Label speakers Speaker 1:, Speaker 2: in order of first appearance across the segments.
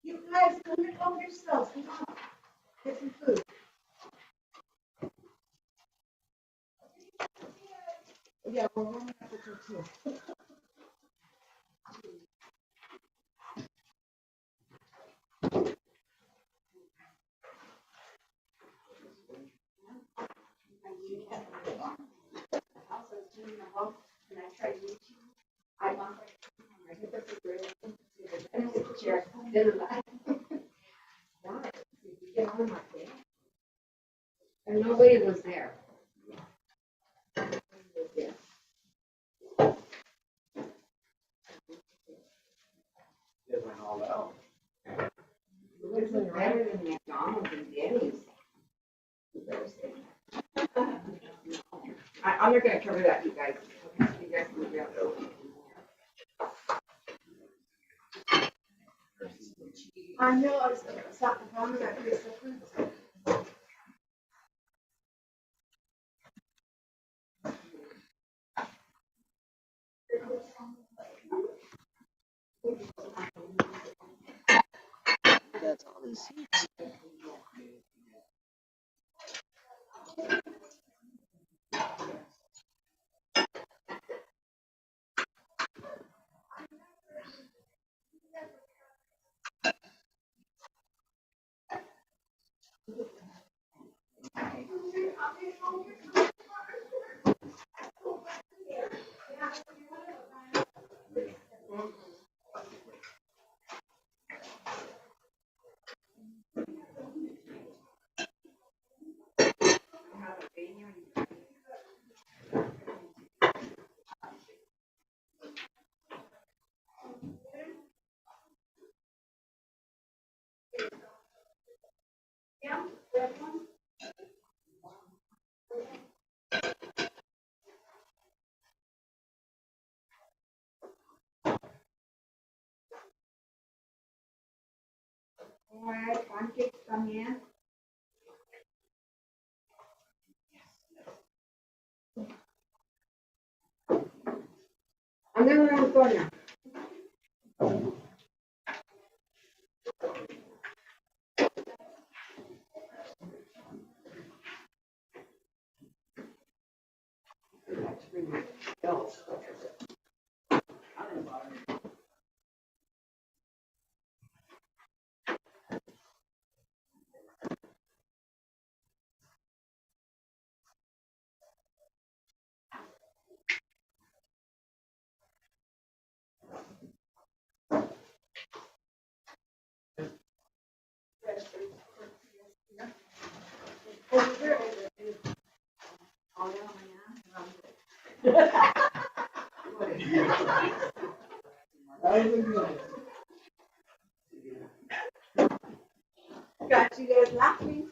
Speaker 1: You guys, come and help yourselves. Come on. Get some food. Yeah, we're warming up the tortilla.
Speaker 2: And nobody was there.
Speaker 3: It went all out.
Speaker 2: This is better than McDonald's and Denny's. I'm not gonna cover that, you guys. You guys can grab it.
Speaker 1: I know, I was talking about that.
Speaker 4: That's all the seats.
Speaker 2: All right, pancakes come in. I'm gonna run the corner.
Speaker 1: Got you guys laughing.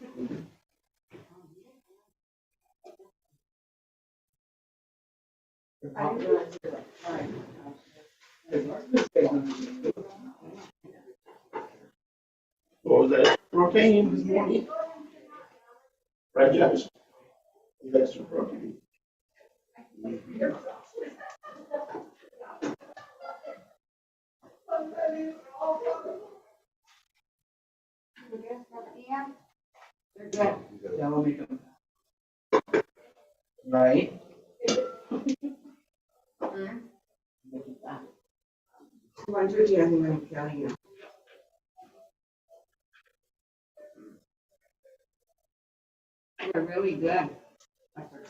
Speaker 3: What was that? Propane this morning. Right, Josh? You got some propane.
Speaker 2: They're good.
Speaker 4: Yeah, we'll make them. Right?
Speaker 2: One tortilla, I'm gonna tell you. They're really good.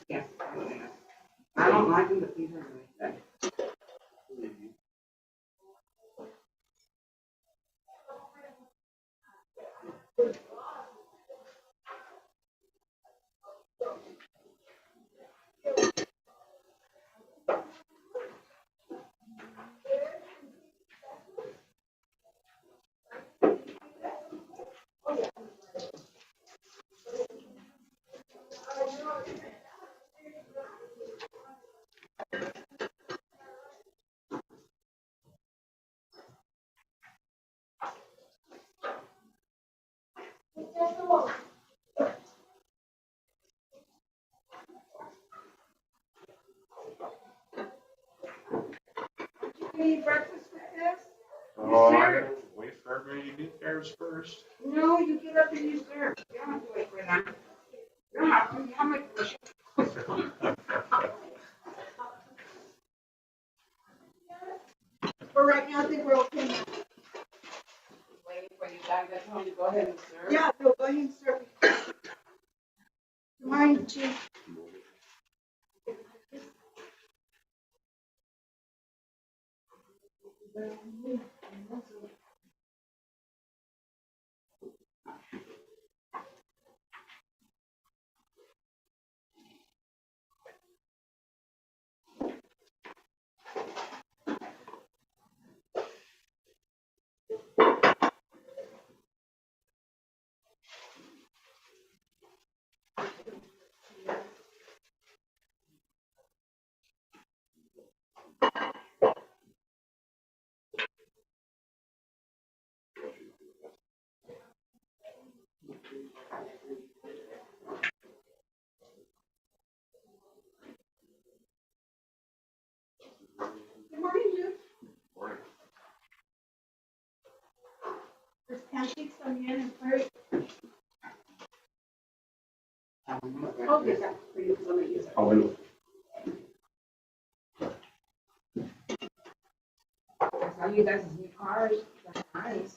Speaker 2: Yes. I don't like them, but these are really good.
Speaker 1: You eat breakfast with this?
Speaker 3: Oh, I wait for Everybody do theirs first.
Speaker 2: No, you get up and you serve. You don't have to wait for them. You don't have to. How much?
Speaker 1: For right now, I think we're okay now.
Speaker 2: Waiting for you guys at home to go ahead and serve.
Speaker 1: Yeah, no, go ahead and serve. Good morning, Chief. Good morning, Luke. There's pancakes on the end and fruit.
Speaker 2: Oh, yes, that's for you. Let me use it.
Speaker 3: Oh, hello.
Speaker 2: I saw you guys' new cars. That's nice.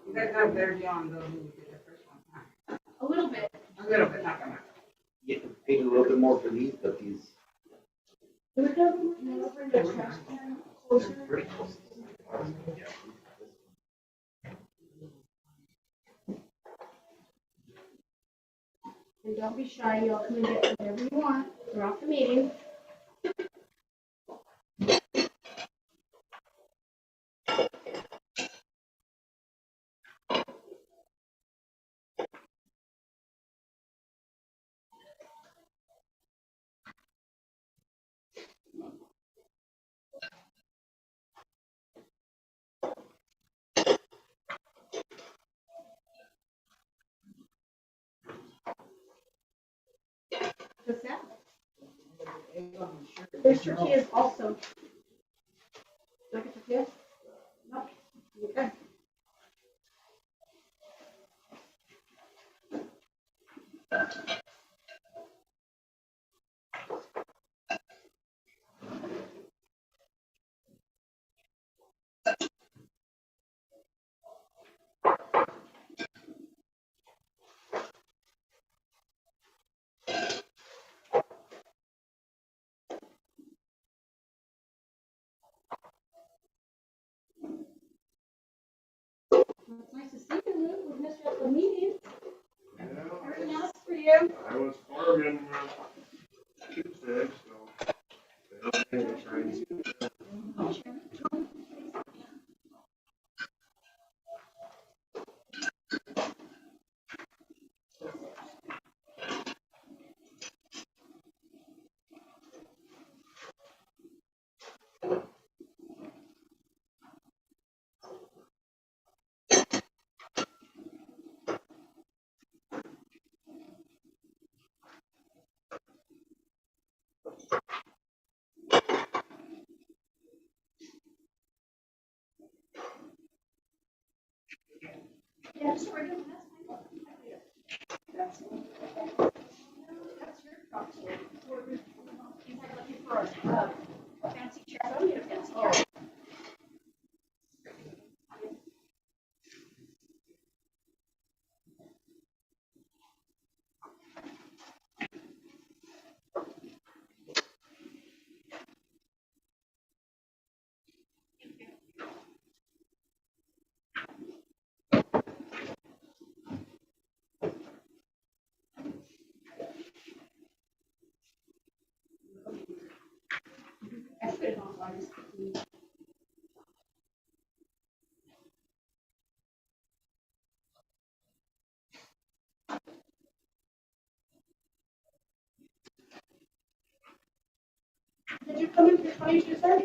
Speaker 2: You guys got a better deal on those than you did the first one. Huh?
Speaker 1: A little bit.
Speaker 2: A little bit, not that much.
Speaker 5: You paid a little bit more for these, but these.
Speaker 1: We're going over in the trash can closer.
Speaker 5: Pretty close.
Speaker 1: And don't be shy, y'all come and get whatever you want throughout the meeting. What's that? There's tortillas also. Don't get tortillas? Nope. Okay. It's nice to see you, Luke. We missed you at the meeting. Everything else for you?
Speaker 3: I was farming Tuesday, so. Everything was right.
Speaker 1: Yeah, just right in. That's your box. He's like looking for a fancy chair. I don't need a fancy chair. I put it on live. Did you come in for 22, sir?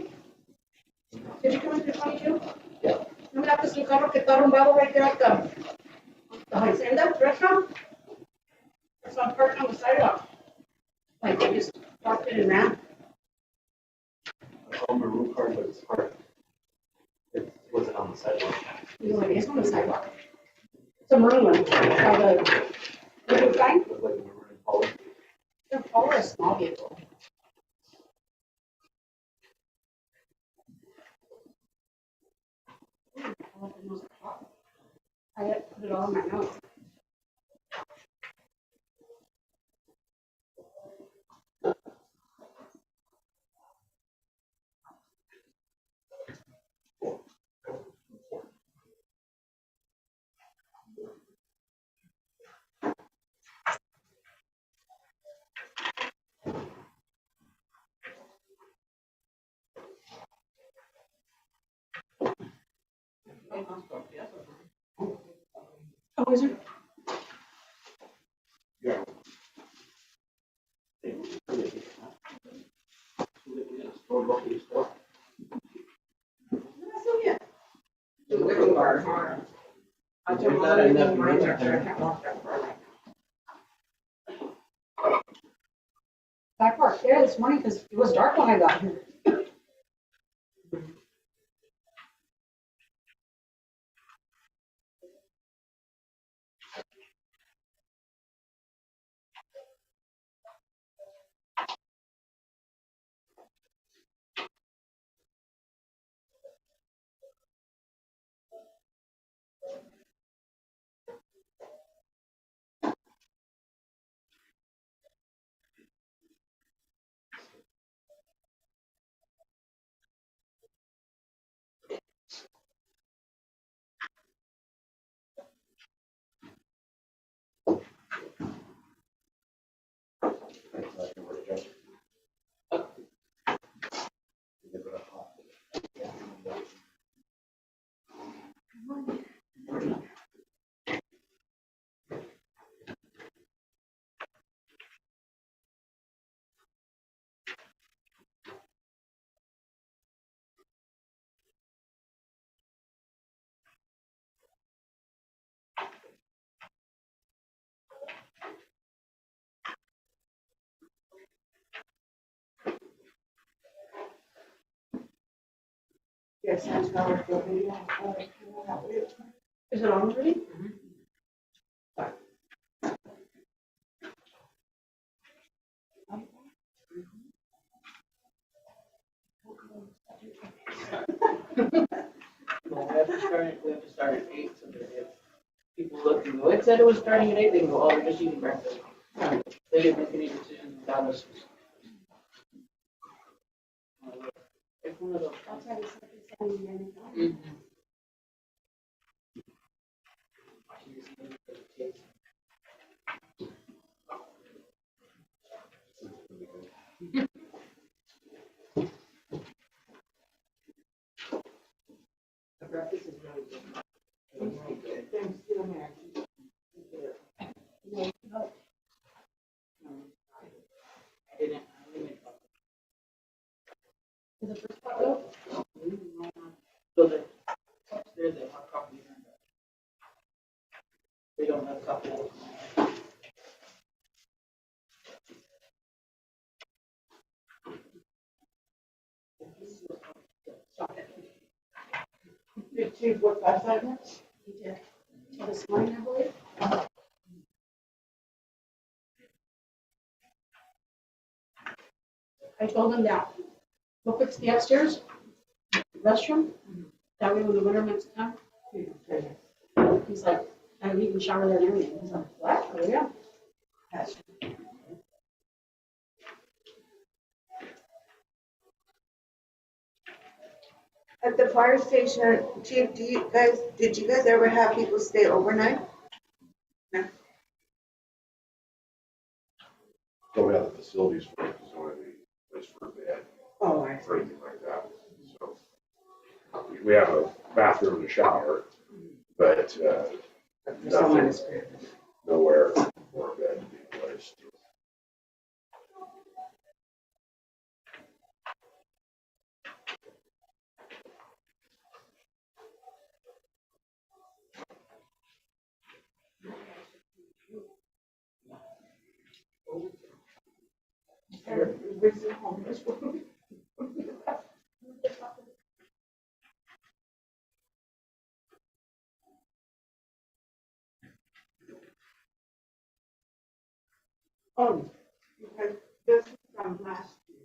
Speaker 1: Did you come in for 22?
Speaker 5: Yeah.
Speaker 1: No me das un carro que está arrumbado right there at the hacienda restaurant? It's on parked on the sidewalk.
Speaker 2: Like they just parked it and ran.
Speaker 5: I saw my room card, but it's hard. It wasn't on the sidewalk.
Speaker 2: You know, it is on the sidewalk. It's a maroon one. By the sign.
Speaker 5: It was like a maroon color.
Speaker 2: They're all a small vehicle. I had to put it all in my notes. Oh, is it?
Speaker 3: Yeah.
Speaker 5: Store locally store.
Speaker 2: The living bar. I'll tell you
Speaker 5: There's not
Speaker 2: what,
Speaker 5: enough
Speaker 2: I'm
Speaker 5: room
Speaker 2: there, so I
Speaker 5: there.
Speaker 2: can't walk that far right now. I parked there this morning because it was dark when I got here. Yes, sounds valid. Is it on already?
Speaker 4: Well, we have to start at 8, so that if people look and go, it said it was starting at 8, they can go, oh, they're just eating breakfast. They didn't make any decisions without us. It's one of those.
Speaker 2: I'll tell you something.
Speaker 4: The breakfast is really good. Thanks, still here. I didn't make coffee.
Speaker 2: Is the first part though?
Speaker 4: So the upstairs, they have coffee. They don't have coffee.
Speaker 2: Stop it.
Speaker 4: Did she work last time?
Speaker 2: He did. Till this morning, I believe. I told him that we'll fix the upstairs restroom. That way when the winter months come, he's like, and you can shower there and everything. He's like, what? Oh, yeah.
Speaker 6: At the fire station, Chief, did you guys ever have people stay overnight?
Speaker 3: Don't have the facilities for it, because only the place for a bed
Speaker 6: Oh, I
Speaker 3: or anything like that. So we have a bathroom and a shower, but
Speaker 6: Someone is.
Speaker 3: nowhere for a bed to be placed.
Speaker 2: Where's the home? Oh, because this is from last year.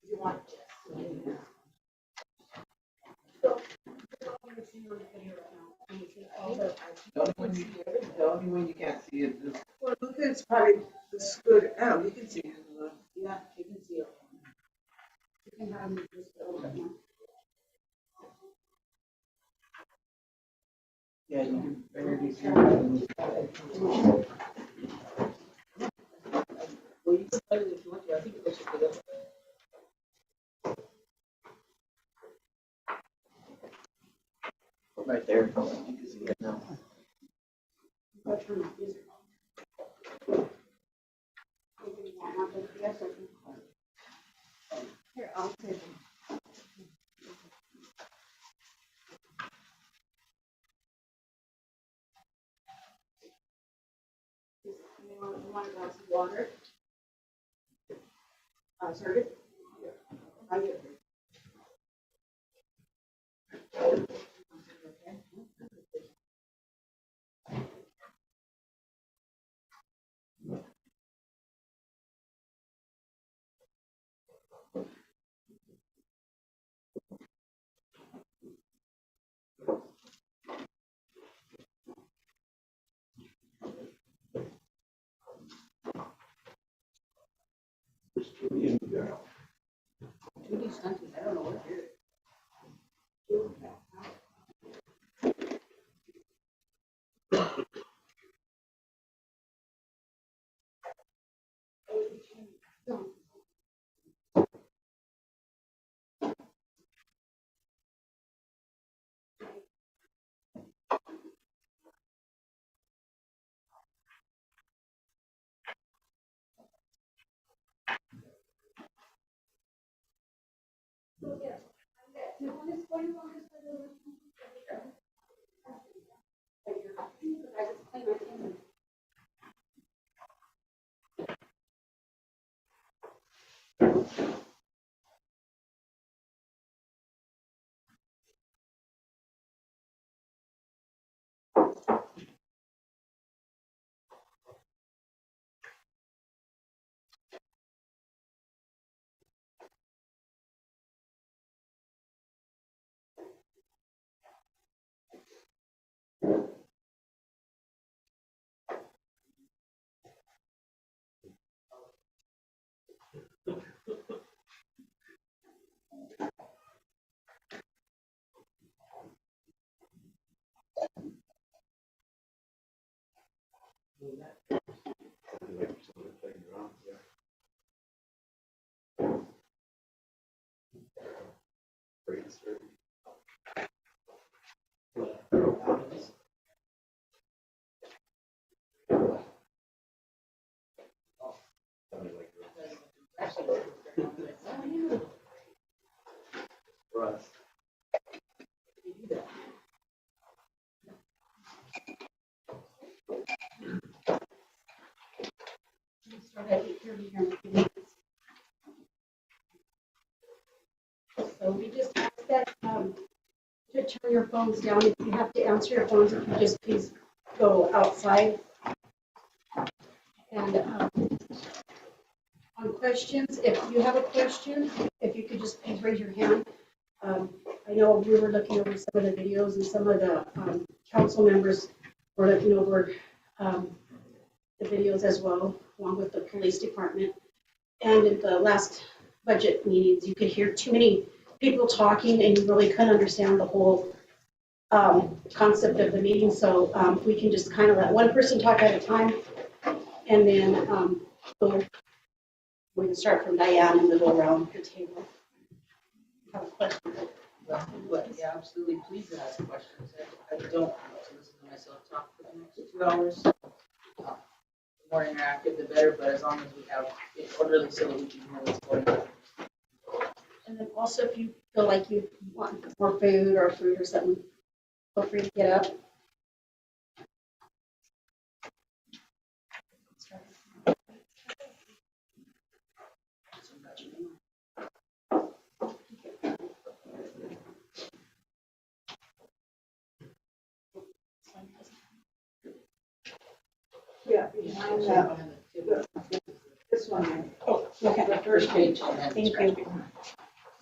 Speaker 2: You want this?
Speaker 4: The only one you can't see is this.
Speaker 6: Well, look, it's probably the scooter. Oh, you can see it.
Speaker 2: Yeah, you can see it. You can have them just a little bit more.
Speaker 4: Yeah, you can barely see it. Well, you can play it if you want to. I think it looks good. Right there, you can see it now.
Speaker 2: I'll turn the music off. Here, I'll take them. You want a glass of water? Sorry? I get it.
Speaker 3: There's three in there.
Speaker 2: Judy's hunting, I don't know what you're.
Speaker 5: Russ.
Speaker 2: Start at 8:30 here in a few minutes. So we just ask that, to turn your phones down. If you have to answer your phones, if you just please go outside. And, on questions, if you have a question, if you could just please raise your hand. I know we were looking over some of the videos and some of the, council members were looking over, the videos as well, along with the police department. And at the last budget meetings, you could hear too many people talking and you really couldn't understand the whole concept of the meeting, so we can just kind of let one person talk at a time, and then we can start from Diane and then go around the table. Have a question?
Speaker 4: But yeah, absolutely, please ask questions. I don't want to listen to myself talk for the next 2 hours. The more interactive, the better, but as long as we have it orderly so that we can know what's going on.
Speaker 2: And then also, if you feel like you want more food or fruit or something, feel free to get up.
Speaker 6: Yeah, behind that, this one.
Speaker 2: Oh, okay.
Speaker 4: The first page and then
Speaker 2: Thank
Speaker 4: scratch
Speaker 2: you.
Speaker 4: paper.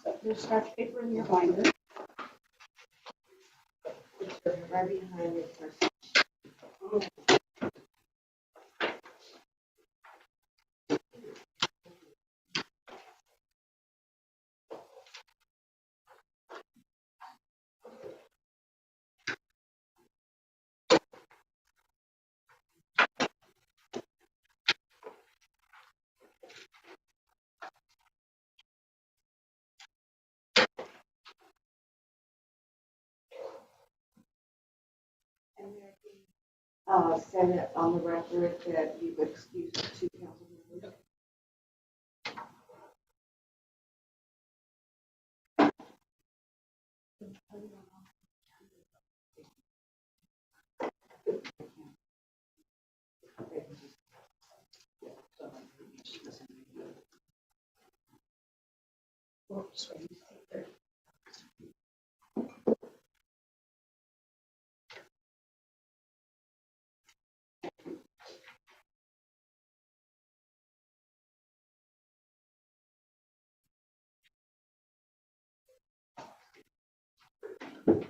Speaker 2: So your scratch paper in your binder.
Speaker 6: Right behind it. Send it on the record that you've excused 2 council members.
Speaker 2: We'll just wait and see there.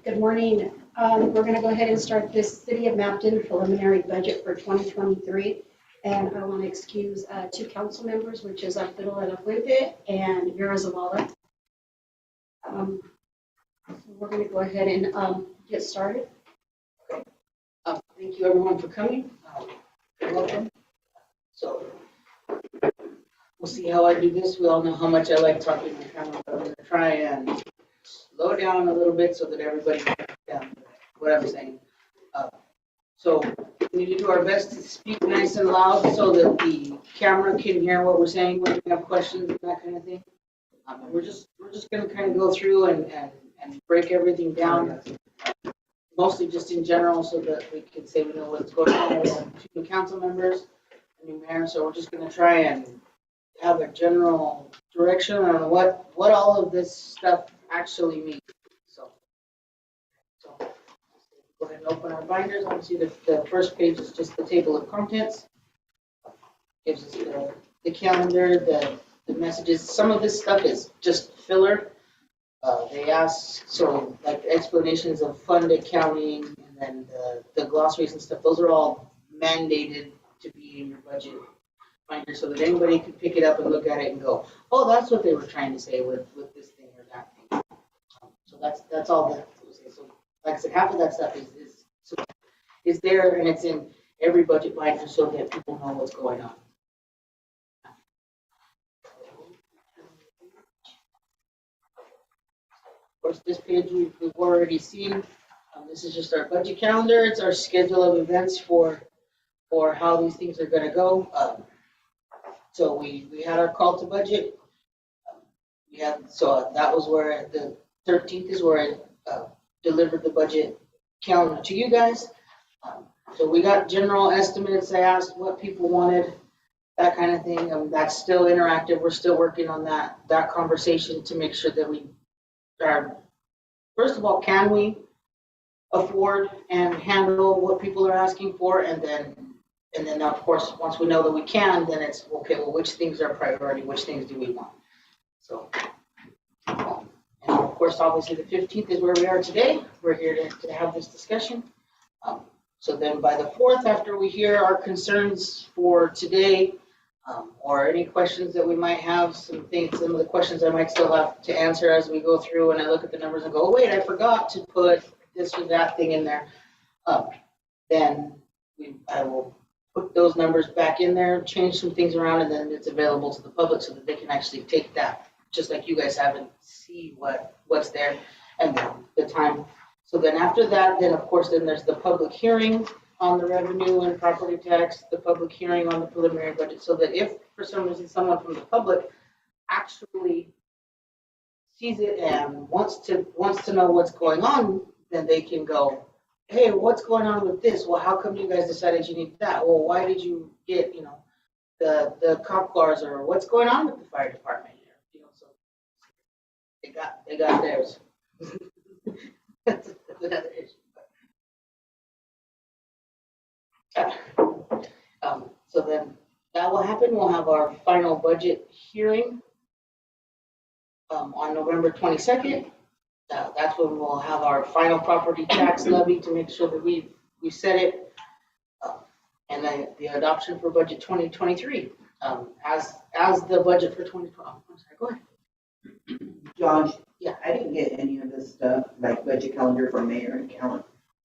Speaker 2: Good morning. We're going to go ahead and start this City of Mapton preliminary budget for 2023. And I want to excuse 2 council members, which is Arturo de la Fuente and Vera Zavala. So we're going to go ahead and get started.
Speaker 4: Thank you everyone for coming. Welcome. So we'll see how I do this. We all know how much I like talking to the camera, but I'm going to try and slow down a little bit so that everybody can understand what I'm saying. So we need to do our best to speak nice and loud so that the camera can hear what we're saying when we have questions and that kind of thing. And we're just going to kind of go through and break everything down, mostly just in general, so that we can say we know what's going on. We have 2 new council members, a new mayor, so we're just going to try and have a general direction on what all of this stuff actually means. So go ahead and open our binders. Obviously, the first page is just the table of contents. Gives us the calendar, the messages. Some of this stuff is just filler. They ask, so like explanations of fund accounting and then the glossaries and stuff, those are all mandated to be in your budget binder so that anybody can pick it up and look at it and go, oh, that's what they were trying to say with this thing or that thing. So that's all that we say. So like I said, half of that stuff is there and it's in every budget binder so that people know what's going on. Of course, this page we've already seen. This is just our budget calendar. It's our schedule of events for how these things are going to go. So we had our call to budget. So that was where the 13th is where I delivered the budget calendar to you guys. So we got general estimates. I asked what people wanted, that kind of thing. That's still interactive. We're still working on that conversation to make sure that we are, first of all, can we afford and handle what people are asking for, and then of course once we know that we can, then it's okay, well, which things are priority, which things do we want. So and of course obviously the 15th is where we are today. We're here to have this discussion. So then by the 4th, after we hear our concerns for today, or any questions that we might have, some of the questions I might still have to answer as we go through and I look at the numbers and go, oh, wait, I forgot to put this or that thing in there, then I will put those numbers back in there, change some things around, and then it's available to the public so that they can actually take that, just like you guys have, and see what's there and then the time. So then after that, then of course, then there's the public hearing on the revenue and property tax, the public hearing on the preliminary budget, so that if for some reason someone from the public actually sees it and wants to know what's going on, then they can go, hey, what's going on with this? Well, how come you guys decided you need that? Well, why did you get, the cop cars, or what's going on with the fire department here? So they got theirs. That's another issue. So then that will happen. We'll have our final budget hearing on November 22nd. That's when we'll have our final property tax levy to make sure that we set it. And then the adoption for budget 2023 as the budget for 2012. I'm sorry, go ahead.
Speaker 7: Josh?
Speaker 4: Yeah.
Speaker 7: I didn't get any of this stuff, like budget calendar for mayor and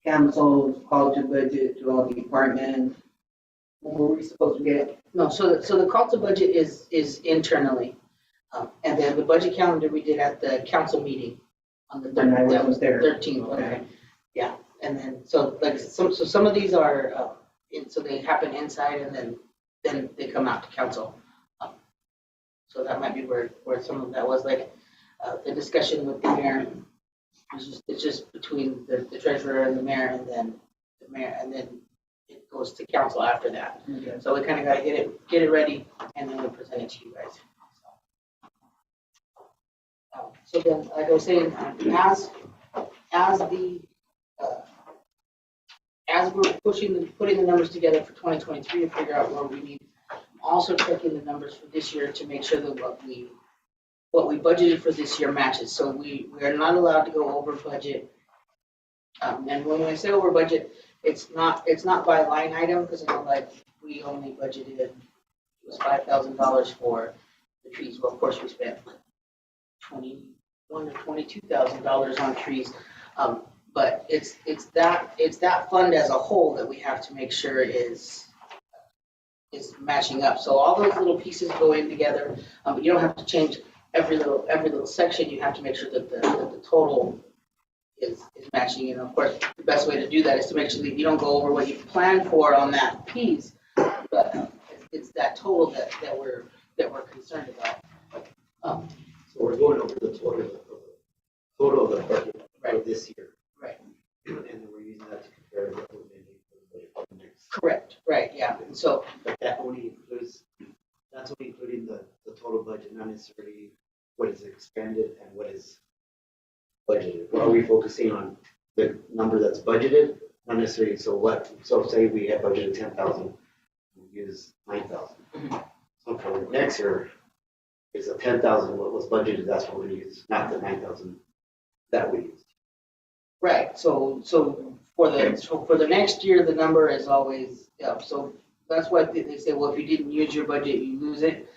Speaker 7: council, call to budget to all departments. What were we supposed to get?
Speaker 4: No, so the call to budget is internally. And then the budget calendar we did at the council meeting on the
Speaker 7: And I wasn't there.
Speaker 4: 13th. Okay. Yeah, and then, so some of these are, so they happen inside and then they come out to council. So that might be where some of that was, like, the discussion with the mayor. It's just between the treasurer and the mayor, and then the mayor, and then it goes to council after that.
Speaker 7: Okay.
Speaker 4: So we kind of got to get it ready, and then we present it to you guys. So then, like I was saying, as we're putting the numbers together for 2023 to figure out where we need, also checking the numbers for this year to make sure that what we budgeted for this year matches. So we are not allowed to go over budget. And when I say over budget, it's not by line item, because like we only budgeted, it was $5,000 for the trees. Well, of course we spent like $21,000 or $22,000 on trees. But it's that fund as a whole that we have to make sure is matching up. So all those little pieces go in together, but you don't have to change every little section. You have to make sure that the total is matching. And of course, the best way to do that is to make sure that you don't go over what you planned for on that piece, but it's that total that we're concerned about.
Speaker 5: So we're going over the total of the budget for
Speaker 4: Right.
Speaker 5: this year.
Speaker 4: Right.
Speaker 5: And then we're using that to compare what we're going to do for the next.
Speaker 4: Correct. Right. Yeah. And so
Speaker 5: But that's only including the total budget, not necessarily what is expended and what is budgeted. Well, are we focusing on the number that's budgeted? Not necessarily, so say we have budgeted 10,000, we use 9,000. So for next year, it's a 10,000, what was budgeted, that's what we use, not the 9,000 that we used.
Speaker 4: right. So for the next year, the number is always up. So that's why they say, well, if you didn't use your budget, you lose it.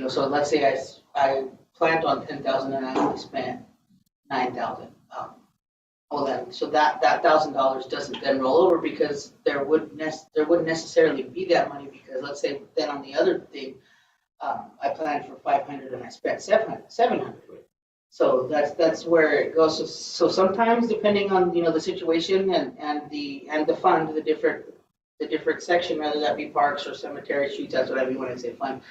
Speaker 4: So let's say I planned on 10,000 and I only spent 9,000. Well then, so that $1,000 doesn't then roll over, because there wouldn't necessarily be that money, because let's say then on the other thing, I planned for 500 and I spent 700. So that's where it goes. So sometimes, depending on the situation and the fund, the different section, whether that be parks or cemetery, streets, that's whatever you want to say, fund.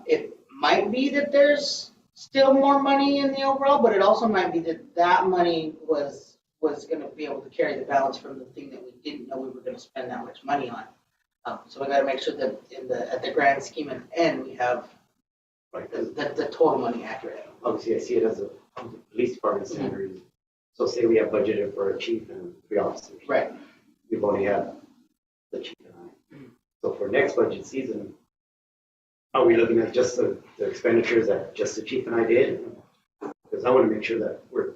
Speaker 4: It might be that there's still more money in the overall, but it also might be that money was going to be able to carry the balance from the thing that we didn't know we were going to spend that much money on. So we got to make sure that at the grand scheme at the end, we have the total money accurate.
Speaker 5: Obviously, I see it as a police department standard. So say we have budgeted for a chief and 3 officers.
Speaker 4: Right.
Speaker 5: We've only had the chief and I. So for next budget season, are we looking at just the expenditures that just the chief and I did? Because I want to make sure that we're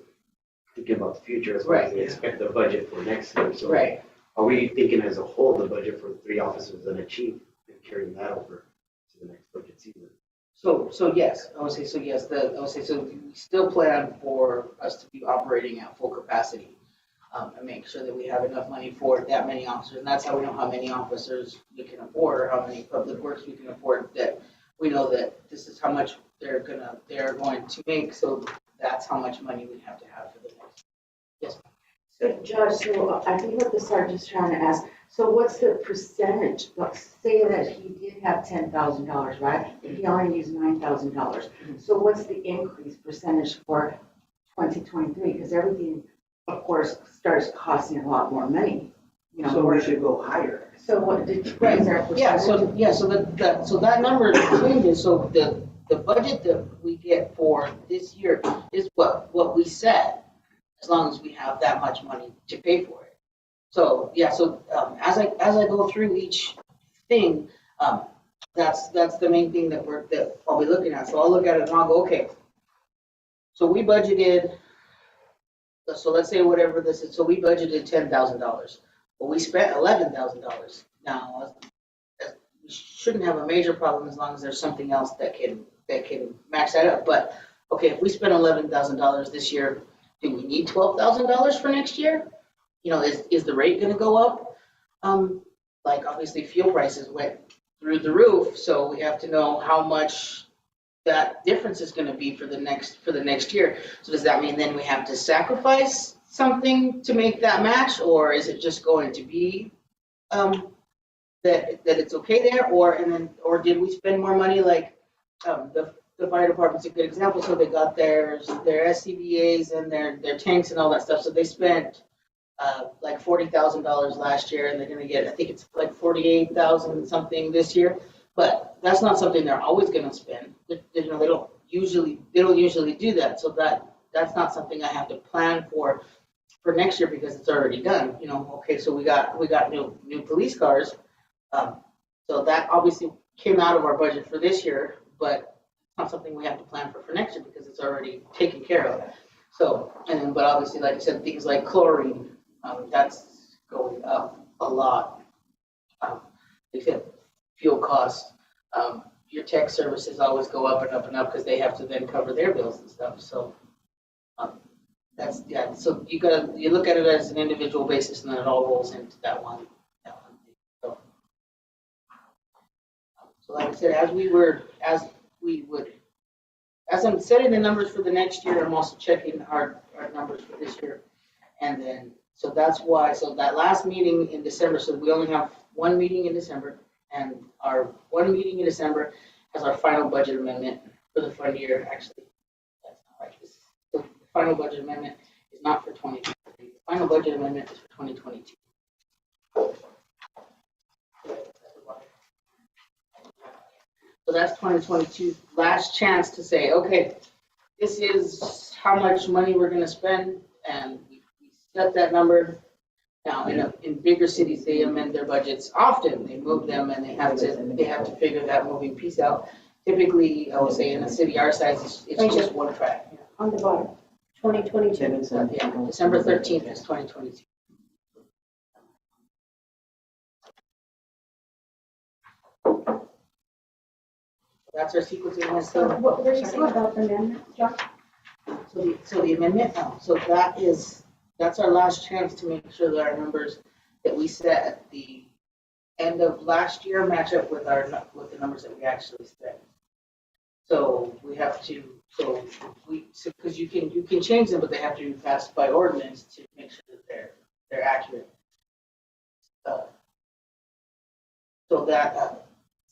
Speaker 5: thinking about the future as well as we expect the budget for next year. So
Speaker 4: Right.
Speaker 5: are we thinking as a whole, the budget for 3 officers and a chief, and carrying that over to the next budget season?
Speaker 4: So yes, I would say, so yes, so we still plan for us to be operating at full capacity. And make sure that we have enough money for that many officers, and that's how we know how many officers we can afford, or how many public works we can afford, that we know that this is how much they're going to make, so that's how much money we have to have for the next. Yes.
Speaker 6: So Josh, so I think what the sergeant's trying to ask, so what's the percentage? Let's say that he did have $10,000, right? But he only used $9,000. So what's the increase percentage for 2023? Because everything, of course, starts costing a lot more money, you know.
Speaker 7: So we should go higher.
Speaker 6: So what did, is there a
Speaker 4: Yeah,
Speaker 6: percentage?
Speaker 4: so that number changes, so the budget that we get for this year is what we set, as long as we have that much money to pay for it. So, yeah, so, as I go through each thing, that's the main thing that I'll be looking at. So I'll look at it and I'll go, okay, so we budgeted, so let's say whatever this is, so we budgeted $10,000, but we spent $11,000. Now, we shouldn't have a major problem as long as there's something else that can match that up. But, okay, if we spent $11,000 this year, do we need $12,000 for next year? You know, is the rate gonna go up? Like, obviously, fuel prices went through the roof, so we have to know how much that difference is gonna be for the next year. So does that mean then we have to sacrifice something to make that match, or is it just going to be that it's okay there, or did we spend more money? Like, the fire department's a good example. So they got their SCBA's and their tanks and all that stuff. So they spent like $40,000 last year, and they're gonna get, I think it's like 48,000 something this year. But that's not something they're always gonna spend. You know, they don't usually do that. So that's not something I have to plan for next year, because it's already done. You know, okay, so we got new police cars. So that obviously came out of our budget for this year, but it's not something we have to plan for next year because it's already taken care of. So, but obviously, like I said, things like chlorine, that's going up a lot. Like I said, fuel costs, your tech services always go up and up and up because they have to then cover their bills and stuff. So, so you look at it as an individual basis, and then it all rolls into that one thing. So like I said, as I'm setting the numbers for the next year, I'm also checking our numbers for this year. And then, so that's why, so that last meeting in December, so we only have one meeting in December, and our one meeting in December has our final budget amendment for the fund year. Actually, that's not right. The final budget amendment is not for 2023. The final budget amendment is for 2022. So that's 2022's last chance to say, okay, this is how much money we're gonna spend, and we set that number. Now, in bigger cities, they amend their budgets often. They move them, and they have to figure that moving piece out. Typically, I would say in a city our size, it's just one track.
Speaker 2: On the bottom, 2022.
Speaker 4: Yeah, December 13th is 2022. That's our sequencing.
Speaker 2: So what were you saying about the amendment, Josh?
Speaker 4: So the amendment, so that's our last chance to make sure that our numbers that we set at the end of last year match up with the numbers that we actually spent. So we have to, because you can change them, but they have to be passed by ordinance to make sure that they're accurate.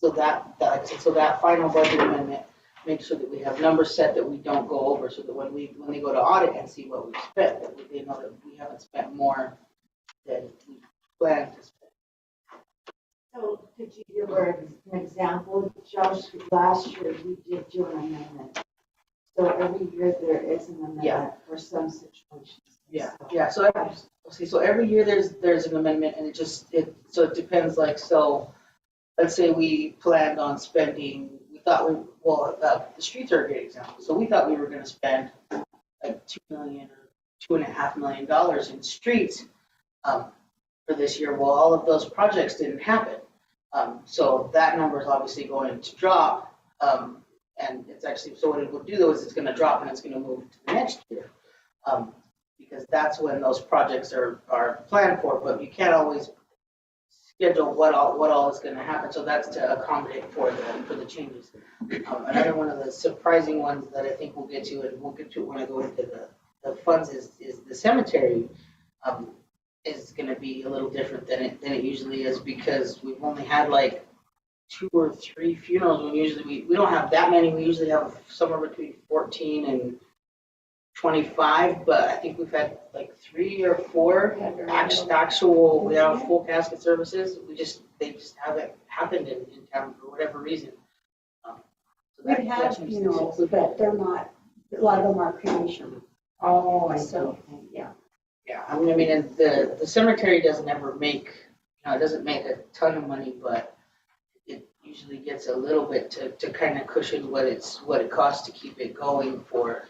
Speaker 4: So that final budget amendment makes sure that we have numbers set that we don't go over, so that when they go to audit and see what we've spent, that they know that we haven't spent more than we planned to spend.
Speaker 6: So could you give her an example? Josh, last year we did do an amendment. So every year there is an amendment for some situations.
Speaker 4: Yeah. So every year there's an amendment, and it depends. Like, so let's say we planned on spending. The streets are a great example. So we thought we were going to spend like $2 million or $2.5 million in streets for this year. Well, all of those projects didn't happen. So that number is obviously going to drop. And it's actually, so what it will do though is it's gonna drop and it's gonna move to the next year. Because that's when those projects are planned for, but you can't always schedule what all is gonna happen, so that's to accommodate for the changes. Another one of the surprising ones that I think we'll get to, and we'll get to when I go into the funds, is the cemetery. Is gonna be a little different than it usually is, because we've only had like 2 or 3 funerals, when usually we don't have that many, we usually have somewhere between 14 and 25, but I think we've had like 3 or 4 actual, we have full casket services, they just haven't happened in town for whatever reason. So
Speaker 2: We've
Speaker 4: that
Speaker 2: had
Speaker 4: changes
Speaker 2: funerals,
Speaker 4: things.
Speaker 2: but they're not, a lot of them are cremation.
Speaker 6: Oh, I
Speaker 2: So,
Speaker 6: see.
Speaker 2: yeah.
Speaker 4: Yeah, I mean, and the cemetery doesn't ever make, it doesn't make a ton of money, but it usually gets a little bit to kind of cushion what it costs to keep it going for,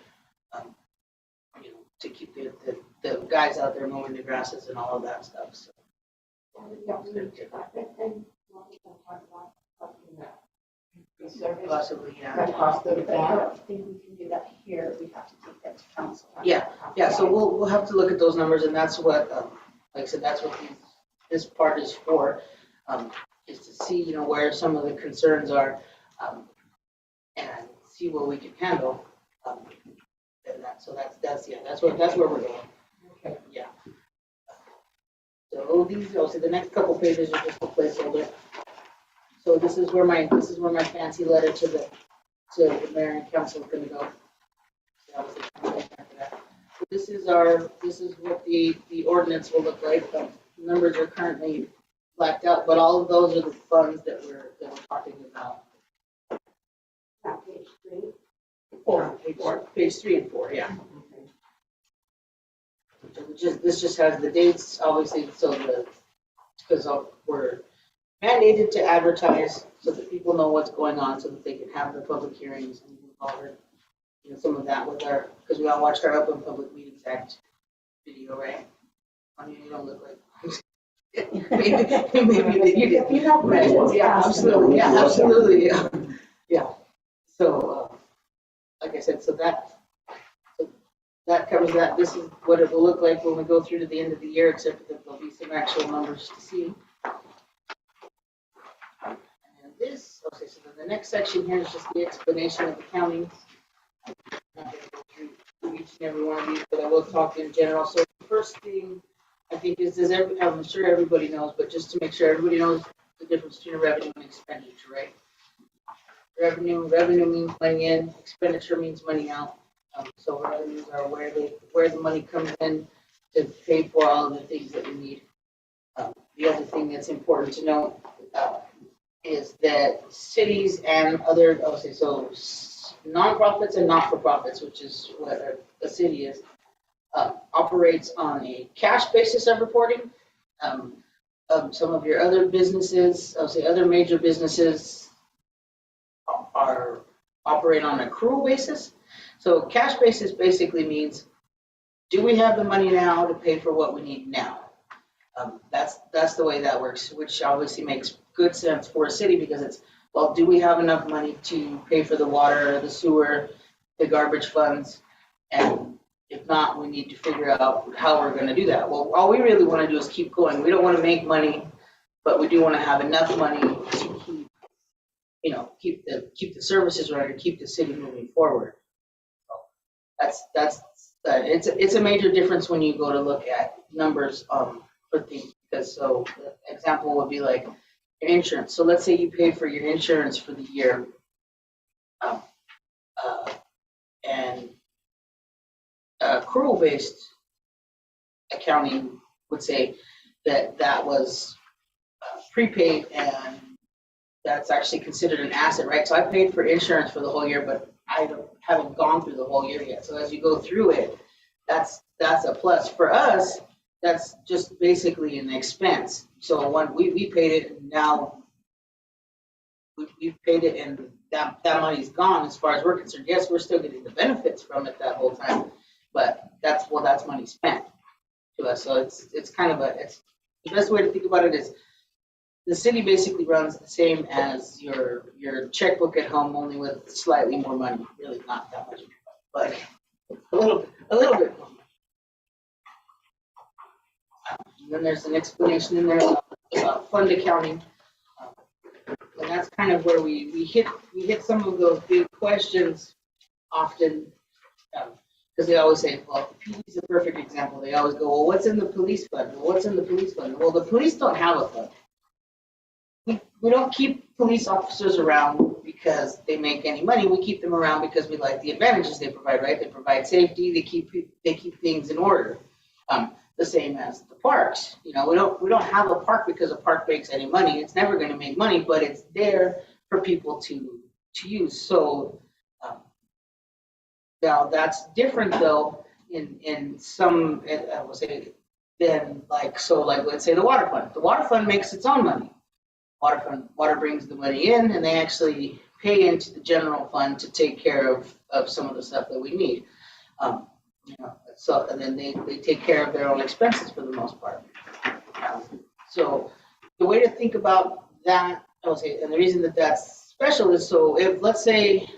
Speaker 4: to keep the guys out there mowing the grasses and all of that stuff, so. Possibly, yeah.
Speaker 6: The cost of
Speaker 2: But I
Speaker 6: that.
Speaker 2: don't think we can do that here, we have to take that to council.
Speaker 4: Yeah, so we'll have to look at those numbers, and that's what, like I said, that's what this part is for, is to see, where some of the concerns are, and see what we can handle. And so that's where we're going.
Speaker 6: Okay.
Speaker 4: Yeah. So the next couple pages are just a placeholder. So this is where my fancy letter to the mayor and council is gonna go. So obviously, I'm gonna after that. So this is what the ordinance will look like. The numbers are currently blacked out, but all of those are the funds that we're talking about.
Speaker 2: Page 3.
Speaker 4: 4, page 3 and 4, yeah. This just has the dates, obviously, because we're mandated to advertise so that people know what's going on, so that they can have the public hearings and all the, some of that with because we all watched our Open Public Meetings Act video, right? I mean, you don't look like, maybe you did.
Speaker 2: You have questions?
Speaker 4: Yeah,
Speaker 2: ask
Speaker 4: absolutely,
Speaker 2: them.
Speaker 4: yeah, absolutely, yeah. Yeah, so, like I said, so that covers that. This is what it will look like when we go through to the end of the year, except that there'll be some actual numbers to see. And okay, so then the next section here is just the explanation of accounting. I'm not going to go through each and every one of these, but I will talk in general. So the first thing I think I'm sure everybody knows, but just to make sure everybody knows the difference between revenue and expenditure, right? Revenue means money in, expenditure means money out. So revenues are where the money comes in to pay for all of the things that we need. The other thing that's important to note is that cities and other, so nonprofits and not-for-profits, which is what a city is, operates on a cash basis of reporting. Some of your other businesses, other major businesses operate on an accrual basis. So cash basis basically means, do we have the money now to pay for what we need now? That's the way that works, which obviously makes good sense for a city, because it's, well, do we have enough money to pay for the water, the sewer, the garbage funds? And if not, we need to figure out how we're going to do that. Well, all we really want to do is keep going. We don't want to make money, but we do want to have enough money to keep the services running, keep the city moving forward. It's a major difference when you go to look at numbers for things, because so the example would be like your insurance. So let's say you pay for your insurance for the year, and accrual-based accounting would say that was prepaid, and that's actually considered an asset, right? So I paid for insurance for the whole year, but I haven't gone through the whole year yet. So as you go through it, that's a plus. For us, that's just basically an expense. So when we paid it, and now we've paid it, and that money's gone as far as we're concerned. Yes, we're still getting the benefits from it that whole time, but that's money spent to us. So it's kind of it's the best way to think about it is, the city basically runs the same as your checkbook at home, only with slightly more money, really not that much, but a little bit more. And then there's an explanation in there about fund accounting. And that's kind of where we hit some of those big questions often, because they always say, well, the PD is a perfect example. They always go, well, what's in the police fund? Well, what's in the police fund? Well, the police don't have a fund. We don't keep police officers around because they make any money. We keep them around because we like the advantages they provide, right? They provide safety. They keep things in order. The same as the parks. You know, we don't have a park because a park makes any money. It's never going to make money, but it's there for people to use. So now that's different though in some, I would say, than like let's say the water fund. The water fund makes its own money. Water brings the money in, and they actually pay into the general fund to take care of some of the stuff that we need. You know, so, and then they take care of their own expenses for the most part. So the way to think about that, I would say, and the reason that that's special is, so if, let's say,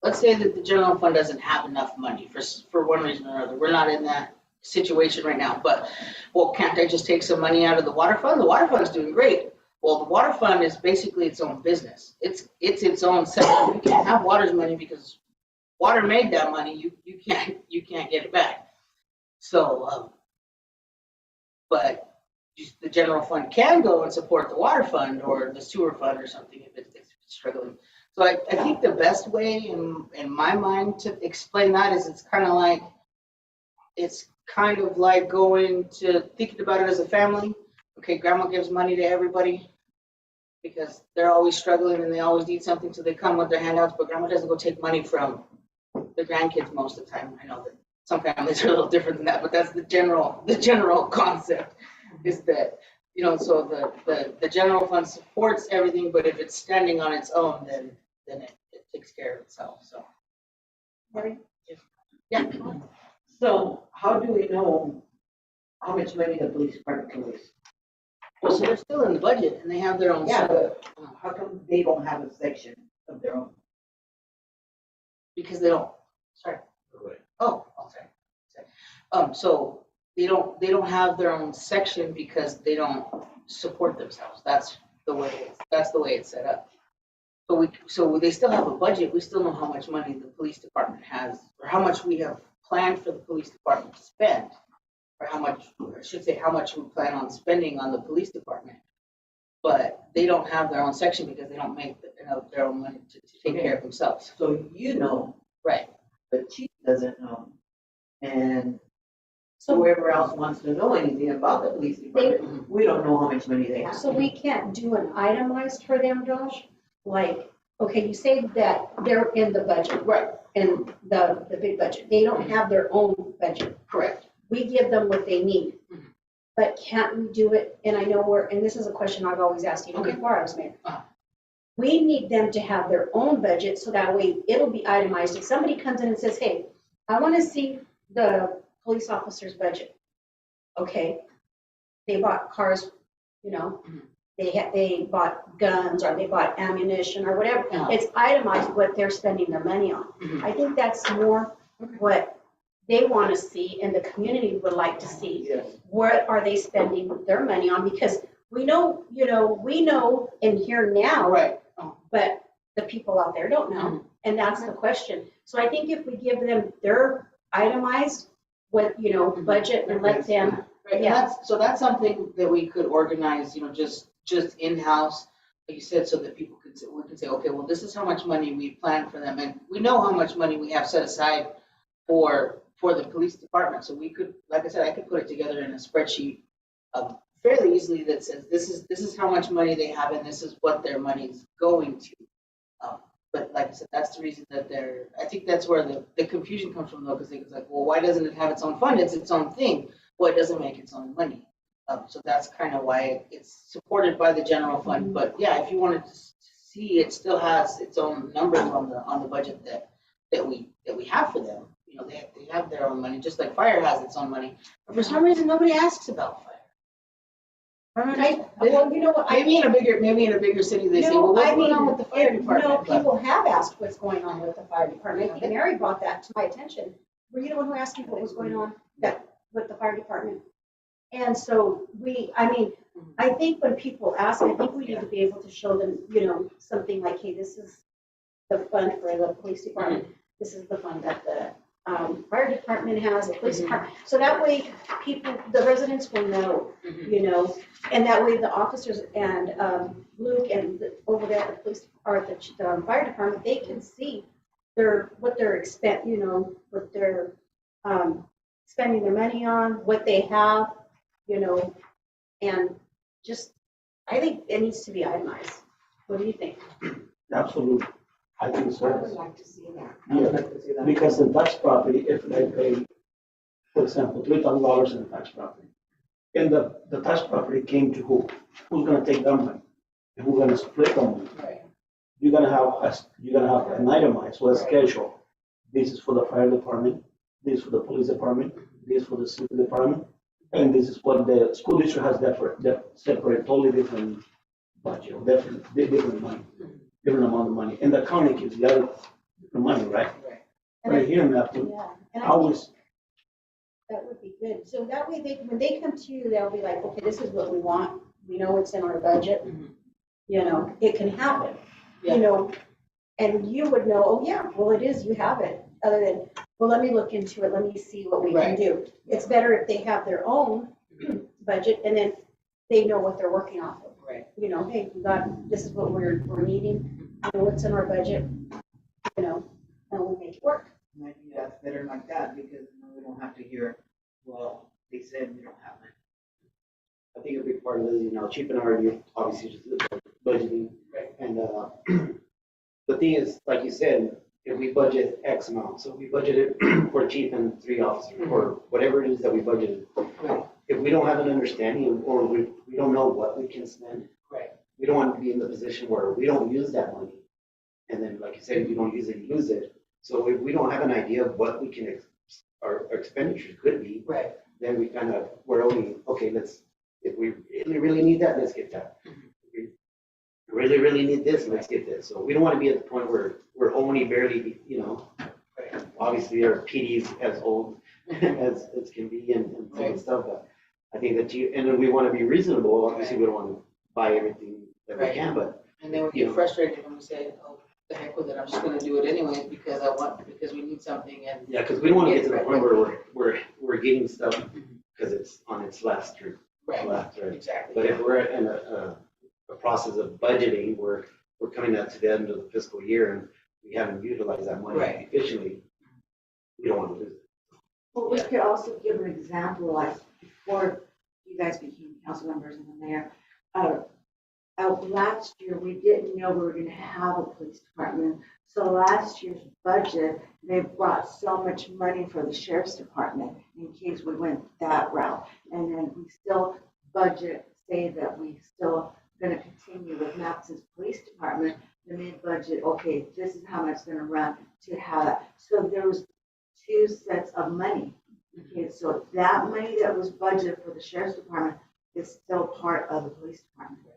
Speaker 4: let's say that the general fund doesn't have enough money for one reason or another. We're not in that situation right now, but, well, can't I just take some money out of the water fund? The water fund's doing great. Well, the water fund is basically its own business. It's its own section. You can't have water's money because water made that money. You can't get it back. So, but the general fund can go and support the water fund or the sewer fund or something if it's struggling. So I think the best way in my mind to explain that is it's kind of like going to thinking about it as a family. Okay, grandma gives money to everybody because they're always struggling and they always need something, so they come with their handouts, but grandma doesn't go take money from the grandkids most of the time. I know that some families are a little different than that, but that's the general concept is that, you know, so the general fund supports everything, but if it's standing on its own, then it takes care of itself, so.
Speaker 6: Right.
Speaker 4: Yeah.
Speaker 7: So how do we know how much money the police department can lose?
Speaker 4: Well, so they're still in the budget and they have their own.
Speaker 7: Yeah, but how come they don't have a section of their own?
Speaker 4: Because they don't, sorry. Oh, sorry. So they don't have their own section because they don't support themselves. That's the way it's set up. So they still have a budget. We still know how much money the police department has, or how much we have planned for the police department to spend, or how much we plan on spending on the police department. But they don't have their own section because they don't make their own money to take care of themselves.
Speaker 7: So you know,
Speaker 4: Right.
Speaker 7: but chief doesn't know. And so whoever else wants to know anything about the police department, we don't know how much money they have.
Speaker 2: So we can't do an itemized for them, Josh? Like, okay, you say that they're in the budget.
Speaker 4: Right.
Speaker 2: In the big budget. They don't have their own budget.
Speaker 4: Correct.
Speaker 2: We give them what they need.
Speaker 4: Mhm.
Speaker 2: But can't we do it, and I know and this is a question I've always asked even
Speaker 4: Okay.
Speaker 2: before I was mayor.
Speaker 4: Uh-huh.
Speaker 2: We need them to have their own budget so that way it'll be itemized. If somebody comes in and says, hey, I want to see the police officer's budget. Okay, they bought cars, you know,
Speaker 4: Mhm.
Speaker 2: they bought guns or they bought ammunition or whatever.
Speaker 4: Yeah.
Speaker 2: It's itemized what they're spending their money on.
Speaker 4: Mhm.
Speaker 2: I think that's more what they want to see and the community would like to see.
Speaker 7: Yes.
Speaker 2: What are they spending their money on? Because we know in here now,
Speaker 4: Right. Oh.
Speaker 2: but the people out there don't know.
Speaker 4: Mhm.
Speaker 2: And that's the question. So I think if we give them their itemized, budget and let them,
Speaker 4: Right,
Speaker 2: Yeah.
Speaker 4: and that's something that we could organize, just in-house, like you said, so that we can say, okay, well, this is how much money we plan for them, and we know how much money we have set aside for the police department, so we could, like I said, I could put it together in a spreadsheet fairly easily that says, this is how much money they have, and this is what their money's going to. But like I said, that's the reason that I think that's where the confusion comes from though, because it's like, well, why doesn't it have its own fund? It's its own thing. Well, it doesn't make its own money. So that's kind of why it's supported by the general fund. But yeah, if you wanted to see, it still has its own numbers on the budget that we have for them. you know, they have their own money, just like fire has its own money. But for some reason, nobody asks about fire. I don't know.
Speaker 2: Well, you know what,
Speaker 4: Maybe in a bigger city, they say,
Speaker 2: No,
Speaker 4: well, what's
Speaker 2: I
Speaker 4: going
Speaker 2: mean,
Speaker 4: on with the fire
Speaker 2: No,
Speaker 4: department? But
Speaker 2: people have asked what's going on with the fire department. I think Mary brought that to my attention. Were you the one who asked me what was going on with the fire department? And so I think when people ask, I think we need to be able to show them, you know, something like, hey, this is the fund for the police department. This is the fund that the fire department has, the police department. So that way people, the residents will know, you know, and that way the officers and Luke and over there at the police or the fire department, they can see what they're what they're spending their money on, what they have, you know, and just, I think it needs to be itemized. What do you think?
Speaker 3: Absolutely. I think
Speaker 6: I would
Speaker 3: so.
Speaker 6: like to see that.
Speaker 4: I would like to see that.
Speaker 3: Because the tax property, if they pay, for example, $3,000 in tax property, and the tax property came to who? Who's gonna take that money? And who's gonna split the money?
Speaker 4: Right.
Speaker 3: You're gonna have an itemized, so a schedule. This is for the fire department, this is for the police department, this is for the city department, and this is what the school district has separate, totally different budget, different money, different amount of money. And the county gives the other different money, right?
Speaker 4: Right.
Speaker 2: And
Speaker 3: Right here in that,
Speaker 2: Yeah, and I think
Speaker 3: always,
Speaker 2: that would be good. So that way when they come to you, they'll be like, okay, this is what we want. We know it's in our budget. You know, it can happen,
Speaker 4: Yeah.
Speaker 2: you know, and you would know, oh yeah, well, it is, you have it. Other than, well, let me look into it. Let me see what we can
Speaker 4: Right.
Speaker 2: do. It's better if they have their own budget and then they know what they're working off of.
Speaker 4: Right.
Speaker 2: You know, hey, this is what we're needing. I know what's in our budget, you know, and we'll make it work.
Speaker 7: Maybe that's better like that, because we don't have to hear, well, they said we don't have it.
Speaker 5: I think a big part of it is, you know, Chief and I are obviously just budgeting.
Speaker 4: Right.
Speaker 5: And the thing is, like you said, if we budget X amount, so we budgeted for chief and 3 officers, or whatever it is that we budgeted.
Speaker 4: Right.
Speaker 5: If we don't have an understanding, or we don't know what we can spend,
Speaker 4: Right.
Speaker 5: we don't want to be in the position where we don't use that money. And then, like you said, if you don't use it, you lose it. So if we don't have an idea of what we can, our expenditures could be,
Speaker 4: Right.
Speaker 5: then we're only, okay, if we really need that, let's get that. If we really need this, let's get this. So we don't want to be at the point where we're only barely, you know, obviously our PD's as old as it can be and some
Speaker 4: Right.
Speaker 5: stuff, but I think that and then we want to be reasonable. Obviously, we don't want to buy everything that we
Speaker 4: Right.
Speaker 5: can, but
Speaker 4: And then we
Speaker 5: You
Speaker 4: get
Speaker 5: know.
Speaker 4: frustrated when we say, oh, the heck with it, I'm just gonna do it anyway because we need something and.
Speaker 5: yeah, because we don't want to get to the point where we're getting stuff because it's on its last trip. Last, right?
Speaker 4: Exactly.
Speaker 5: But if we're in a process of budgeting, we're coming up to the end of the fiscal year and we haven't utilized that money
Speaker 4: Right.
Speaker 5: efficiently, we don't want to lose it.
Speaker 6: Well, we could also give an example, like before you guys became council members and the mayor. Last year, we didn't know we were gonna have a police department. So last year's budget, they brought so much money for the sheriff's department in case we went that route. And then we still say that we still gonna continue with Madison's police department, the mid-budget, okay, this is how much it's gonna run to have that. So there was 2 sets of money. Okay, so that money that was budgeted for the sheriff's department is still part of the police department.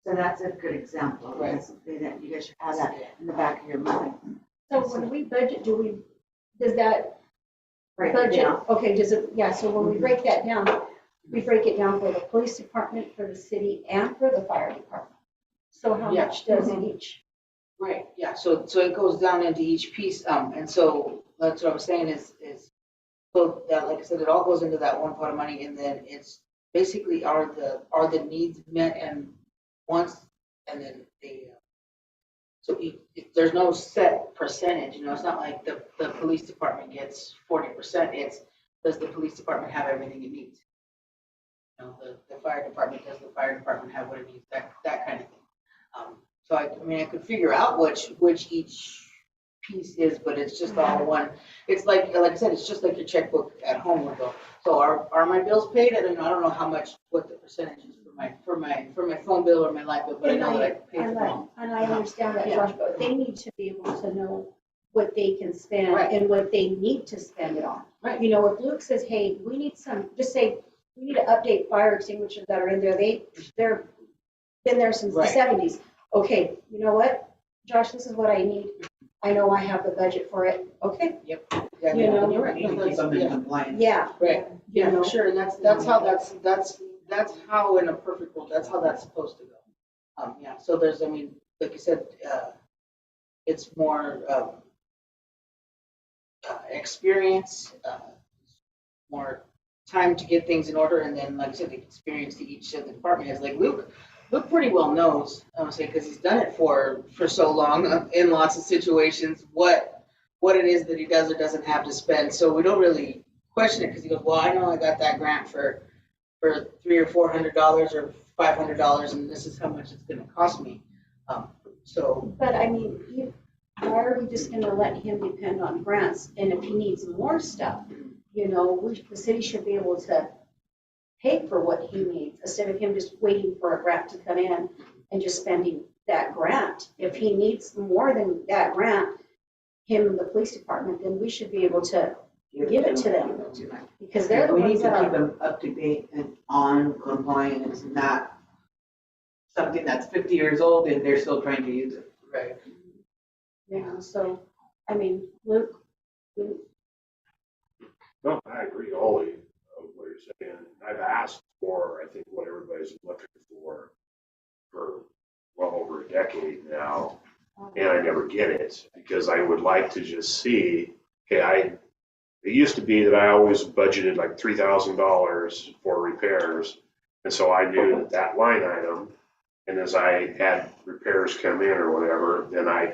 Speaker 6: So that's a good example.
Speaker 4: Right.
Speaker 6: That's something that you guys should have that in the back of your mind.
Speaker 2: So when we budget, does that
Speaker 6: Break it
Speaker 2: budget,
Speaker 6: down.
Speaker 2: okay, so when we break that down, we break it down for the police department, for the city, and for the fire department. So how
Speaker 4: Yeah.
Speaker 2: much does it each?
Speaker 4: Right, yeah, so it goes down into each piece, and so that's what I'm saying is, so that, like I said, it all goes into that one pot of money, and then it's basically are the needs met and wants, and then so there's no set percentage, you know, it's not like the police department gets 40%, it's, does the police department have everything it needs? You know, the fire department, does the fire department have what it needs, that kind of thing. So I mean, I could figure out which each piece is, but it's just all one. It's like I said, it's just like your checkbook at home would go. So are my bills paid? I don't know what the percentage is for my phone bill or my light bill, but I know that I pay for them.
Speaker 2: And I understand that,
Speaker 4: Yeah.
Speaker 2: Josh, but they need to be able to know what they can spend
Speaker 4: Right.
Speaker 2: and what they need to spend it on.
Speaker 4: Right.
Speaker 2: You know, if Luke says, hey, we need just say, we need to update fire extinguishers that are in there, they're been there since the
Speaker 4: Right.
Speaker 2: 70s. Okay, you know what, Josh, this is what I need. I know I have the budget for it. Okay,
Speaker 4: Yeah,
Speaker 2: You know,
Speaker 4: you're right.
Speaker 7: We need
Speaker 4: No,
Speaker 7: to keep them in
Speaker 4: yeah.
Speaker 7: compliance.
Speaker 2: yeah.
Speaker 4: Right.
Speaker 2: You
Speaker 4: Yeah,
Speaker 2: know,
Speaker 4: for sure, and that's how that's how in a perfect world, that's how that's supposed to go. Yeah, so there's, I mean, like you said, it's more, experience, more time to get things in order, and then, like I said, the experience to each of the department heads, like Luke pretty well knows, I would say, because he's done it for so long, in lots of situations, what it is that he does or doesn't have to spend, so we don't really question it, because he goes, well, I know I got that grant for $300 or $400 or $500, and this is how much it's gonna cost me. So,
Speaker 2: but I mean, why are we just gonna let him depend on grants? And if he needs more stuff, you know, the city should be able to pay for what he needs instead of him just waiting for a grant to come in and just spending that grant. If he needs more than that grant, him and the police department, then we should be able to give it to them. Because they're the
Speaker 7: We need
Speaker 2: ones
Speaker 7: to
Speaker 2: that
Speaker 7: keep
Speaker 2: are,
Speaker 7: them up to date and on compliance, not something that's 50 years old and they're still trying to use it.
Speaker 4: right.
Speaker 2: so, I mean, Luke,
Speaker 8: No, I agree wholly of what you're saying. I've asked for, I think, what everybody's looking for well over a decade now, and I never get it, because I would like to just see, okay, it used to be that I always budgeted like $3,000 for repairs, and so I knew that line item, and as I had repairs come in or whatever, then I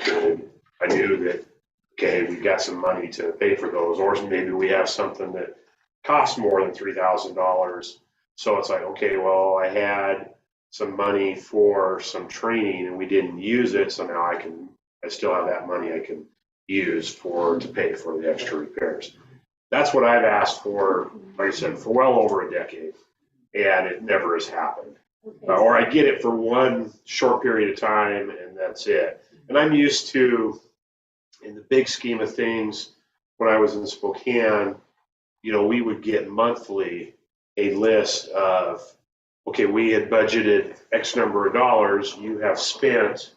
Speaker 8: knew that, okay, we got some money to pay for those, or maybe we have something that costs more than $3,000. So it's like, okay, well, I had some money for some training and we didn't use it, so now I still have that money I can use to pay for the extra repairs. That's what I've asked for, like I said, for well over a decade, and it never has happened. Or I get it for one short period of time and that's it. And I'm used to, in the big scheme of things, when I was in Spokane, you know, we would get monthly a list of, okay, we had budgeted X number of dollars, you have spent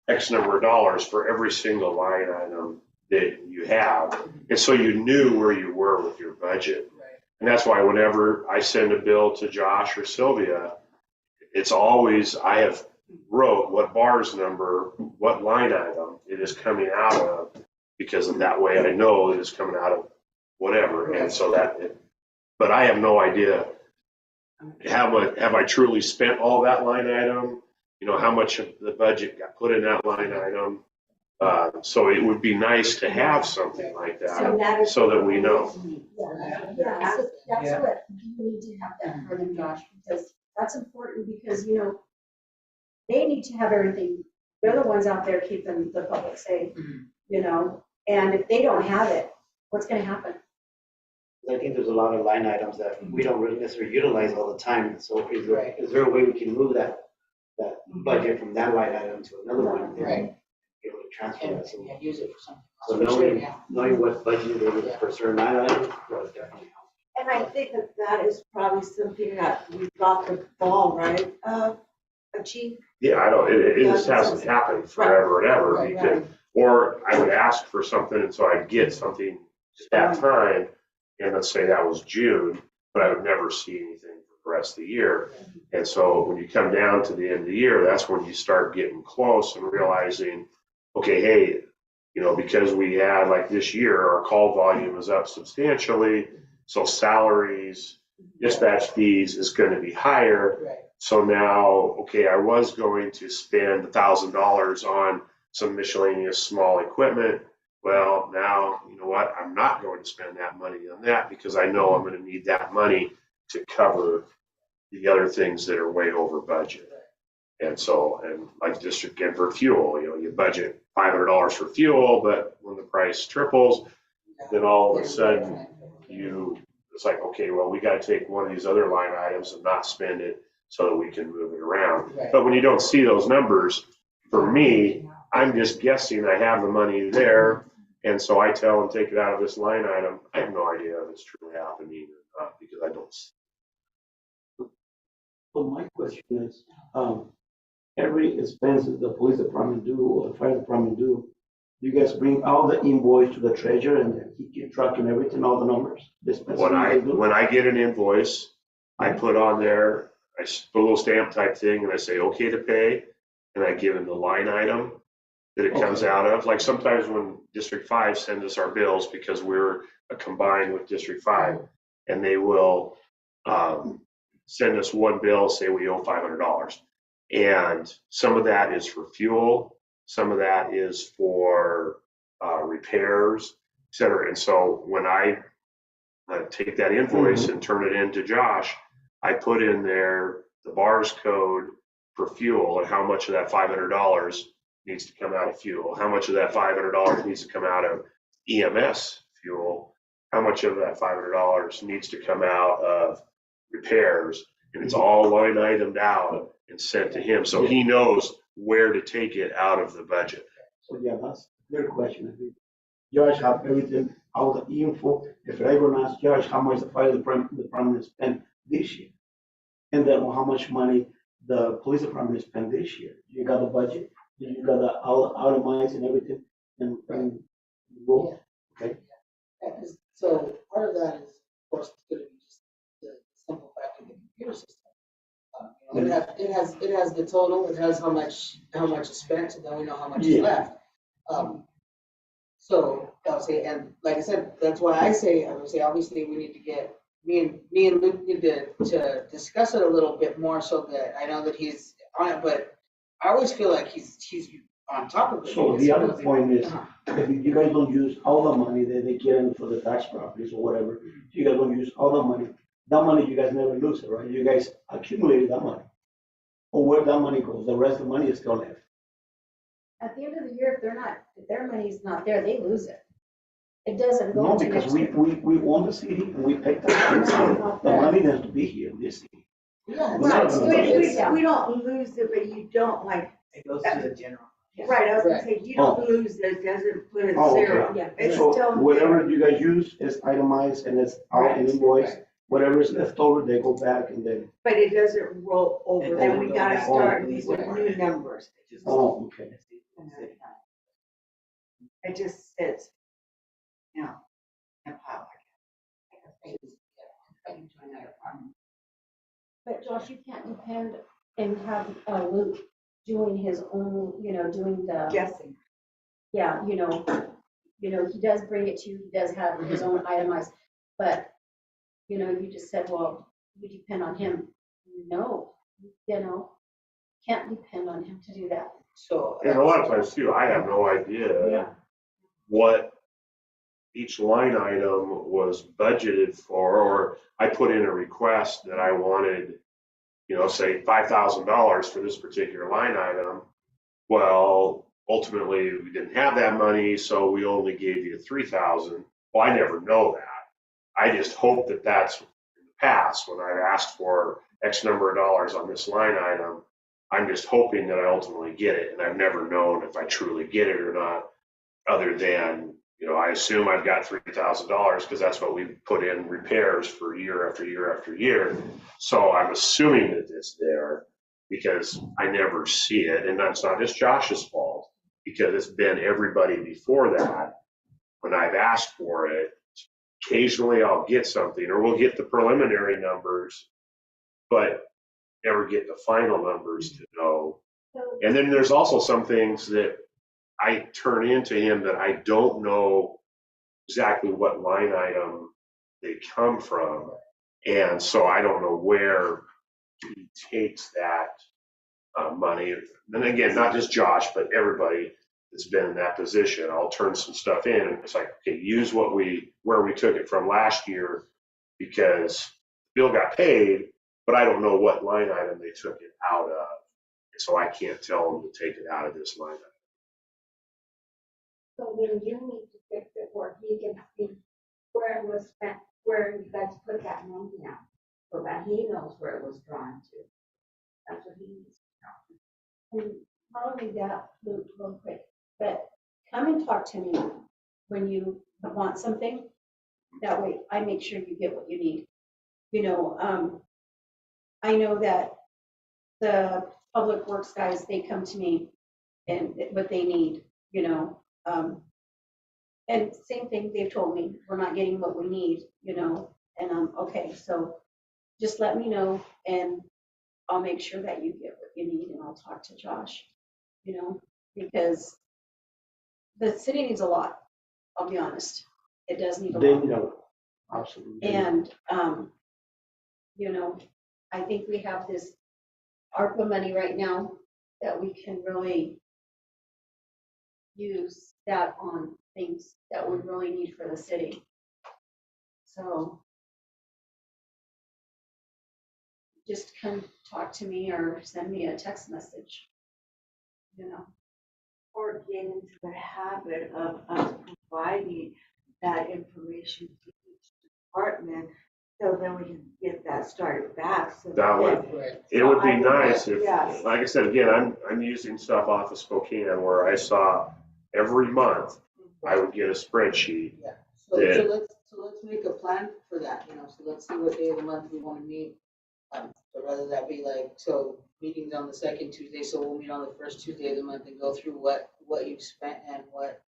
Speaker 8: X number of dollars for every single line item that you have. And so you knew where you were with your budget. And that's why whenever I send a bill to Josh or Sylvia, it's always, I have wrote what bar's number, what line item it is coming out of, because of that way I know it is coming out of whatever. And so but I have no idea, have I truly spent all that line item? You know, how much of the budget got put in that line item? So it would be nice to have something like that so that we know.
Speaker 2: Yeah, that's what you need to have that for them, Josh, because that's important because, you know, they need to have everything. They're the ones out there keeping the public safe, you know, and if they don't have it, what's going to happen?
Speaker 5: I think there's a lot of line items that we don't really necessarily utilize all the time. So is there a way we can move that budget from that line item to another one? And
Speaker 4: Right.
Speaker 5: be able to transfer that. So
Speaker 4: And use it for something
Speaker 5: so
Speaker 4: else, for sure,
Speaker 5: knowing,
Speaker 4: yeah.
Speaker 5: knowing what budget it is for certain line items will definitely help.
Speaker 6: And I think that is probably something that we got the ball, right, Chief?
Speaker 8: Yeah, I don't, it just hasn't happened forever and ever.
Speaker 4: Right,
Speaker 8: Because, or I would ask for something and so I'd get something at that time, and let's say that was June, but I would never see anything for the rest of the year. And so when you come down to the end of the year, that's when you start getting close and realizing, okay, hey, you know, because we had, like this year, our call volume is up substantially, so salaries, dispatch fees is going to be higher.
Speaker 4: Right.
Speaker 8: So now, okay, I was going to spend $1,000 on some miscellaneous small equipment. Well, now, you know what? I'm not going to spend that money on that because I know I'm going to need that money to cover the other things that are way over budget. And so, and like just again for fuel, you know, you budget $500 for fuel, but when the price triples, then all of a sudden it's like, okay, well, we got to take one of these other line items and not spend it so that we can move it around.
Speaker 4: Right.
Speaker 8: But when you don't see those numbers, for me, I'm just guessing I have the money there And so I tell them, take it out of this line item. I have no idea if it's truly happening or not because I don't.
Speaker 3: So my question is, every expense that the police department do or the fire department do, you guys bring all the invoice to the treasurer and then he keep tracking everything, all the numbers? The expenses
Speaker 8: When
Speaker 3: you guys do?
Speaker 8: I get an invoice, I put on there, I put a little stamp type thing and I say, okay to pay. And I give him the line item that it comes
Speaker 3: Okay.
Speaker 8: out of. Like sometimes when District 5 sends us our bills because we're combined with District 5 and they will send us one bill, say we owe $500. And some of that is for fuel, some of that is for repairs, et cetera. And so when I take that invoice and turn it into Josh, I put in there the bars code for fuel and how much of that $500 needs to come out of fuel, how much of that $500 needs to come out of EMS fuel, how much of that $500 needs to come out of repairs, and it's all line itemed out and sent to him, so he knows where to take it out of the budget.
Speaker 3: So yeah, that's their question. I think Josh have everything, all the info. If I go and ask Josh how much the fire department spent this year, and then how much money the police department spent this year, you got the budget, you got the all itemized and everything, and go. Okay.
Speaker 4: Yeah, 'cause- so part of that is, of course, it's gonna be just the simple fact of the computer system. It has the total, it has how much is spent, and then we know how much is
Speaker 3: Yeah.
Speaker 4: left. So I'll say, and like I said, that's why I would say, obviously, we need to get, me and Luke need to discuss it a little bit more so that I know that he's on it, but I always feel like he's on top of it.
Speaker 3: So the other point is, if you guys don't use all the money that they get in for the tax properties or whatever, you guys don't use all the money, that money you guys never lose it, right? You guys accumulated that money. Or where that money goes, the rest of the money is still left.
Speaker 2: At the end of the year, if their money's not there, they lose it. It doesn't go
Speaker 3: No,
Speaker 2: to
Speaker 3: because
Speaker 2: next
Speaker 3: we
Speaker 2: year.
Speaker 3: own the city and we pay taxes. The money has to be here in this city.
Speaker 4: Yeah,
Speaker 3: We're not
Speaker 6: Right, so
Speaker 3: gonna lose
Speaker 6: we,
Speaker 3: it.
Speaker 6: we don't lose it, but you don't like,
Speaker 7: It goes to the general.
Speaker 6: right, I was gonna
Speaker 4: Right.
Speaker 6: say, you don't lose it, doesn't put it
Speaker 3: Oh, okay.
Speaker 6: zero.
Speaker 2: Yeah.
Speaker 6: It's
Speaker 3: So
Speaker 6: still
Speaker 3: whatever
Speaker 6: there.
Speaker 3: you guys use is itemized and it's all
Speaker 6: Right,
Speaker 3: in invoice.
Speaker 6: right.
Speaker 3: Whatever is left over, they go back and then,
Speaker 6: But it doesn't roll over,
Speaker 7: It
Speaker 6: then
Speaker 7: doesn't
Speaker 6: we
Speaker 7: go
Speaker 6: gotta
Speaker 7: back to
Speaker 6: start
Speaker 7: the
Speaker 6: with
Speaker 7: police
Speaker 6: new
Speaker 7: department.
Speaker 6: numbers.
Speaker 7: It just-
Speaker 3: oh, okay.
Speaker 6: It just sits, you know, in a pile.
Speaker 2: But Josh, you can't depend and have Luke doing his own, doing the,
Speaker 6: Guessing.
Speaker 2: yeah, he does bring it to you, he does have his own itemized, but, you just said, well, we depend on him. No, can't depend on him to do that.
Speaker 4: so.
Speaker 8: And a lot of times too, I have no idea
Speaker 2: Yeah.
Speaker 8: what each line item was budgeted for, or I put in a request that I wanted, say $5,000 for this particular line item. Well, ultimately, we didn't have that money, so we only gave you 3,000. Well, I never know that. I just hope that that's in the past, when I've asked for X number of dollars on this line item, I'm just hoping that I ultimately get it, and I've never known if I truly get it or not, other than, I assume I've got $3,000 because that's what we put in repairs for year after year after year. So I'm assuming that it's there because I never see it. And that's not just Josh's fault, because it's been everybody before that. When I've asked for it, occasionally I'll get something, or we'll get the preliminary numbers, but never get the final numbers to know. And then there's also some things that I turn into him that I don't know exactly what line item they come from. And so I don't know where he takes that money. And again, not just Josh, but everybody that's been in that position. I'll turn some stuff in and it's like, okay, use where we took it from last year, because the bill got paid, but I don't know what line item they took it out of. And so I can't tell them to take it out of this line item.
Speaker 1: So then you need to fix it where he can see where it was spent, where you guys put that money at, so that he knows where it was drawn to. That's what he needs to know.
Speaker 2: And not only that, Luke, real quick, but come and talk to me when you want something. That way I make sure you get what you need. You know, I know that the public works guys, they come to me and what they need, you know. And same thing, they've told me, we're not getting what we need, you know, and okay, so just let me know and I'll make sure that you get what you need and I'll talk to Josh, you know, because the city needs a lot, I'll be honest. It does need a
Speaker 3: They
Speaker 2: lot.
Speaker 3: need a lot, absolutely.
Speaker 2: And, you know, I think we have this ARPA money right now that we can really use that on things that we really need for the city. So just come talk to me or send me a text message, you know.
Speaker 6: Or get into the habit of us providing that information to each department, so then we can get that started back. So
Speaker 8: That would,
Speaker 4: Right.
Speaker 8: it would
Speaker 6: I
Speaker 8: be
Speaker 6: think
Speaker 8: nice
Speaker 6: that-
Speaker 8: if,
Speaker 6: yes.
Speaker 8: like I said, again, I'm using stuff off of Spokane where I saw every month I would get a spreadsheet.
Speaker 4: Yeah, so,
Speaker 8: Yeah.
Speaker 4: so let's make a plan for that, you know, so let's see what day of the month we wanna meet. So rather that be like, so meetings on the second Tuesday, so we'll meet on the first Tuesday of the month and go through what you've spent and what,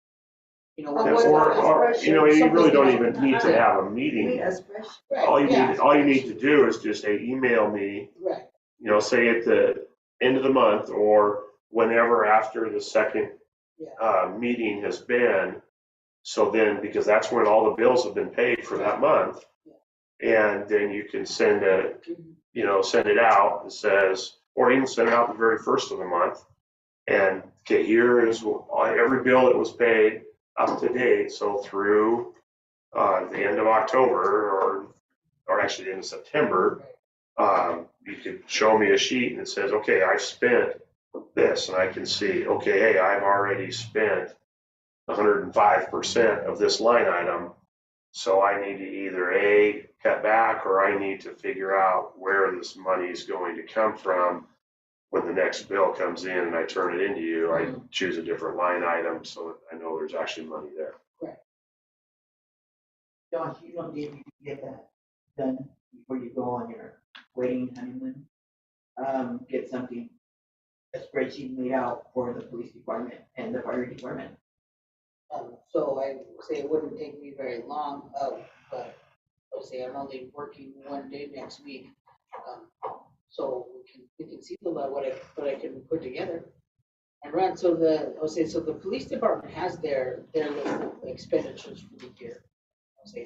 Speaker 4: you know, what.
Speaker 6: Or what
Speaker 8: Or,
Speaker 6: about
Speaker 8: you know, you really don't
Speaker 4: something
Speaker 8: even need to have a meeting.
Speaker 6: Need a spreadsheet.
Speaker 4: Right,
Speaker 8: All you
Speaker 4: yeah,
Speaker 8: need to do is just say, email me,
Speaker 4: Right,
Speaker 8: you know, say at the end of the month or whenever after the second meeting has been. So then, because that's when all the bills have been paid for that month. And then you can send it out that says, or even send it out the very first of the month. And, okay, here is every bill that was paid up to date. So through the end of October or actually the end of September, you could show me a sheet and it says, okay, I spent this, and I can see, okay, hey, I've already spent 105% of this line item. So I need to either A, cut back, or I need to figure out where this money is going to come from. When the next bill comes in and I turn it into you, I choose a different line item so that I know there's actually money there.
Speaker 7: Josh, you don't need to get that done before you go on your wedding honeymoon. Get something, a spreadsheet made out for the police department and the fire department.
Speaker 4: so I would say it wouldn't take me very long, but I would say I'm only working one day next week. So we can see what I can put together and run. So so the police department has their list of expenditures for the year.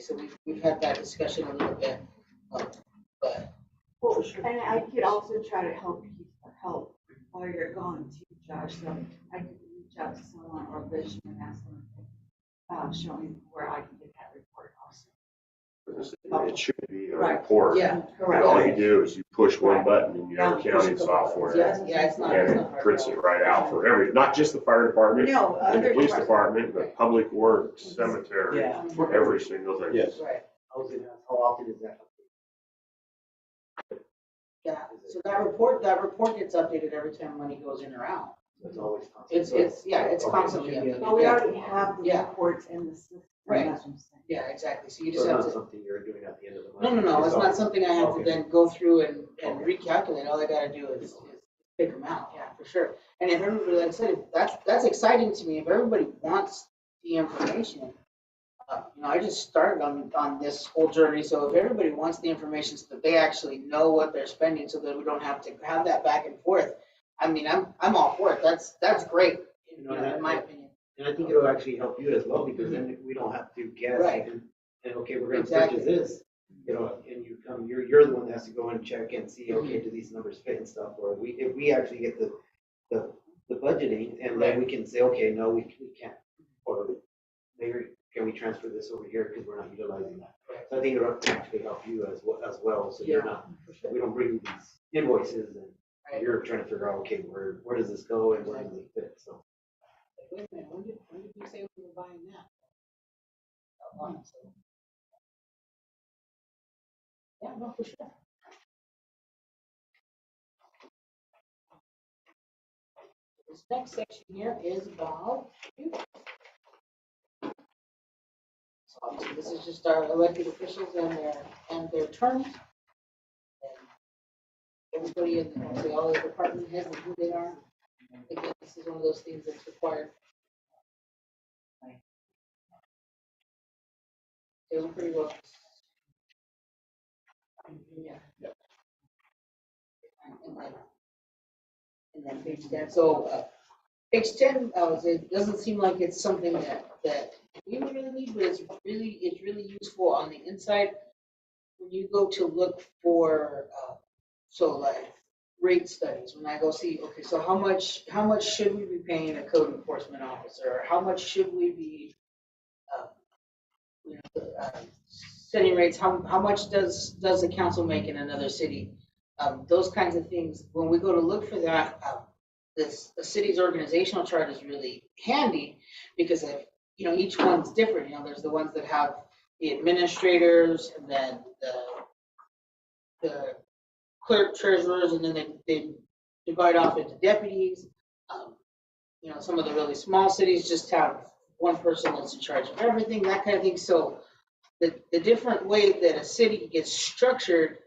Speaker 4: So we've had that discussion a little bit, but.
Speaker 6: Well, and I could also try to help while you're gone too, Josh, so I could reach out to someone or Vision and ask them, show me where I can get that report also.
Speaker 8: It should be a
Speaker 6: Right.
Speaker 8: report.
Speaker 4: Yeah,
Speaker 8: And
Speaker 6: Correct.
Speaker 8: all you do is you push one button in your
Speaker 6: Yeah,
Speaker 8: accounting
Speaker 4: push a couple
Speaker 8: software.
Speaker 4: buttons. Yeah, it's not.
Speaker 8: And it prints it right out for not just the fire department,
Speaker 6: No,
Speaker 8: and the
Speaker 6: other
Speaker 8: police
Speaker 6: departments.
Speaker 8: department, but public works, cemetery,
Speaker 7: Yeah.
Speaker 8: every single thing.
Speaker 3: Yes.
Speaker 4: Right,
Speaker 5: I was gonna ask, how often is that?
Speaker 4: yeah, so that report gets updated every time money goes in or out.
Speaker 5: It's always constant.
Speaker 4: It's
Speaker 5: Okay,
Speaker 4: constantly
Speaker 5: should be
Speaker 4: updated.
Speaker 6: But we already have the
Speaker 4: Yeah.
Speaker 6: reports in the system,
Speaker 4: Right.
Speaker 6: that's what I'm saying.
Speaker 4: Yeah, exactly, so you
Speaker 5: So
Speaker 4: just
Speaker 5: it's
Speaker 4: have
Speaker 5: not
Speaker 4: to,
Speaker 5: something you're doing at the end of the month?
Speaker 4: no, it's not
Speaker 5: always-
Speaker 4: something I have to
Speaker 5: Okay.
Speaker 4: then go through and
Speaker 5: Okay.
Speaker 4: recalculate, all I gotta do is pick them out, yeah, for sure. And if everybody, like I said, that's exciting to me, if everybody wants the information. I just started on this whole journey, so if everybody wants the information so that they actually know what they're spending, so that we don't have to have that back and forth. I mean, I'm all for it, that's great, in my opinion.
Speaker 5: And I think it'll actually help you as well, because then we don't have to guess.
Speaker 4: Right.
Speaker 5: And okay, we're gonna
Speaker 4: Exactly.
Speaker 5: purchase this, and you come, you're the one that has to go and check and see, okay, do these numbers fit and stuff, or if we actually get the budgeting, and then we can say, okay, no, we can't, or maybe can we transfer this over here, because we're not utilizing that. So I think it'll actually help you as well, so you're not,
Speaker 4: For sure.
Speaker 5: we don't bring these invoices and
Speaker 4: Right.
Speaker 5: you're trying to figure out, okay, where does this go and where does it fit, so.
Speaker 4: Wait a minute, when did you say we were buying that? That one, so. Yeah, no, for sure. This next section here is about obviously, this is just our elected officials and their terms. And everybody in, actually all the department heads and who they are. Again, this is one of those things that's required. Doing pretty well. Yeah. And then page 10, so, page 10, it doesn't seem like it's something that we really need, but it's really useful on the inside. When you go to look for, so like rate studies, when I go see, okay, so how much should we be paying a code enforcement officer? Or how much should we be, setting rates? How much does the council make in another city? Those kinds of things, when we go to look for that, the city's organizational chart is really handy because of, each one's different. There's the ones that have the administrators and then the clerk treasurers, and then they divide off into deputies. Some of the really small cities just have one person that's in charge of everything, that kind of thing. So the different way that a city gets structured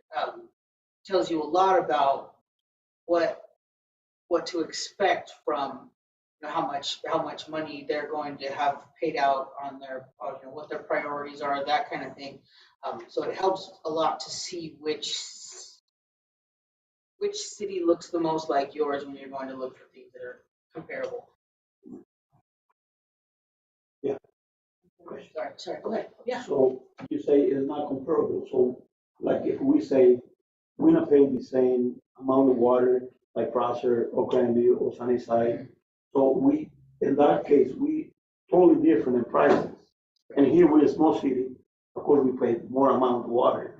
Speaker 4: tells you a lot about what to expect from how much money they're going to have paid out on their, what their priorities are, that kind of thing. So it helps a lot to see which city looks the most like yours when you're going to look for things that are comparable.
Speaker 3: Yeah.
Speaker 4: Sorry, go ahead. Yeah.
Speaker 3: So you say it's not comparable, so like if we say we're not paying the same amount of water like Prosser or Grandview or Sunnyside, so we, in that case, we totally different in prices. And here we're a small city, of course, we pay more amount of water.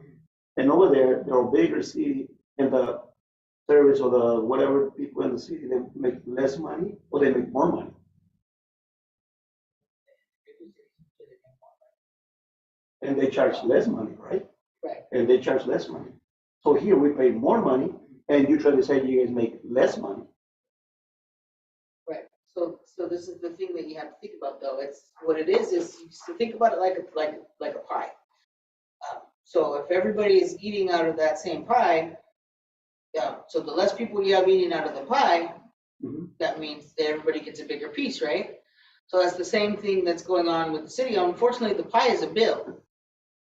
Speaker 3: And over there, they're a bigger city, and the service or the whatever people in the city, they make less money or they make more money. And they charge less money, right?
Speaker 4: Right.
Speaker 3: And they charge less money. So here we pay more money, and you try to say you guys make less money.
Speaker 4: Right. So this is the thing that you have to think about, though. It's what it is you think about it like a pie. So if everybody is eating out of that same pie, so the less people you have eating out of the pie, that means that everybody gets a bigger piece, right? So that's the same thing that's going on with the city. Unfortunately, the pie is a bill.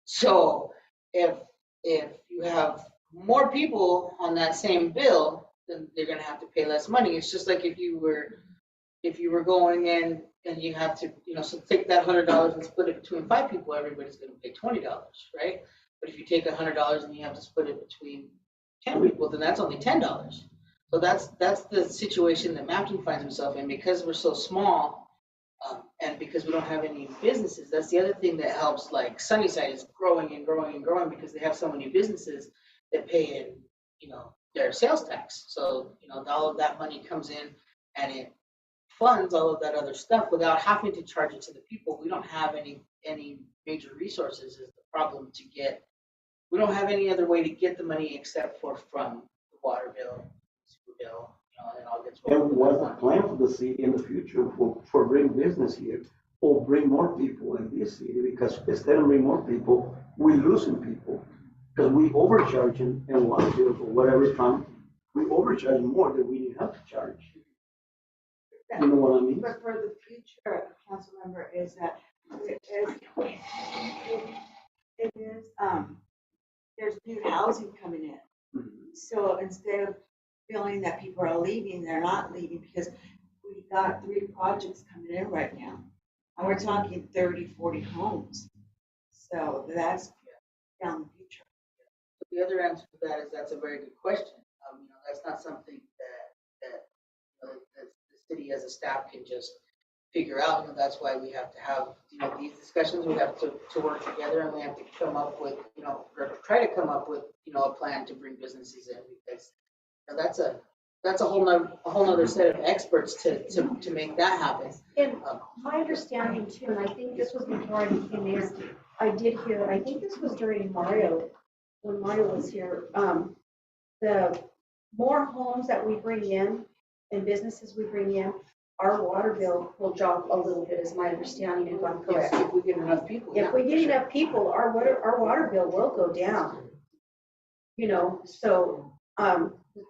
Speaker 4: So if you have more people on that same bill, then they're going to have to pay less money. It's just like if you were going in and you have to, so take that $100 and split it between 5 people, everybody's going to pay $20, right? But if you take $100 and you have to split it between 10 people, then that's only $10. So that's the situation that Mapton finds himself in, because we're so small. And because we don't have any businesses, that's the other thing that helps. Like Sunnyside is growing and growing and growing because they have so many businesses that pay in, their sales tax. So, all of that money comes in and it funds all of that other stuff without having to charge it to the people. We don't have any major resources is the problem to get. We don't have any other way to get the money except for from the water bill, sewer bill. And it all gets.
Speaker 3: And what's the plan for the city in the future for bring business here or bring more people in this city? Because instead of bring more people, we're losing people because we overcharging in water bills or whatever time. We overcharge more than we didn't have to charge. You know what I mean?
Speaker 6: But for the future, council member, is that it is, there's new housing coming in. So instead of feeling that people are leaving, they're not leaving because we got 3 projects coming in right now. And we're talking 30, 40 homes. So that's down the future.
Speaker 4: The other answer to that is that's a very good question. That's not something that the city as a staff can just figure out. That's why we have to have these discussions. We have to work together, and we have to come up with or try to come up with a plan to bring businesses in, because that's a whole nother set of experts to make that happen.
Speaker 2: And my understanding too, and I think this was before I became mayor, I did hear, I think this was during Mario, when Mario was here, the more homes that we bring in and businesses we bring in our water bill will drop a little bit, is my understanding, if I'm correct.
Speaker 4: If we get enough people,
Speaker 2: If
Speaker 4: yeah.
Speaker 2: we get enough people, our water bill will go down. You know, so,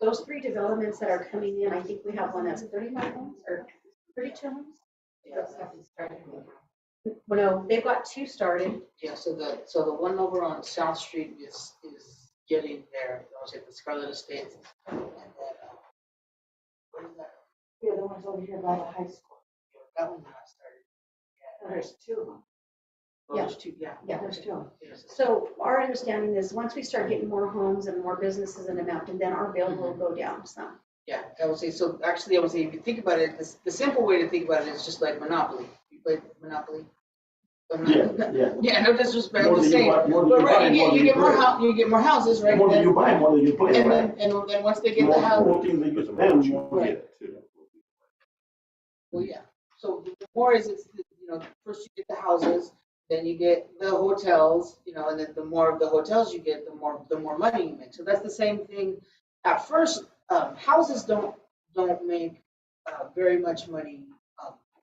Speaker 2: those 3 developments that are coming in, I think we have one that's 35 homes or 32 homes. Well, no, they've got 2 started.
Speaker 4: Yeah, so the one over on South Street is getting there, I was at the Scarlet Estates. And then, what is that?
Speaker 6: The other one's over here by the high school.
Speaker 4: That one's not started. Yeah,
Speaker 6: There's 2 of them.
Speaker 4: oh, there's two, yeah.
Speaker 2: Yeah.
Speaker 6: There's 2 of them.
Speaker 4: Yes.
Speaker 2: So our understanding is, once we start getting more homes and more businesses in the mountain, then our bill will go down some.
Speaker 4: Yeah, I would say, so actually, I would say, if you think about it, the simple way to think about it is just like Monopoly. You played Monopoly?
Speaker 3: Yeah.
Speaker 4: Yeah, no disrespect, I'm
Speaker 3: More
Speaker 4: just
Speaker 3: than you
Speaker 4: saying.
Speaker 3: buy, more than
Speaker 4: But
Speaker 3: you
Speaker 4: right,
Speaker 3: buy,
Speaker 4: you
Speaker 3: more than
Speaker 4: get more
Speaker 3: play.
Speaker 4: you get more houses, right?
Speaker 3: More than
Speaker 4: Then-
Speaker 3: you buy, more than you play,
Speaker 4: And
Speaker 3: right?
Speaker 4: then, and once they get the
Speaker 3: More,
Speaker 4: house,
Speaker 3: more things that you
Speaker 8: Because the more
Speaker 3: spend,
Speaker 8: you
Speaker 3: more.
Speaker 8: get too.
Speaker 4: well, yeah. So the more is it's, first you get the houses, then you get the hotels, and then the more of the hotels you get, the more money you make. So that's the same thing. At first, houses don't make very much money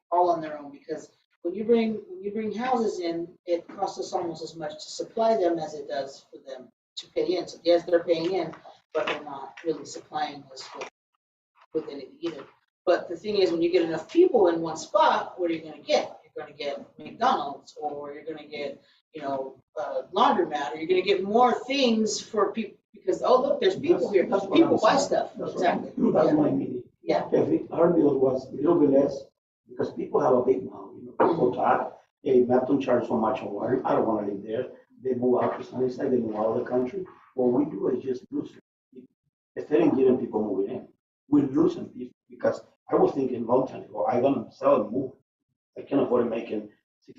Speaker 4: all on their own, because when you bring houses in, it costs us almost as much to supply them as it does for them to pay in. So yes, they're paying in, but they're not really supplying us with anything either. But the thing is, when you get enough people in one spot, what are you going to get? You're going to get McDonald's, or you're going to get, laundromat, or you're going to get more things for people, because, oh, look, there's people here.
Speaker 3: That's what
Speaker 4: People
Speaker 3: I'm
Speaker 4: buy
Speaker 3: saying.
Speaker 4: stuff.
Speaker 3: That's what
Speaker 4: Exactly.
Speaker 3: That's my meaning.
Speaker 4: Yeah.
Speaker 3: If our bill was a little bit less, because people have a big mouth, people talk, hey, Mapleton charge so much on water, I don't wanna live there. They move out to Sunnyside, they move out of the country. What we do is just lose people. Instead of getting people moving in, we're losing people, because I was thinking long time ago, I'm gonna sell and move. I can't afford making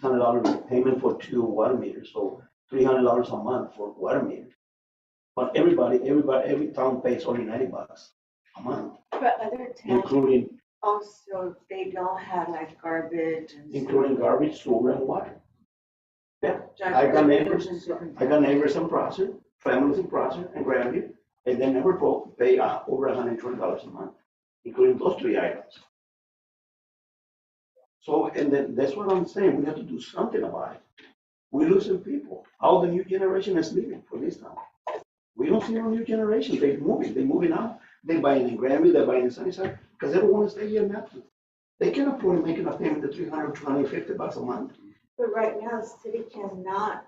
Speaker 3: $600 payment for 2 water meters, so $300 a month for water meters. But every town pays only $90 a month,
Speaker 6: But other towns
Speaker 3: including
Speaker 6: also, they don't have like garbage and.
Speaker 3: garbage, sewer, and water. Yeah, I got neighbors in Prosser, families in Prosser and Grandview, and they never pay over $120 a month, including those 3 items. So, and then that's what I'm saying, we have to do something about it. We're losing people. All the new generation is leaving for this town. We don't see no new generation, they're moving out. They're buying in Granby, they're buying in Sunnyside, because they don't want to stay here in Mapleton. They can afford making a payment of $300, $250 a month.
Speaker 6: But right now, the city cannot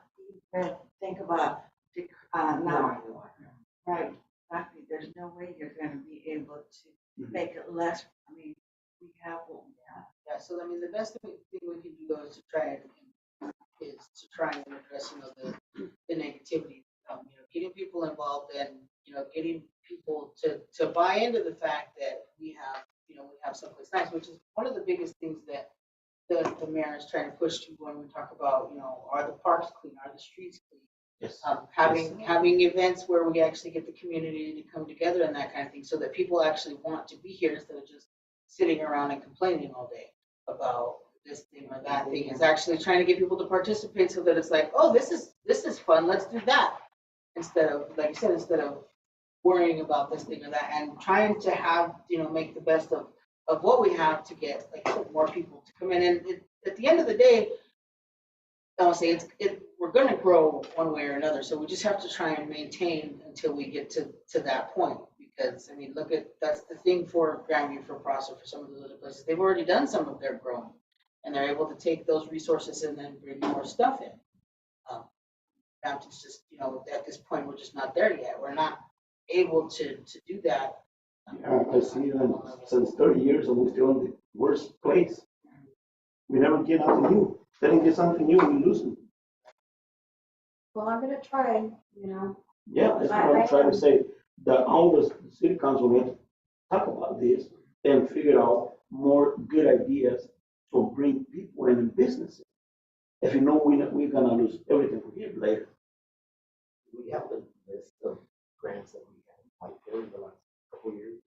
Speaker 6: even think about, not, right, exactly, there's no way you're gonna be able to make it less, I mean, we have what we have.
Speaker 4: Yeah, so I mean, the best thing we can do though is to try and address, the negativity, getting people involved and, getting people to buy into the fact that we have someplace nice, which is one of the biggest things that the mayor is trying to push to when we talk about, are the parks clean, are the streets clean?
Speaker 3: Yes.
Speaker 4: Having events where we actually get the community to come together and that kind of thing, so that people actually want to be here instead of just sitting around and complaining all day about this thing or that thing. Is actually trying to get people to participate, so that it's like, oh, this is fun, let's do that. Instead of, like you said, instead of worrying about this thing or that, and trying to have, make the best of what we have to get, like, more people to come in. And at the end of the day, I'll say we're gonna grow one way or another, so we just have to try and maintain until we get to that point. Because, I mean, that's the thing for Grandview, for Prosser, for some of those other places. They've already done some of their growing, and they're able to take those resources and then bring more stuff in. Mountain's just, at this point, we're just not there yet. We're not able to do that.
Speaker 3: Yeah, I see them since 30 years and we're still in the worst place. We never get nothing new. Then we get something new, we lose them.
Speaker 2: Well, I'm gonna try,
Speaker 3: Yeah, that's what I'm trying to say. That all the city council need to talk about this and figure out more good ideas to bring people in and businesses. If you know we're gonna lose everything from here later.
Speaker 5: We have the list of grants that we have applied for in the last couple of years.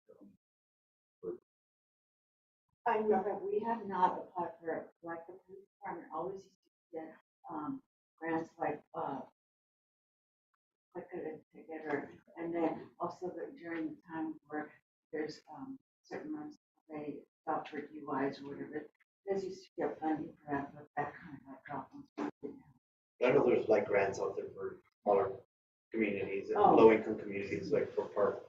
Speaker 6: I know that we have not applied for, like, the police department always used to get, grants like, it together. And then also during the time where there's, certain months, they out for DUIs or whatever. This used to get funding for that, but that kind of got dropped.
Speaker 5: I know there's like grants out there for smaller communities and
Speaker 6: Oh.
Speaker 5: low-income communities, like for park.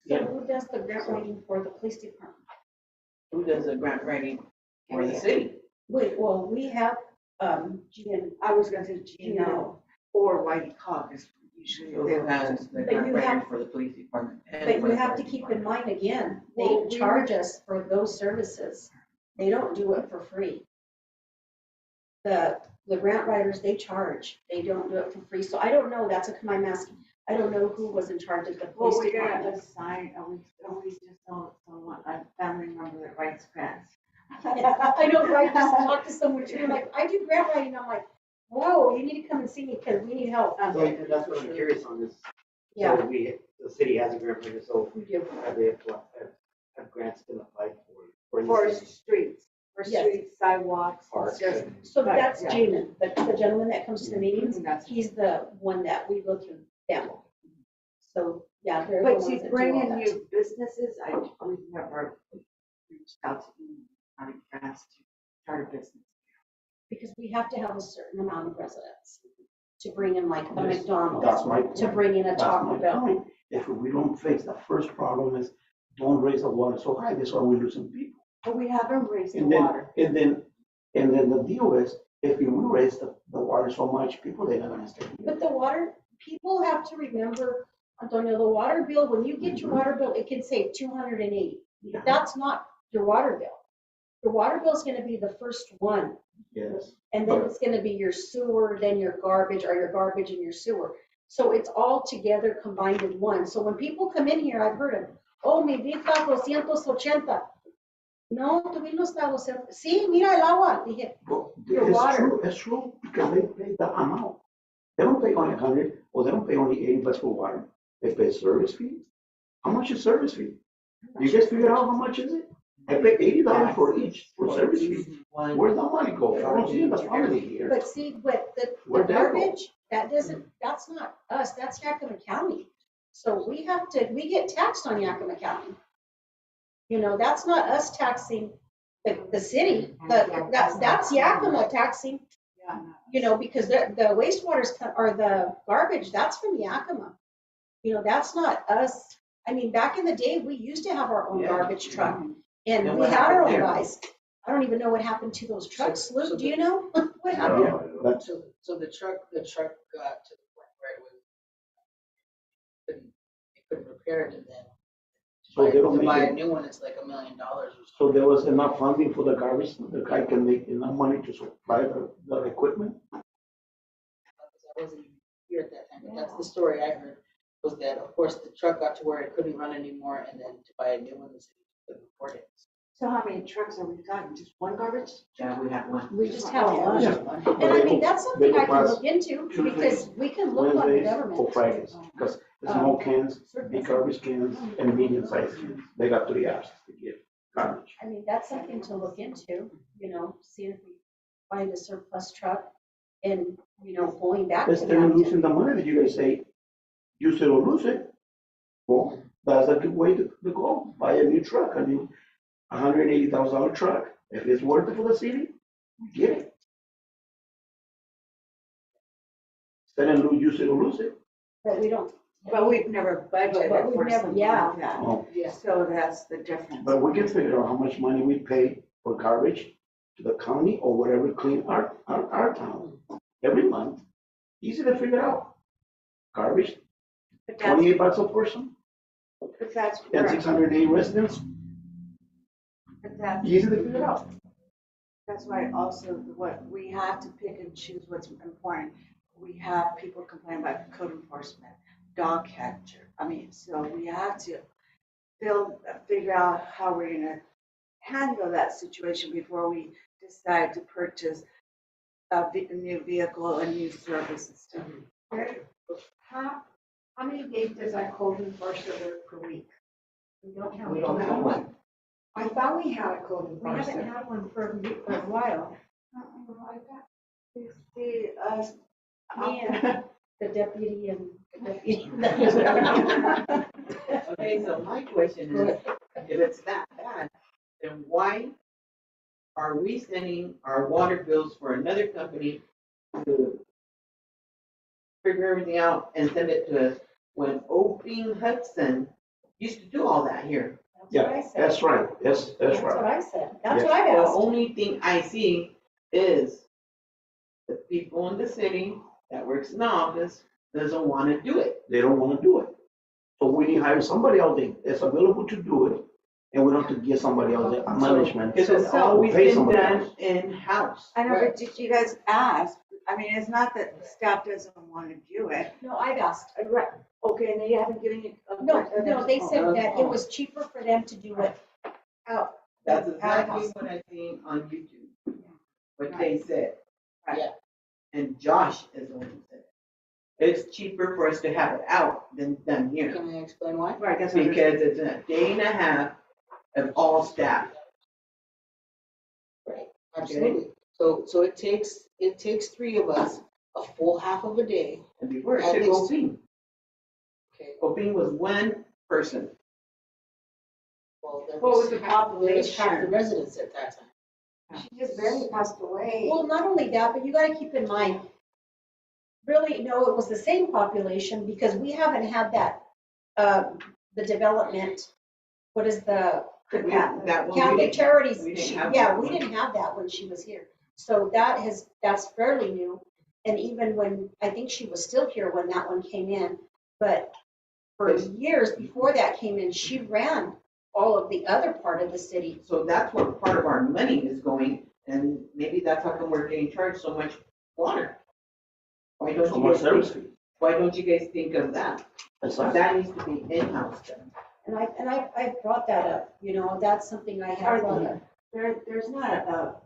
Speaker 2: So who does the grant writing for the police department?
Speaker 7: Who does the grant writing for the city?
Speaker 2: Wait, well, we have, GM,
Speaker 6: I was gonna say Gino or Whitey Cog is usually.
Speaker 7: Who has the
Speaker 2: But
Speaker 7: grant
Speaker 2: you
Speaker 7: writing
Speaker 2: have-
Speaker 7: for the police department? and
Speaker 2: but
Speaker 7: for
Speaker 2: you
Speaker 7: the
Speaker 2: have to
Speaker 7: fire
Speaker 2: keep in
Speaker 7: department?
Speaker 2: mind again,
Speaker 6: Well,
Speaker 2: they
Speaker 6: we-
Speaker 2: charge us for those services. They don't do it for free. The grant writers, they charge, they don't do it for free. So I don't know, that's a, I'm asking, I don't know who was in charge of the
Speaker 6: Well,
Speaker 2: police
Speaker 6: we gotta
Speaker 2: department.
Speaker 6: assign, we just know someone, a family member that writes grants.
Speaker 2: I know, right, just talk to someone, too, like, I do grant writing, I'm like, whoa, you need to come and see me, because we need help.
Speaker 5: So that's what I'm curious on is,
Speaker 2: Yeah,
Speaker 5: so the city has a grant writer, so
Speaker 2: we do.
Speaker 5: have they applied, have grants been applied for
Speaker 6: For
Speaker 5: the city?
Speaker 6: streets, for
Speaker 2: Yes.
Speaker 6: streets, sidewalks,
Speaker 5: Parks
Speaker 6: just.
Speaker 5: and-
Speaker 2: So
Speaker 6: Right,
Speaker 2: that's
Speaker 6: yeah.
Speaker 2: Jamin, the gentleman that comes to the meetings,
Speaker 6: That's-
Speaker 2: he's the one that we go through them. So, yeah, they're the
Speaker 6: But
Speaker 2: ones
Speaker 6: to
Speaker 2: that do
Speaker 6: bring
Speaker 2: all
Speaker 6: in
Speaker 2: that.
Speaker 6: new businesses, we've never reached out to any grants to start a business.
Speaker 2: Because we have to have a certain amount of residents to bring in like a
Speaker 3: Yes,
Speaker 2: McDonald's,
Speaker 3: That's my
Speaker 2: to
Speaker 3: point.
Speaker 2: bring in a
Speaker 3: That's
Speaker 2: Taco
Speaker 3: my
Speaker 2: Bell.
Speaker 3: point. If we don't fix the first problem is, don't raise the water so high, that's why we're losing people.
Speaker 6: But we haven't raised the
Speaker 3: And then,
Speaker 6: water.
Speaker 3: and then the deal is, if you raise the water so much, people, they're not gonna stay.
Speaker 2: But the water, people have to remember, Antonio, the water bill, when you get your water bill, it can say 280.
Speaker 3: Yeah.
Speaker 2: That's not your water bill. Your water bill is gonna be the first one.
Speaker 3: Yes.
Speaker 2: And then it's gonna be your sewer, then your garbage, or your garbage and your sewer. So it's all together combined in one. So when people come in here, I've heard them, oh, mi bill está 280. No, tu bill no está 200. Sí, mira el agua. Dije,
Speaker 3: Well,
Speaker 2: Your water.
Speaker 3: It's true, because they pay that amount. They don't pay only 100, or they don't pay only 80 bucks for water. They pay service fee. How much is service fee? You guys figure out how much is it? I pay $80 for each, for service fee.
Speaker 7: One,
Speaker 3: Where's the money go? I don't see the family here.
Speaker 2: but see, but the
Speaker 3: Where'd that go?
Speaker 2: garbage, that's not us, that's Yakima County. So we get taxed on Yakima County. You know, that's not us taxing the city, that's Yakima taxing,
Speaker 6: Yeah,
Speaker 2: you know, because the wastewaters or the garbage, that's from Yakima. You know, that's not us. I mean, back in the day, we used to have our own
Speaker 7: Yeah.
Speaker 2: garbage truck,
Speaker 7: And
Speaker 2: and we
Speaker 7: what
Speaker 2: had our own
Speaker 7: happened there?
Speaker 2: guys. I don't even know what happened to those trucks.
Speaker 4: So
Speaker 2: Luke, do you know? What
Speaker 8: No,
Speaker 2: happened?
Speaker 8: I don't.
Speaker 3: That's,
Speaker 4: So the truck got to the point where it couldn't repair it, and then
Speaker 3: so they don't
Speaker 4: to buy a
Speaker 3: make it,
Speaker 4: new one, it's like $1 million or something.
Speaker 3: so there was enough funding for the garbage, the guy can make enough money to supply the equipment?
Speaker 4: Because I wasn't even here at that time, but that's the story I heard, was that, of course, the truck got to where it couldn't run anymore, and then to buy a new one, the city couldn't afford it.
Speaker 6: so how many trucks are we talking? Just one garbage?
Speaker 7: yeah, we have one.
Speaker 2: We just have one.
Speaker 3: Yeah.
Speaker 2: And I mean, that's something I can
Speaker 3: pass
Speaker 2: look into,
Speaker 3: Tuesdays,
Speaker 2: because we can look on the
Speaker 3: Wednesdays,
Speaker 2: government.
Speaker 3: or Fridays, because the small cans, big garbage cans, and medium-sized cans, they got 3 hours to give garbage.
Speaker 2: I mean, that's something to look into, you know, see if we find a surplus truck and, you know, going back to
Speaker 3: Instead of
Speaker 2: that.
Speaker 3: losing the money that you guys say, use it or lose it, well, that's a good way to go, buy a new truck, I mean, $180,000 truck, if it's worth it for the city, get it. Instead of use it or lose it.
Speaker 2: But we don't.
Speaker 6: But we've never budgeted
Speaker 2: But we've
Speaker 6: for
Speaker 2: never-
Speaker 6: something
Speaker 2: yeah.
Speaker 6: like that.
Speaker 3: Oh,
Speaker 6: So that's the difference.
Speaker 3: but we can figure out how much money we pay for garbage to the county or whatever clean our town every month. Easy to figure out. Garbage,
Speaker 6: But that's,
Speaker 3: 28 bucks a person,
Speaker 6: but that's
Speaker 3: and
Speaker 6: where,
Speaker 3: 608 residents,
Speaker 6: but that's,
Speaker 3: easy to figure out.
Speaker 6: that's why also what, we have to pick and choose what's important. We have people complain about code enforcement, dog catcher. I mean, so we have to figure out how we're gonna handle that situation before we decide to purchase a new vehicle, a new service and stuff.
Speaker 2: How many days does our code enforcer work per week? We don't have.
Speaker 7: We don't have one.
Speaker 2: I thought we had a code
Speaker 6: We haven't
Speaker 2: enforcer.
Speaker 6: had
Speaker 2: one for a while.
Speaker 6: You see us.
Speaker 2: Me and the deputy and the deputy.
Speaker 7: Okay, so my question is, if it's that bad, then why are we sending our water bills for another company to figure everything out and send it to us when Oping Hudson used to do all that here?
Speaker 2: That's what I
Speaker 3: Yeah,
Speaker 2: said.
Speaker 3: that's right, yes, that's
Speaker 2: That's
Speaker 3: right.
Speaker 2: what I said. That's
Speaker 3: Yes.
Speaker 2: what I've
Speaker 7: The
Speaker 2: asked.
Speaker 7: only thing I see is the people in the city that works in the office doesn't want to do it.
Speaker 3: They don't wanna do it. So we need to hire somebody out there that's available to do it, and we don't have to get somebody else, a management.
Speaker 7: Because it's
Speaker 3: or
Speaker 7: always
Speaker 3: pay
Speaker 7: been
Speaker 3: somebody
Speaker 7: done
Speaker 3: else.
Speaker 7: in-house.
Speaker 6: I know, but did you guys ask? I mean, it's not that staff doesn't want to do it.
Speaker 2: No, I've asked.
Speaker 6: Right, okay, and they haven't given you.
Speaker 2: No, they said that it was cheaper for them to do it out.
Speaker 7: That's
Speaker 2: out
Speaker 7: exactly
Speaker 2: house.
Speaker 7: what I seen on YouTube, what they said.
Speaker 6: Right.
Speaker 7: And Josh is the one who said it. It's cheaper for us to have it out than done here.
Speaker 4: Can I explain why?
Speaker 6: Right, that's what I'm
Speaker 7: Because it's a day and a half of all staff.
Speaker 4: Right, absolutely. So it takes three of us a full half of a day.
Speaker 7: And before it
Speaker 4: At
Speaker 7: took
Speaker 4: least.
Speaker 7: Oping.
Speaker 4: Okay,
Speaker 7: Oping was one person.
Speaker 4: well, there
Speaker 6: What was the
Speaker 4: there was half the
Speaker 6: population?
Speaker 4: residents at that time.
Speaker 6: She just barely passed away.
Speaker 2: Well, not only that, but you gotta keep in mind, really, no, it was the same population because we haven't had that, the development, what is the
Speaker 7: That one we
Speaker 2: Catholic
Speaker 7: didn't-
Speaker 2: Charities?
Speaker 7: we didn't
Speaker 2: she-
Speaker 7: have
Speaker 2: Yeah,
Speaker 7: that
Speaker 2: we
Speaker 7: one.
Speaker 2: didn't have that when she was here. So that's fairly new. And even when, I think she was still here when that one came in, but for years before that came in, she ran all of the other part of the city.
Speaker 7: So that's where part of our money is going, and maybe that's how come we're getting charged so much water. Why don't
Speaker 3: So
Speaker 7: you
Speaker 3: much
Speaker 7: guys
Speaker 3: service
Speaker 7: think,
Speaker 3: fee.
Speaker 7: why don't you guys think of that?
Speaker 3: Exactly.
Speaker 7: That needs to be in-house done.
Speaker 2: And I brought that up, that's something I have brought up.
Speaker 6: There's not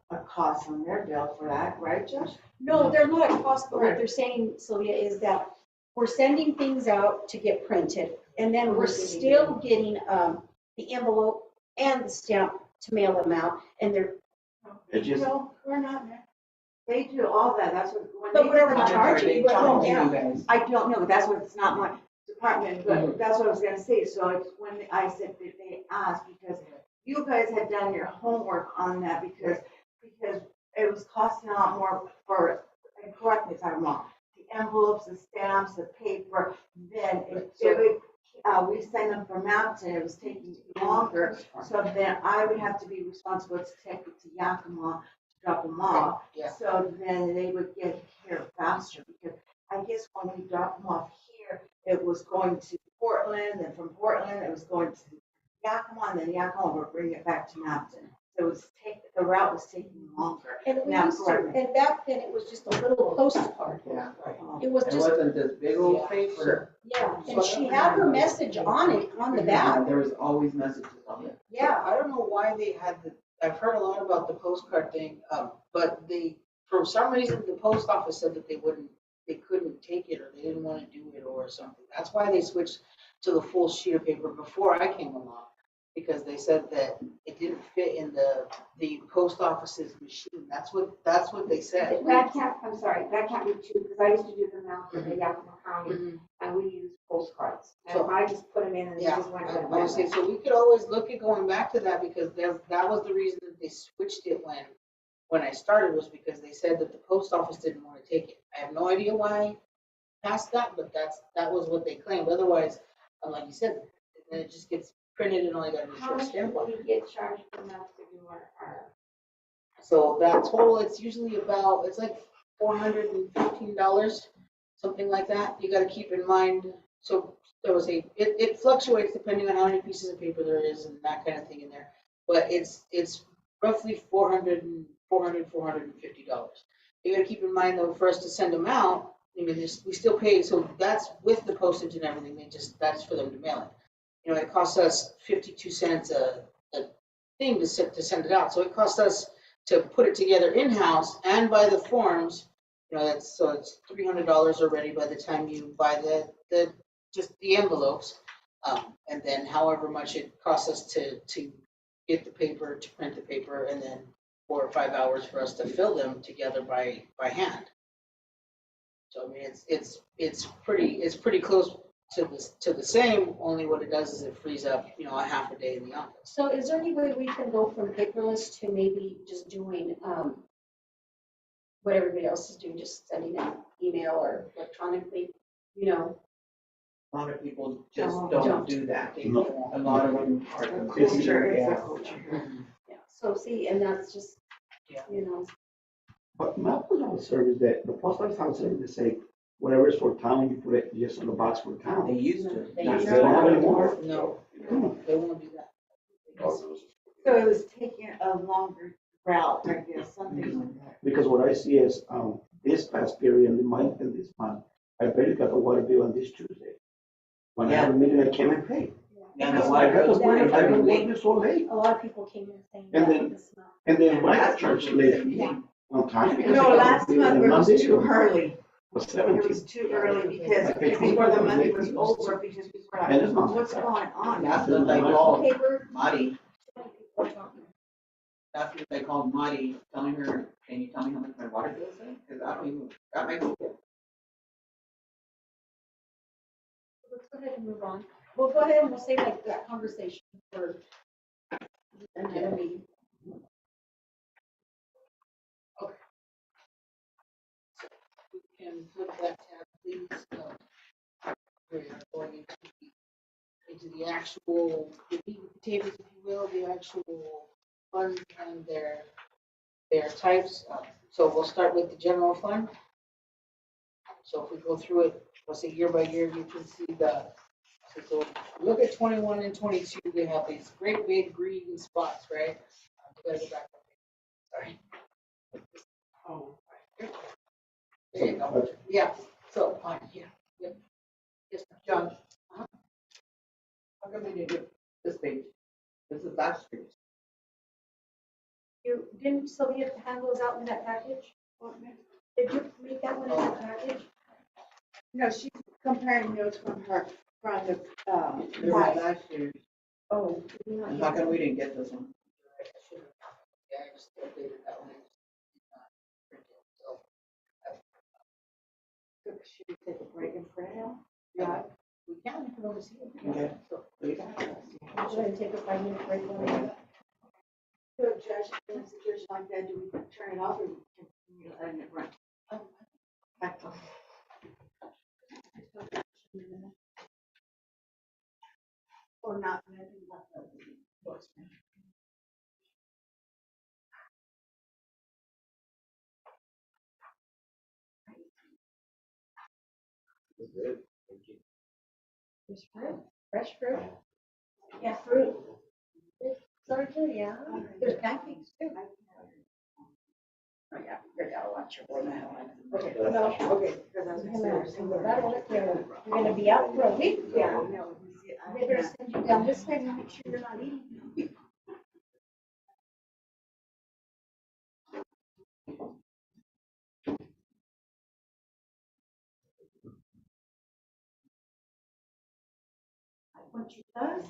Speaker 6: a cost on their bill for that, right, Josh?
Speaker 2: No, they're not a cost, but what they're saying, Sylvia, is that we're sending things out to get printed, and then we're still getting, the envelope and the stamp to mail them out, and they're,
Speaker 3: It's just,
Speaker 6: No, we're not. They do all that, that's what. when
Speaker 2: But
Speaker 6: they
Speaker 2: whatever
Speaker 6: do
Speaker 2: the
Speaker 7: How
Speaker 6: that-
Speaker 7: much are
Speaker 2: charging,
Speaker 7: they
Speaker 2: but no,
Speaker 7: charging
Speaker 2: yeah.
Speaker 7: you guys?
Speaker 6: I don't know, that's what, it's not my department, but that's what I was gonna say, so it's when I said that they asked, because you guys had done your homework on that, because it was costing a lot more for, and correct me if I'm wrong, the envelopes, the stamps, the paper, then we send them from Mountain, it was taking longer, so then I would have to be responsible to take it to Yakima, to drop them off.
Speaker 4: Yeah.
Speaker 6: So then they would get here faster, because I guess when we dropped them off here, it was going to Portland, and from Portland, it was going to Yakima, and then Yakima would bring it back to Mountain. So the route was taking longer.
Speaker 2: and we
Speaker 6: Now,
Speaker 2: used to,
Speaker 6: correct.
Speaker 2: and back then it was just a little postcard.
Speaker 7: Yeah.
Speaker 2: It was
Speaker 7: It
Speaker 2: just,
Speaker 7: wasn't this big old paper.
Speaker 2: yeah, and she had her message on it, on the back,
Speaker 7: There was always messages on it.
Speaker 2: yeah.
Speaker 4: I don't know why they had I've heard a lot about the postcard thing, but for some reason, the post office said that they couldn't take it, or they didn't want to do it or something. That's why they switched to the full sheet of paper before I came along, because they said that it didn't fit in the post office's machine. That's what they said.
Speaker 1: That can't, I'm sorry, that can't be true, because I used to do the mail for the Yakima County,
Speaker 4: Mhm.
Speaker 1: and we used postcards.
Speaker 4: So-
Speaker 1: And I just put them in and they
Speaker 4: Yeah,
Speaker 1: just went
Speaker 4: I
Speaker 1: to the
Speaker 4: was saying, so we could always look at going back to that, because that was the reason that they switched it when I started, was because they said that the post office didn't want to take it. I have no idea why past that, but that was what they claimed. Otherwise, like you said, then it just gets printed and all you gotta do is
Speaker 1: How
Speaker 4: put a
Speaker 1: much
Speaker 4: stamp
Speaker 1: do
Speaker 4: on it.
Speaker 1: we get charged for mail to do our
Speaker 4: So that total, it's usually it's like $415, something like that. You gotta keep in mind, so it fluctuates depending on how many pieces of paper there is and that kind of thing in there. But it's roughly $450. You gotta keep in mind though, for us to send them out, we still pay, so that's with the postage and everything, that's for them to mail it. It costs us 52 cents a thing to send it out, so it costs us to put it together in-house and buy the forms, it's $300 already by the time you buy just the envelopes. And then however much it costs us to get the paper, to print the paper, and then 4 or 5 hours for us to fill them together by hand. So I mean, it's pretty close to the same, only what it does is it frees up, you know, a half a day in the office.
Speaker 2: So is there any way we can go from paperless to maybe just doing, what everybody else is doing, just sending an email or electronically, you know?
Speaker 7: A lot of people just
Speaker 2: Don't.
Speaker 7: don't do that.
Speaker 3: No.
Speaker 7: A lot of them are
Speaker 6: Culture,
Speaker 7: completely,
Speaker 6: it's a
Speaker 7: yeah.
Speaker 6: culture.
Speaker 2: Yeah, so see, and that's just,
Speaker 4: Yeah.
Speaker 2: you know,
Speaker 3: But my postal service, that the postal service they say, whatever is for town, you put it just on the box for
Speaker 7: They
Speaker 3: town.
Speaker 7: used to.
Speaker 2: They
Speaker 7: Not
Speaker 2: used
Speaker 3: They don't have
Speaker 7: anymore.
Speaker 3: anymore.
Speaker 4: No,
Speaker 3: Hmm.
Speaker 4: they won't do that.
Speaker 6: So it was taking a longer route, I guess, something like that.
Speaker 3: Because what I see is, this past period, in this month, I barely got the water bill on this Tuesday. When I have a meeting, I came and paid.
Speaker 7: And the
Speaker 3: I
Speaker 7: water
Speaker 3: got
Speaker 7: goes
Speaker 3: the water,
Speaker 7: every
Speaker 3: I've been
Speaker 7: week.
Speaker 3: working so late.
Speaker 2: a lot of people came in saying
Speaker 3: And
Speaker 2: that
Speaker 3: then-
Speaker 2: this month.
Speaker 3: And then my
Speaker 7: Last
Speaker 3: church
Speaker 7: month was
Speaker 3: late
Speaker 2: Yeah.
Speaker 3: on time. because I
Speaker 6: No,
Speaker 3: got the
Speaker 6: last
Speaker 3: bill
Speaker 6: month
Speaker 3: on
Speaker 6: it was
Speaker 3: Monday,
Speaker 6: too
Speaker 3: so
Speaker 6: early.
Speaker 3: was
Speaker 6: It
Speaker 3: 17.
Speaker 6: was too early because
Speaker 3: I paid
Speaker 6: before the
Speaker 3: $20
Speaker 6: money
Speaker 3: late.
Speaker 6: was over, because we were
Speaker 3: And it's
Speaker 6: like,
Speaker 3: not.
Speaker 6: what's going on?
Speaker 7: That's what they called
Speaker 2: Okay, we're,
Speaker 7: Marty.
Speaker 2: too many people are talking.
Speaker 7: That's what they called Marty, telling her, can you tell me how much my water bill is? Because I don't even, that makes me feel.
Speaker 2: Let's go ahead and move on. We'll go ahead and we'll save like that conversation for another meeting.
Speaker 4: We can flip that tab, please. We're going into the actual, the meat and potatoes, if you will, the actual funds and their types. So we'll start with the general fund. So if we go through it, let's say year by year, you can see so look at 21 and 22, they have these great big green spots, right? We gotta go back. Sorry. Oh, right. There you go. Yeah, so, fine, yeah, yep. Yes, ma'am.
Speaker 7: John, how come we didn't get this page? This is last year's.
Speaker 2: You, didn't Sylvia hand those out in that package? Did you make that one in that package?
Speaker 6: No, she's comparing notes from her, from the,
Speaker 7: This is last year's.
Speaker 2: Oh. did you not
Speaker 7: And
Speaker 2: get
Speaker 7: how come
Speaker 2: that?
Speaker 7: we didn't get this one?
Speaker 4: Yeah, I just updated that one. So,
Speaker 6: should we take a break and print it out?
Speaker 4: yeah, we can, if you want to see it.
Speaker 7: Okay.
Speaker 4: So,
Speaker 2: Go ahead and take a 5-minute break. while we do that.
Speaker 6: So Judge, in a situation like that, do we turn it off or continue letting it run? Or not?
Speaker 2: There's fruit, fresh fruit. Yeah, fruit. Sergeant, yeah. There's pancakes too. Oh, yeah, you gotta watch your boy now. Okay, no,
Speaker 6: Okay, because I was gonna say.
Speaker 2: you're gonna be out for a week.
Speaker 6: Yeah, no, you see, I
Speaker 2: They better
Speaker 6: can't.
Speaker 2: send you down this way and make sure you're not eating. What you does?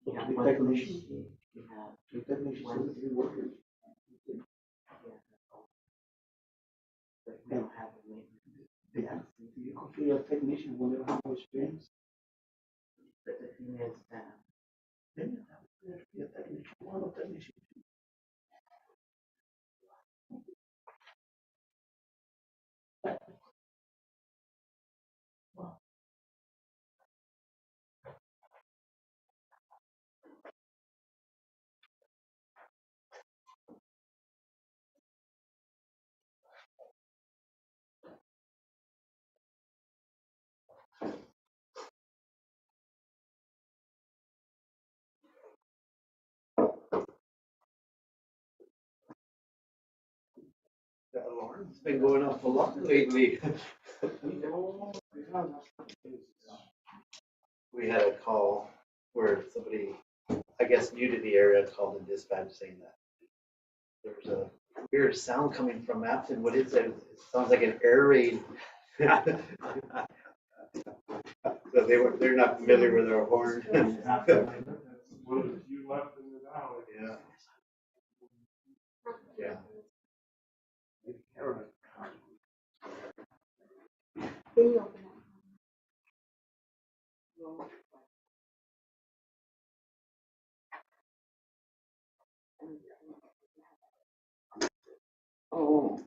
Speaker 3: The technician, the technician, so the three workers. Yeah. They have, you could feel a technician when they don't have no experience.
Speaker 7: But the thing is that
Speaker 3: Then you have to be a technician, one of technician.
Speaker 5: The alarm's been going off a lot lately. We had a call where somebody guess, new to the area, called in dispatch saying that there was a weird sound coming from Mapton. What is it? It sounds like an air raid. So they're not familiar with our horn.
Speaker 8: One of the few left in the valley.
Speaker 5: Yeah. Yeah.
Speaker 1: Can you open it?
Speaker 6: Oh.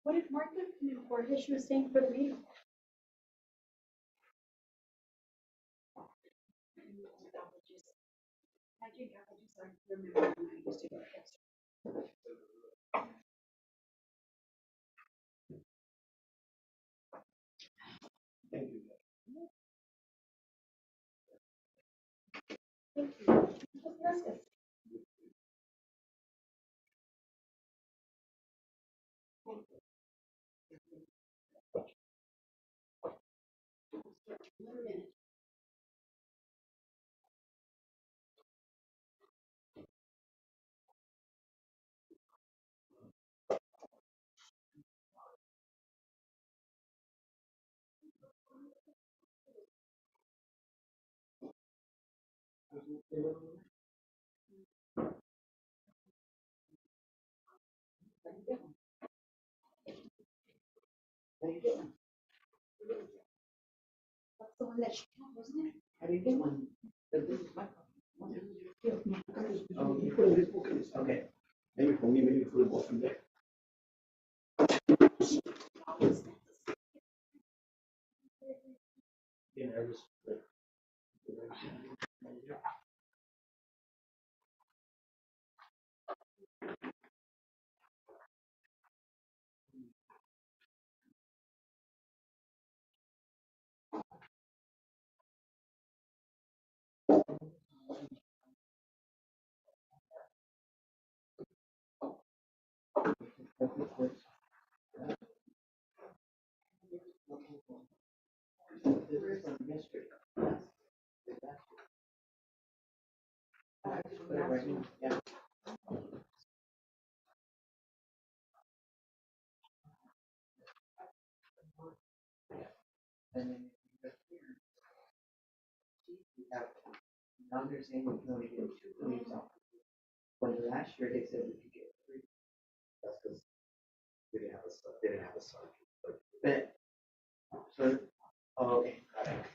Speaker 2: What did Martha come in for? She was saying for the meeting. I think I just like remember when I used to go to
Speaker 3: Thank you.
Speaker 2: Thank you. Gracias. One minute. That's the one that she had, wasn't it?
Speaker 7: How do you get one? This is my copy.
Speaker 3: Oh, you put in this book, okay. Maybe for me, maybe for the both in there. Yeah, I was.
Speaker 7: This is from yesterday. I just put it right in, yeah. And then you here. You have, now they're saying we can only get 2 claims off. When last year they said we could get 3.
Speaker 5: That's because they didn't have a sergeant.
Speaker 7: But, so, oh, okay, got it.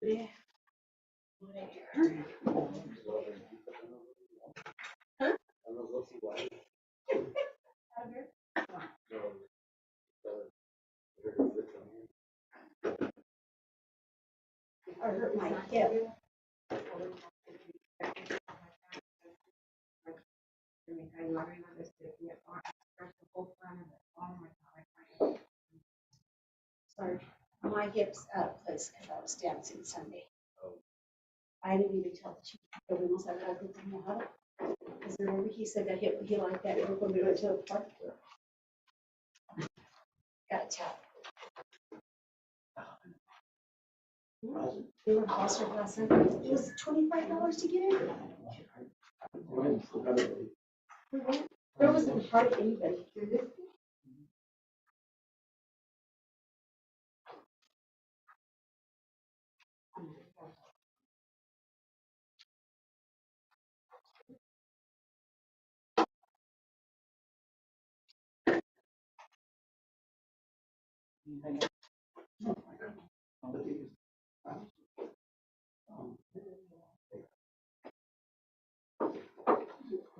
Speaker 2: Yeah. I hurt my hip. Sorry, my hip's out of place because I was dancing Sunday. I didn't even tell the chief, but we must have got a group of Mojado. Because remember, he said that he liked that group when we went to the park. Got a tap. They were foster class, and it was $25 to get in. There wasn't hardly anybody.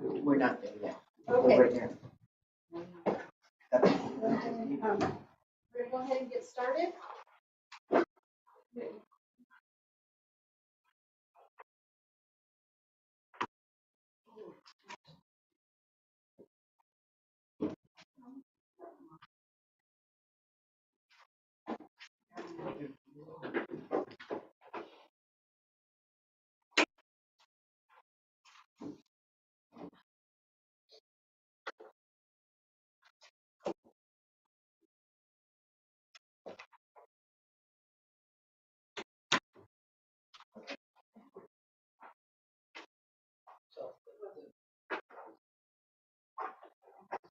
Speaker 7: We're not there yet.
Speaker 2: Okay.
Speaker 7: We're right there.
Speaker 2: We're gonna go ahead and get started.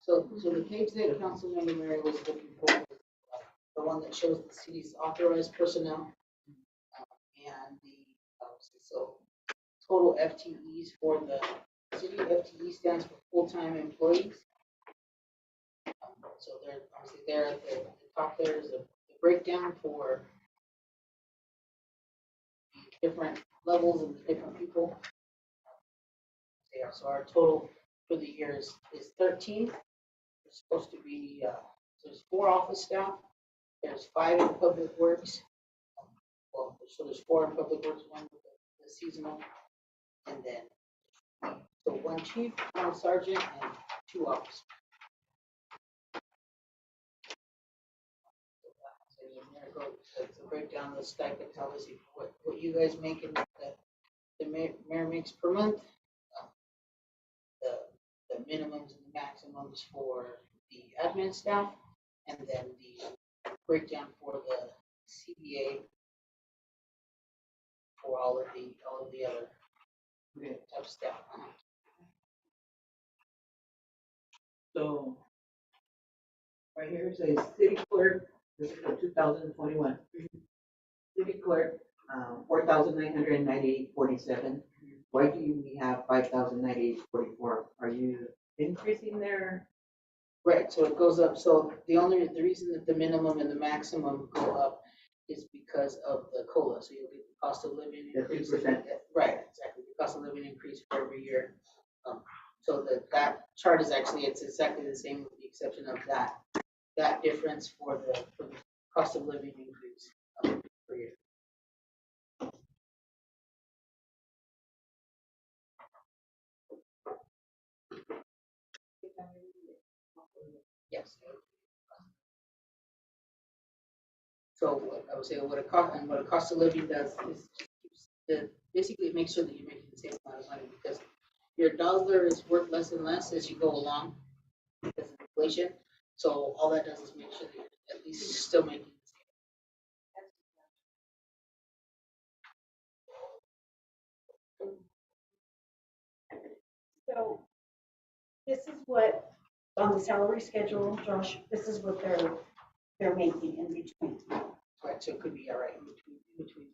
Speaker 4: So the page that Councilmember Mary was looking for, the one that shows the city's authorized personnel, and the, so total FTEs for the city. FTE stands for full-time employees. So they're obviously there at the top. There is a breakdown for the different levels and the different people. There, so our total for the year is 13. There's supposed to be there's 4 office staff. There's 5 in public works. Well, so there's 4 in public works, 1 with the seasonal, and then so 1 chief, 1 sergeant, and 2 officers. So there goes the breakdown of the stipend, obviously what you guys make and the mayor makes per month. The minimums and the maximums for the admin staff, and then the breakdown for the CBA for all of the other type of staff.
Speaker 7: So, right here it says city clerk, this is for 2021. City clerk, 4,998.47. Why do we have 5,098.44? Are you increasing there?
Speaker 4: Right, so it goes up. So the reason that the minimum and the maximum go up is because of the COLA. So you'll get the cost of living
Speaker 7: The
Speaker 4: increase.
Speaker 7: 2%.
Speaker 4: Right, exactly. The cost of living increase for every year. So that chart is actually, it's exactly the same with the exception of that difference for the cost of living increase per year. Yes. So I would say what a cost of living does is basically it makes sure that you're making the same amount of money, because your dollar is worth less and less as you go along because of inflation. So all that does is make sure that you're at least still making the same.
Speaker 2: So this is what, on the salary schedule, Josh, this is what they're making in between.
Speaker 4: Right, so it could be all right in between.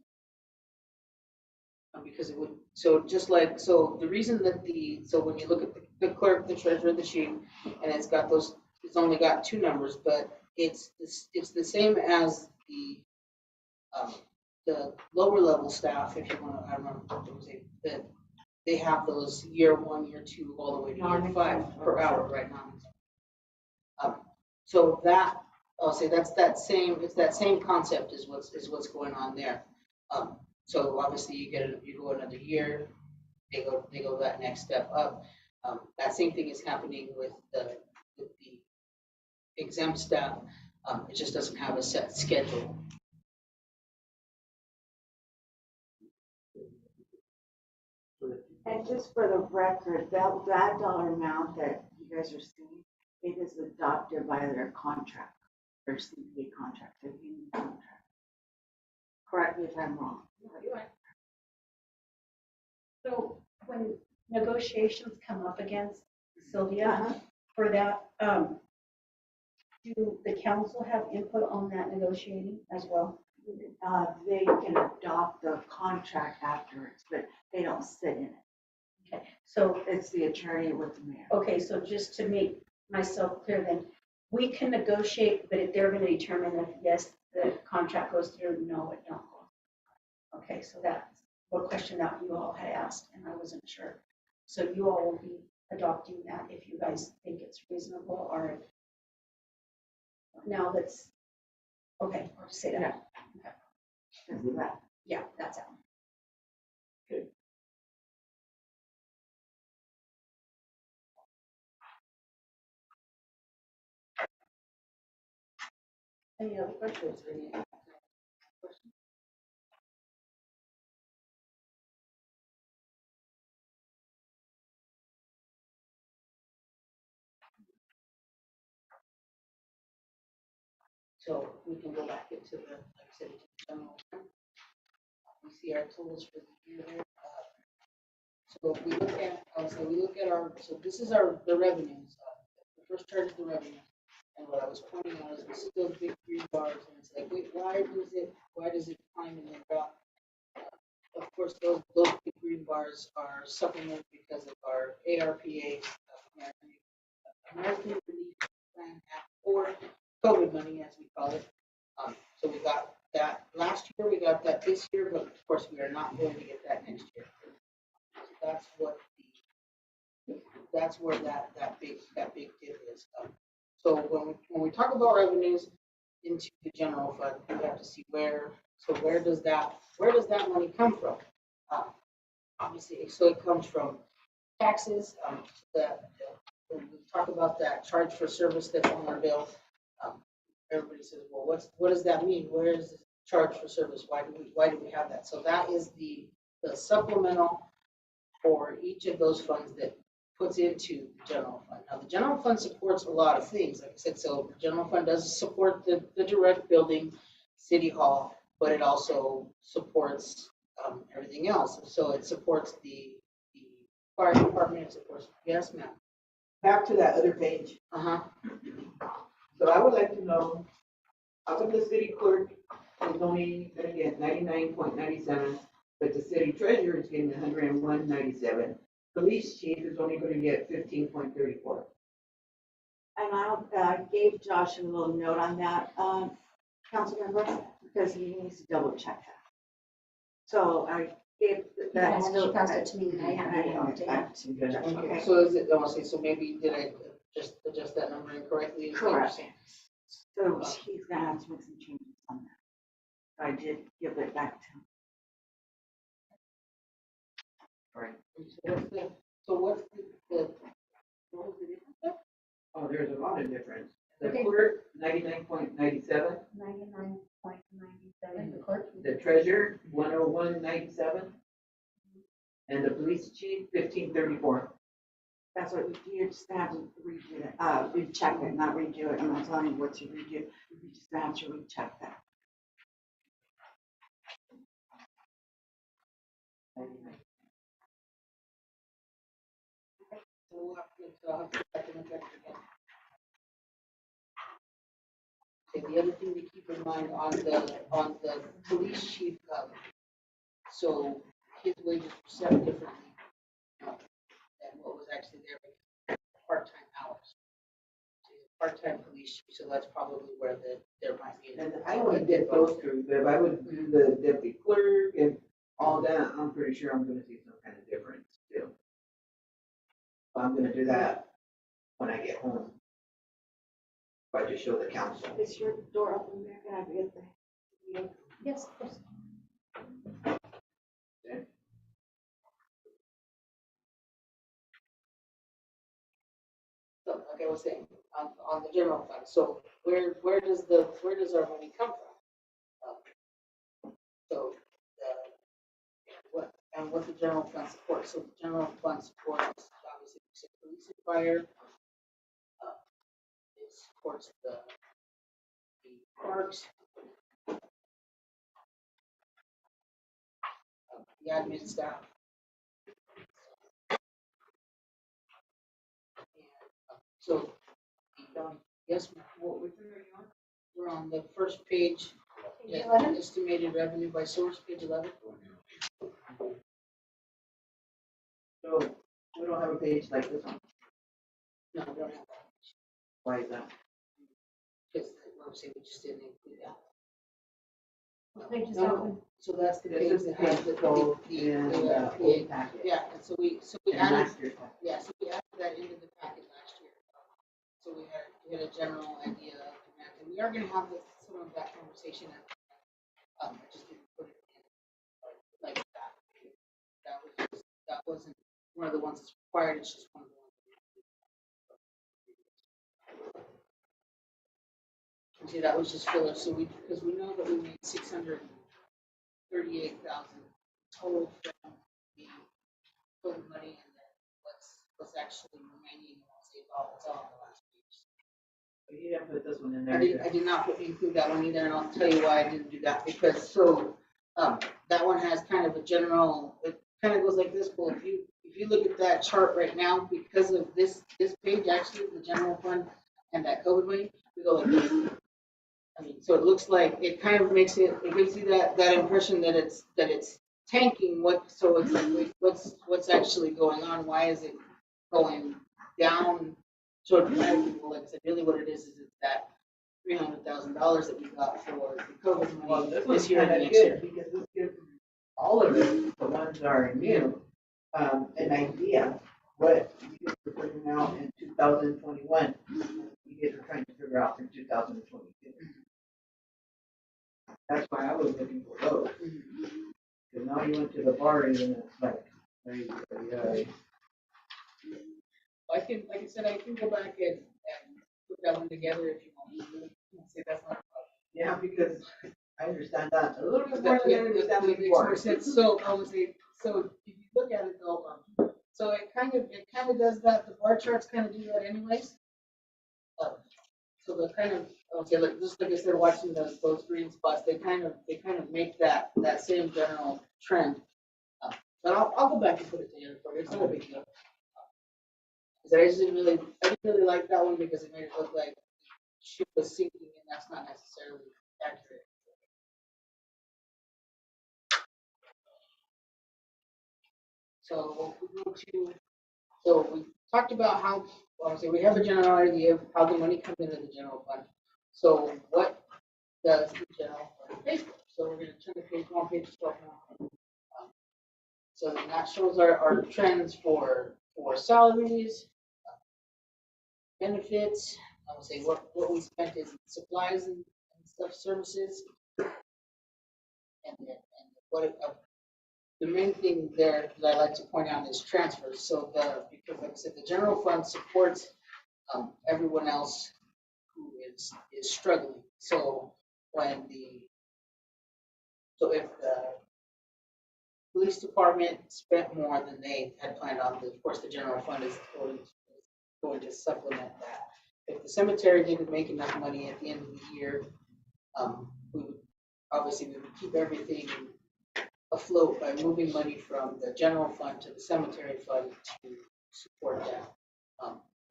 Speaker 4: Because it would, so just like, so the reason that so when you look at the clerk, the treasurer, the chief, and it's got those, it's only got 2 numbers, but it's the same as the lower level staff, if you want to, I don't know what to say, that they have those year 1, year 2, all the way to year 5 per hour right now. So that, I'll say it's that same concept is what's going on there. So obviously you go another year, they go that next step up. That same thing is happening with the exempt staff. It just doesn't have a set schedule.
Speaker 6: And just for the record, that dollar amount that you guys are seeing, it is adopted by their contract, their CPA contract, their union contract. Correct me if I'm wrong.
Speaker 2: So when negotiations come up against Sylvia,
Speaker 6: Uh-huh.
Speaker 2: for that, do the council have input on that negotiating as well?
Speaker 6: They can adopt the contract afterwards, but they don't sit in it.
Speaker 2: Okay, so,
Speaker 6: It's the attorney with the mayor.
Speaker 2: okay, so just to make myself clear then, we can negotiate, but if they're gonna determine if yes, the contract goes through, no, it don't go. Okay, so that's one question that you all had asked, and I wasn't sure. So you all will be adopting that if you guys think it's reasonable, or if now that's, okay, I'll just say that.
Speaker 6: Just that.
Speaker 2: Yeah, that's out.
Speaker 4: Any other questions? So we can go back into the, like I said, into the general fund. We see our totals for the year there. So if we look at, so we look at our, so this is the revenues. The first chart is the revenue. And what I was pointing out is this is those big green bars, and it's like, wait, why does it climb and then drop? Of course, those big green bars are supplemented because of our ARPA, American Relief Plan Act, or COVID money, as we call it. So we got that last year, we got that this year, but of course, we are not going to get that next year. So that's where that big dip is. So when we talk about revenues into the general fund, we have to see where does that money come from? Obviously, so it comes from taxes, when we talk about that charge for service that's on our bill, everybody says, well, what does that mean? Where is the charge for service? Why do we have that? So that is the supplemental for each of those funds that puts into the general fund. Now, the general fund supports a lot of things. Like I said, so the general fund does support the direct building, city hall, but it also supports everything else. So it supports the fire department, it supports, yes, ma'am.
Speaker 7: Back to that other page.
Speaker 4: Uh-huh.
Speaker 7: So I would like to know, how come the city clerk is only gonna get 99.97, but the city treasurer is getting 101.97? Police chief is only gonna get 15.34.
Speaker 6: And I gave Josh a little note on that, council member, because he needs to double check that. So I gave that note.
Speaker 2: passed it to me, and I handed it off to him.
Speaker 6: Okay.
Speaker 4: So is it, I want to say, so maybe did I just adjust that number incorrectly? Is what you're
Speaker 6: Correct.
Speaker 4: saying?
Speaker 6: So he's gonna have to make some changes on that. I did give it back to him.
Speaker 4: So what's the, what was the difference there?
Speaker 7: Oh, there's a lot of difference. The
Speaker 2: Okay.
Speaker 7: clerk, 99.97,
Speaker 2: 99.97, the clerk.
Speaker 7: the treasurer, 101.97, and the police chief, 15.34.
Speaker 6: That's what you're just gonna have to redo it, recheck it, not redo it. I'm not telling you what to redo. You're just gonna have to recheck that.
Speaker 4: So we'll have to, so I'll have to check the contract again. Okay, the other thing to keep in mind on the police chief, so his wages were set differently than what was actually there, because part-time hours. So he's a part-time police chief, so that's probably where there might be.
Speaker 7: And I would get those two, but if I would do the deputy clerk and all that, I'm pretty sure I'm gonna see some kind of difference too. I'm gonna do that when I get home. If I just show the council.
Speaker 6: Is your door open there? Can I get the?
Speaker 2: Yes, of course.
Speaker 4: So, like I was saying, on the general fund, so where does our money come from? So, and what the general fund supports. So the general fund supports, obviously, police and fire. It supports the parks, the admin staff. So, yes, which one are you on? We're on the first page,
Speaker 2: Page 11?
Speaker 4: estimated revenue by source, page 11.
Speaker 7: So we don't have a page like this one.
Speaker 4: No, we don't have that,
Speaker 7: Why is that?
Speaker 4: because obviously we just didn't include that.
Speaker 2: What page is that one?
Speaker 4: So that's the
Speaker 7: This
Speaker 4: page
Speaker 7: is
Speaker 4: that
Speaker 7: page
Speaker 4: has the,
Speaker 7: 12
Speaker 4: the,
Speaker 7: in
Speaker 4: the,
Speaker 7: the
Speaker 4: PA.
Speaker 7: old packet.
Speaker 4: Yeah, and so we
Speaker 7: And
Speaker 4: added,
Speaker 7: last year's packet.
Speaker 4: yeah, so we added that into the packet last year. So we had a general idea of demand, and we are gonna have some of that conversation. I just didn't put it in like that. That wasn't one of the ones that's required, it's just one of the ones. See, that was just filler, so because we know that we made 638,000 total from the COVID money, and then what's actually remaining, it's all on the last page.
Speaker 7: But you didn't put this one in
Speaker 4: I
Speaker 7: there.
Speaker 4: did not include that one either, and I'll tell you why I didn't do that, because, that one has kind of a general, it kind of goes like this, well, if you look at that chart right now, because of this page, actually, the general fund and that COVID money, we go like this. I mean, so it looks like, it kind of makes it gives you that impression that it's tanking, so it's like, wait, what's actually going on, why is it going down? So like I said, really what it is it's that $300,000 that we got for the COVID
Speaker 7: Well,
Speaker 4: money
Speaker 7: this
Speaker 4: this
Speaker 7: one's
Speaker 4: year and
Speaker 7: kind of
Speaker 4: next year.
Speaker 7: good because this gives all of it, the ones that are new, an idea what you guys were putting out in 2021. You guys are trying to figure out for 2022. That's why I was looking for those. Because now you went to the bar and it's like,
Speaker 4: Like I said, I can go back and put that one together if you want me to. Say that's not a
Speaker 7: yeah, because I understand that a little bit
Speaker 4: problem.
Speaker 7: more than I understand
Speaker 4: That makes
Speaker 7: before.
Speaker 4: more sense. So I would say, so if you look at it though, so it kind of does that. The bar charts kind of do that anyways. So the kind of, okay, like just like I said, watching those green spots, they kind of make that same general trend. But I'll go back and put it together for you. It's not a big deal. Because I didn't really like that one because it made it look like ship was sinking, and that's not necessarily accurate. So we talked about how, obviously, we have a general idea of how the money comes into the general fund. So what does the general fund pay for? So we're going to turn the page, on page 12 now. So then that shows our trends for salaries, benefits. I would say what we spent is supplies and stuff, services, and what the main thing there that I like to point out is transfers. So because like I said, the general fund supports everyone else who is struggling. So if the police department spent more than they had planned on, of course the general fund is going to supplement that. If the cemetery didn't make enough money at the end of the year, we would keep everything afloat by moving money from the general fund to the cemetery fund to support that.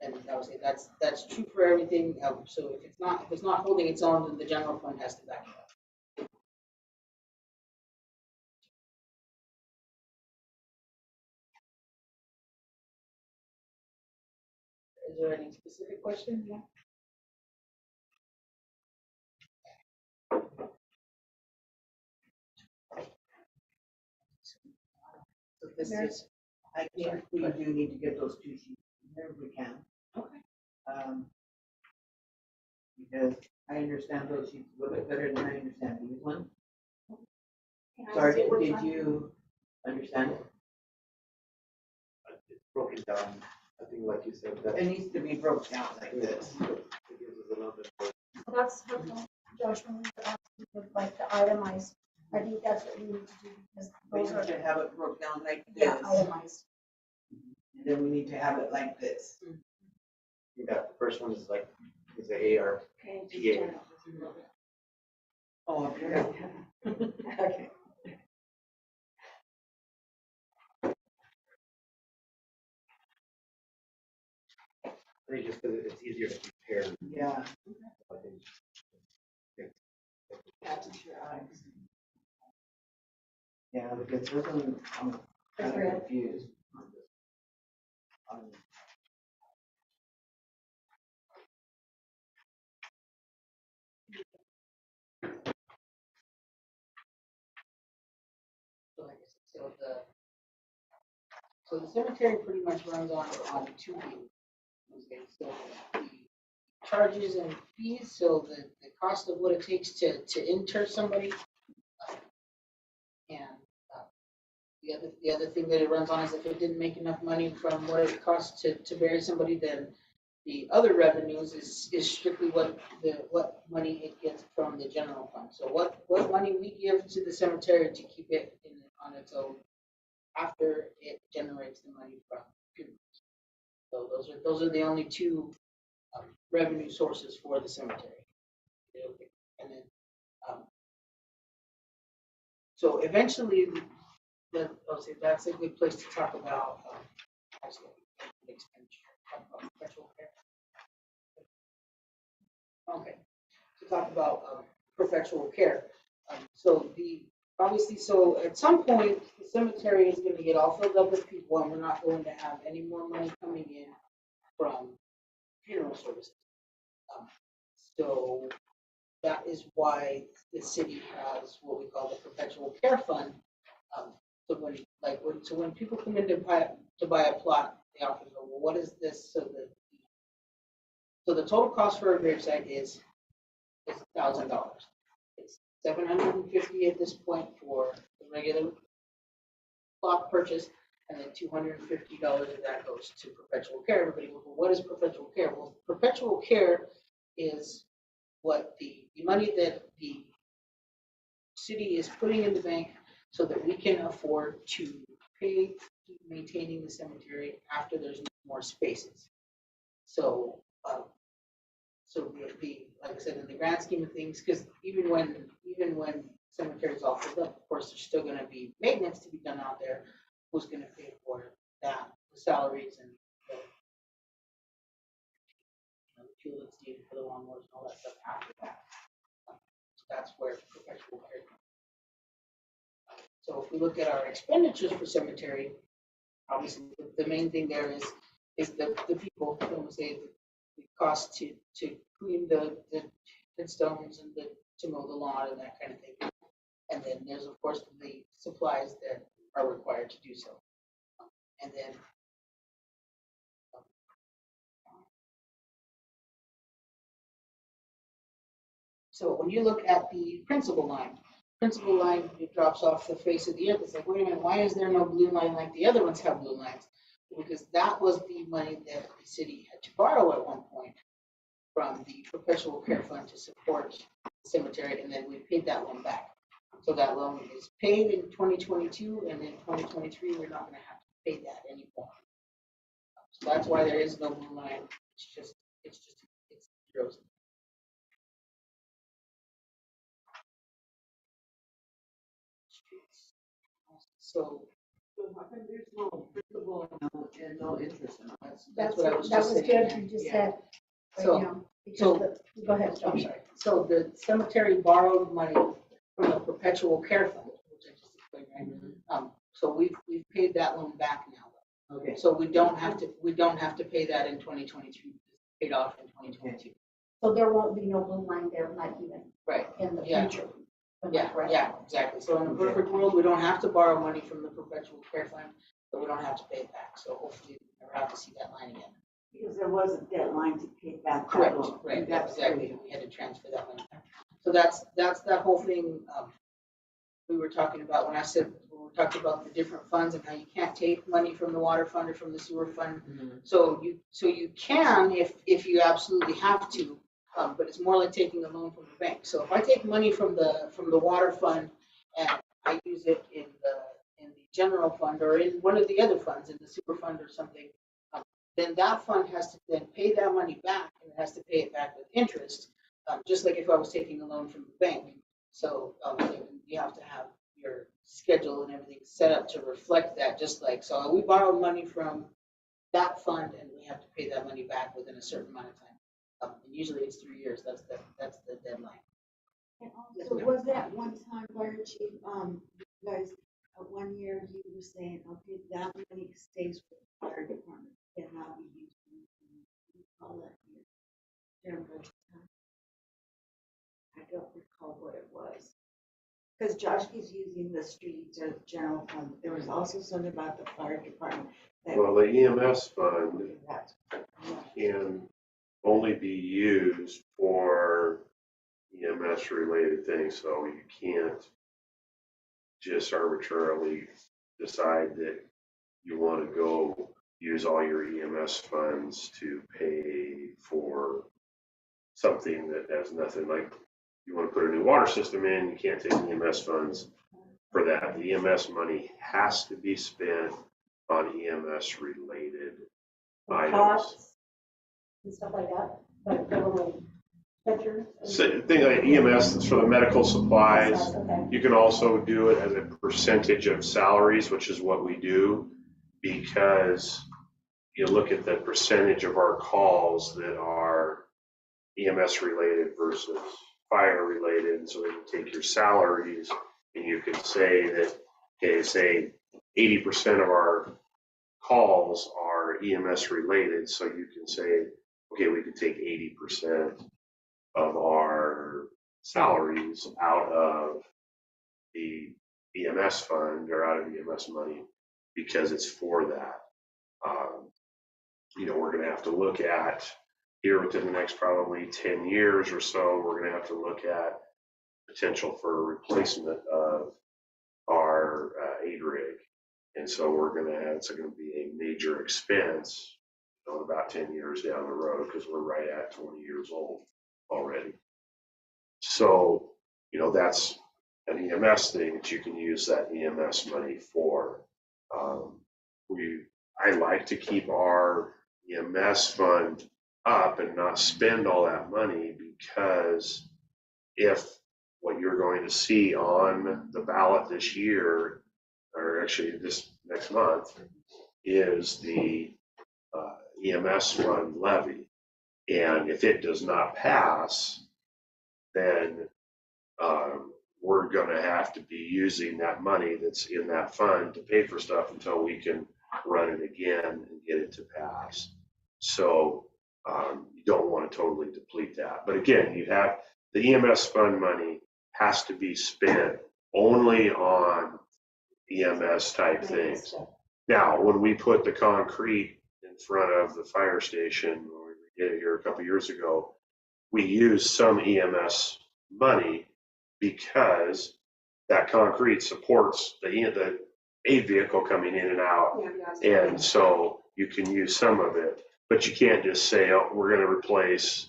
Speaker 4: And I would say that's true for everything. So if it's not holding its own, then the general fund has to back it up. Is there any specific question? Yeah. So this is,
Speaker 7: I think we do need to get those two sheets in there if we can.
Speaker 4: okay.
Speaker 7: Because I understand those sheets a little bit better than I understand these ones.
Speaker 1: Can I see
Speaker 7: Sergeant,
Speaker 1: which
Speaker 7: did
Speaker 1: one?
Speaker 7: you understand it?
Speaker 5: It's broken down, I think like you said, that
Speaker 7: It needs to be broke down like this.
Speaker 5: it gives us a little bit more.
Speaker 2: That's helpful, Josh, when we were asking for like the itemized, I think that's what we need to do, because those
Speaker 7: want to have it broke down like
Speaker 2: Yeah,
Speaker 7: this,
Speaker 2: itemized.
Speaker 7: and then we need to have it like this.
Speaker 5: You got, the first one is like, is the AR,
Speaker 1: Okay, just
Speaker 5: Yeah.
Speaker 1: turn it just a little bit.
Speaker 7: Oh, okay. Okay.
Speaker 5: I think just because it's easier to compare.
Speaker 7: Yeah.
Speaker 5: I think.
Speaker 6: Catches your eyes.
Speaker 7: Yeah, because this one, I'm kind of confused.
Speaker 4: So like I said, so the cemetery pretty much runs on two wheels. Okay, so the charges and fees, so the cost of what it takes to inter somebody. And the other thing that it runs on is if it didn't make enough money from what it costs to bury somebody, then the other revenues is strictly what money it gets from the general fund. So what money we give to the cemetery to keep it on its own after it generates the money from funerals. So those are the only two revenue sources for the cemetery. And then, so eventually, I'll say that's a good place to talk about actually expenditure, talk about perpetual care. Okay, to talk about perpetual care. So at some point, the cemetery is going to get all filled up with people, and we're not going to have any more money coming in from funeral services. So that is why the city has what we call the perpetual care fund. So when people come in to buy a plot, they often go, well, what is this? So the total cost for a gravesite is $1,000. It's $750 at this point for the regular plot purchase, and then $250 of that goes to perpetual care. Everybody goes, well, what is perpetual care? Well, perpetual care is what the money that the city is putting in the bank so that we can afford to pay maintaining the cemetery after there's no more spaces. So, like I said, in the grand scheme of things, because even when cemeteries all filled up, of course, there's still going to be maintenance to be done out there. Who's going to pay for that? The salaries and the fuel that's needed for the lawnmowers and all that stuff after that. So that's where perpetual care comes. So if we look at our expenditures for cemetery, obviously the main thing there is the people. So we say the cost to clean the headstones and to mow the lawn and that kind of thing. And then there's of course the supplies that are required to do so. And then so when you look at the principal line, it drops off the face of the earth. It's like, wait a minute, why is there no blue line like the other ones have blue lines? Because that was the money that the city had to borrow at one point from the perpetual care fund to support the cemetery, and then we paid that loan back. So that loan is paid in 2022, and in 2023, we're not going to have to pay that anymore. So that's why there is no blue line. It's zeros. So
Speaker 6: how come there's no principal and no interest in it?
Speaker 4: that's what I was
Speaker 2: That
Speaker 4: just
Speaker 2: was
Speaker 4: saying.
Speaker 2: good, you just
Speaker 6: Yeah.
Speaker 2: said. Right
Speaker 4: So-
Speaker 2: now, because
Speaker 4: so-
Speaker 2: go ahead,
Speaker 4: I'm
Speaker 2: John.
Speaker 4: sorry. So the cemetery borrowed money from the perpetual care fund, which I just explained, right? So we've paid that loan back now.
Speaker 7: Okay.
Speaker 4: So we don't have to pay that in 2023. It's paid off in 2022.
Speaker 2: So there won't be no blue line there, not even
Speaker 4: Right.
Speaker 2: in the
Speaker 4: Yeah.
Speaker 2: future. Am I correct?
Speaker 4: Yeah, exactly. So in a perfect world, we don't have to borrow money from the perpetual care fund, but we don't have to pay it back. So hopefully we never have to see that line again.
Speaker 6: Because there was a deadline to pay back.
Speaker 4: Correct, right, exactly. We had to transfer that money. So that's that whole thing we were talking about when we were talking about the different funds and how you can't take money from the water fund or from the sewer fund. So you can if you absolutely have to, but it's more like taking a loan from the bank. So if I take money from the water fund and I use it in general fund or in one of the other funds, in the super fund or something, then that fund has to then pay that money back, and it has to pay it back with interest, just like if I was taking a loan from the bank. So you have to have your schedule and everything set up to reflect that, just like, so we borrowed money from that fund and we have to pay that money back within a certain amount of time. And usually it's 3 years, that's the deadline.
Speaker 6: And also, was that one time, Fire Chief, you guys, 1 year you were saying, okay, that money stays with the fire department, cannot be used. Call that your general fund. I don't recall what it was. Because Josh keeps using the streets or general fund. There was also something about the fire department. that-
Speaker 8: Well, the EMS fund
Speaker 6: Okay, that's-
Speaker 8: can only be used for EMS related things, so you can't just arbitrarily decide that you want to go use all your EMS funds to pay for something that has nothing, like you want to put a new water system in, you can't take EMS funds for that. The EMS money has to be spent on EMS related items.
Speaker 2: Costs and stuff like that, like government pictures.
Speaker 8: So, thing like EMS, that's for the medical supplies.
Speaker 2: Okay.
Speaker 8: You can also do it as a percentage of salaries, which is what we do, because you look at the percentage of our calls that are EMS related versus fire related. And so you take your salaries and you could say that, okay, say 80% of our calls are EMS related. So you can say, okay, we could take 80% of our salaries out of the EMS fund or out of EMS money because it's for that. We're going to have to look at here within the next probably 10 years or so, we're going to have to look at potential for a replacement of our aid rig. And so it's going to be a major expense about 10 years down the road because we're right at 20 years old already. So, that's an EMS thing that you can use that EMS money for. I like to keep our EMS fund up and not spend all that money, because if what you're going to see on the ballot this year, or actually this next month, is the EMS fund levy. And if it does not pass, then we're going to have to be using that money that's in that fund to pay for stuff until we can run it again and get it to pass. So you don't want to totally deplete that. But again, you have the EMS fund money has to be spent only on EMS type things. Now, when we put the concrete in front of the fire station, when we did it here a couple years ago, we used some EMS money because that concrete supports the aid vehicle coming in and out. And so you can use some of it, but you can't just say, oh, we're going to replace,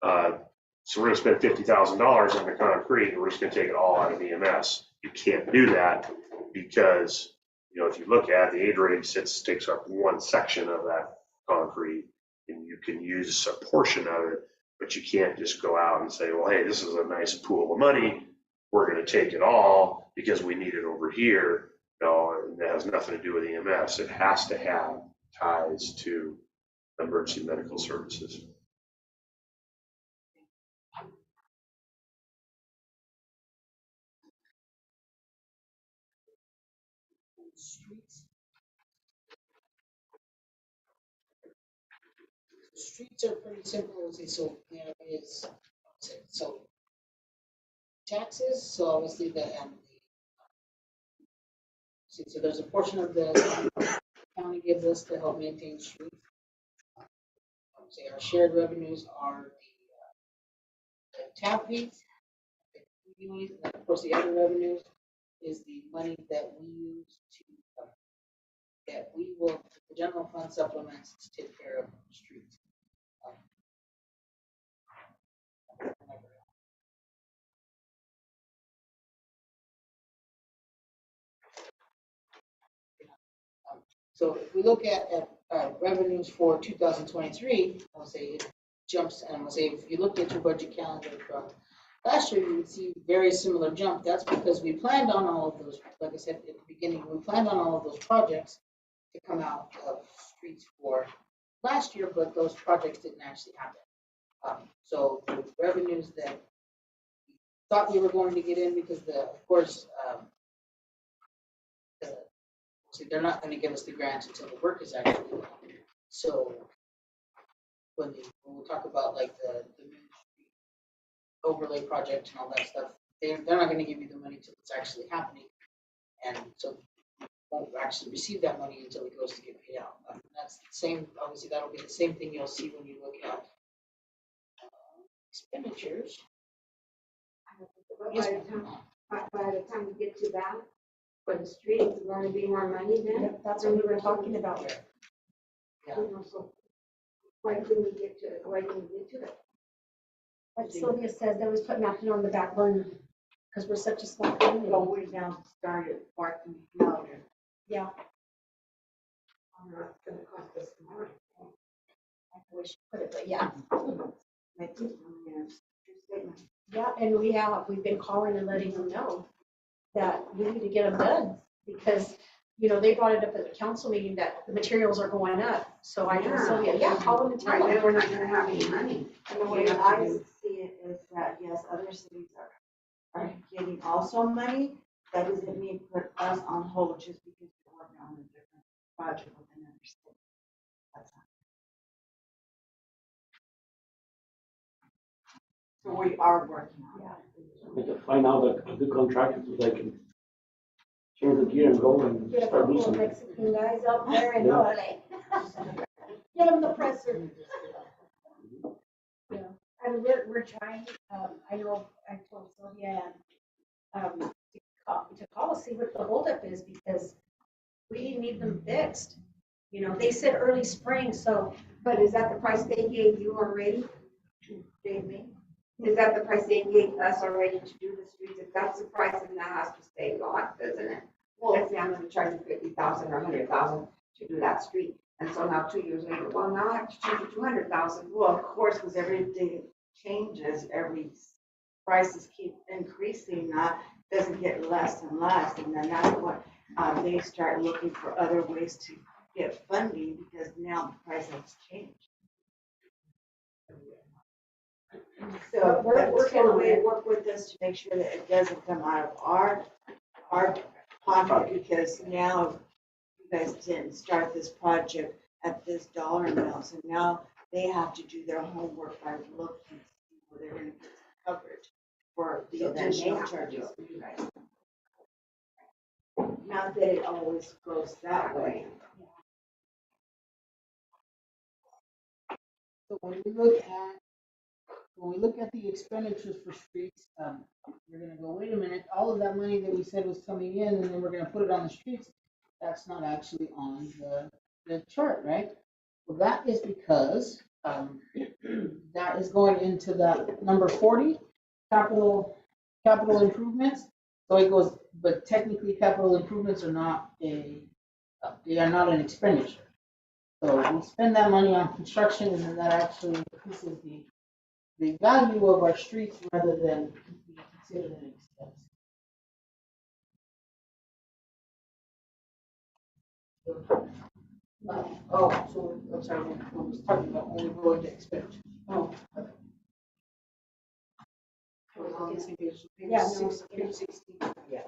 Speaker 8: so we're going to spend $50,000 on the concrete and we're just going to take it all out of EMS. You can't do that because, if you look at the aid rig takes up one section of that concrete and you can use a portion of it, but you can't just go out and say, well, hey, this is a nice pool of money. We're going to take it all because we need it over here. No, that has nothing to do with EMS. It has to have ties to emergency medical services.
Speaker 4: Streets are pretty simple. So there is, so taxes, so obviously so there's a portion of the county gives us to help maintain streets. Say our shared revenues are the tap fees. And of course, the other revenues is the money that we use that we will, the general fund supplements to take care of streets. So if we look at revenues for 2023, I'll say it jumps, and I'll say if you looked at your budget calendar from last year, you would see very similar jump. That's because we planned on all of those, like I said at the beginning, we planned on all of those projects to come out of streets for last year, but those projects didn't actually happen. So the revenues that we thought we were going to get in, because of course, see, they're not going to give us the grants until the work is actually done. So when we talk about like the Main Street overlay project and all that stuff, they're not going to give you the money until it's actually happening. And so you won't actually receive that money until it goes to get paid out. That's the same, obviously that'll be the same thing you'll see when you look at expenditures.
Speaker 1: But
Speaker 4: Yes,
Speaker 1: by the time we get to that, for the streets, it's going to be more money then?
Speaker 2: Yep, that's what we were talking about.
Speaker 4: Yeah.
Speaker 1: You know, so why couldn't we get to it?
Speaker 2: Like Sylvia said, they was put nothing on the back burner because we're such a small community.
Speaker 6: Well, we now started working louder.
Speaker 2: Yeah,
Speaker 1: It's going to cost us more.
Speaker 2: I wish we put it, but yeah.
Speaker 6: Make it, statement.
Speaker 2: Yeah, and we've been calling and letting them know that we need to get them done because, you know, they brought it up at the council meeting that the materials are going up. So I told
Speaker 1: Yeah.
Speaker 2: Sylvia, yeah, call them and tell
Speaker 1: Right,
Speaker 2: them.
Speaker 1: then we're not going to have any money.
Speaker 6: And the way I see it is that, yes, other cities are getting also money. That doesn't mean put us on hold just because we're working on a different project with another city. That's not. So we are working on it.
Speaker 3: We can find out a good contractor so they can change the gear and go and
Speaker 2: Get a
Speaker 3: start
Speaker 2: couple of
Speaker 3: losing.
Speaker 2: Mexican guys up there and
Speaker 3: Yeah.
Speaker 2: get them the presser.
Speaker 9: And we're trying, I know, I told Sylvia,
Speaker 2: To call, see what the holdup is because we need them fixed. You know, they said early spring, so
Speaker 1: But is that the price they gave you already?
Speaker 6: Gave me.
Speaker 1: Is that the price they gave us already to do the streets? If that's the price, then that has to stay locked, doesn't it? Well, let's say I'm gonna charge you 50,000 or 100,000 to do that street. And so now 2 years later, well, now I have to charge you 200,000.
Speaker 6: Well, of course, because everything changes, prices keep increasing, doesn't get less and less. And then that's what, they start looking for other ways to get funding because now the price has changed. So
Speaker 2: We're
Speaker 6: that's
Speaker 2: working
Speaker 6: the
Speaker 2: on
Speaker 6: way
Speaker 2: it.
Speaker 6: to work with us to make sure that it doesn't come out of our pocket because now you guys didn't start this project at this dollar amount. So now they have to do their homework by looking to see where they're gonna get coverage for the
Speaker 1: So then they
Speaker 6: additional
Speaker 1: have to
Speaker 6: charges.
Speaker 1: do it, right?
Speaker 6: Not that it always goes that way.
Speaker 4: So when we look at the expenditures for streets, you're gonna go, wait a minute, all of that money that we said was coming in and then we're gonna put it on the streets, that's not actually on the chart, right? Well, that is because, that is going into that number 40, capital improvements. So it goes, but technically capital improvements are not they are not an expenditure. So we spend that money on construction and then that actually increases the value of our streets rather than being considered an expense. So I'm sorry, I was talking about only going to expenditure.
Speaker 2: Oh.
Speaker 4: I was on the same page, page
Speaker 2: Yeah, no,
Speaker 4: page 16. Yeah.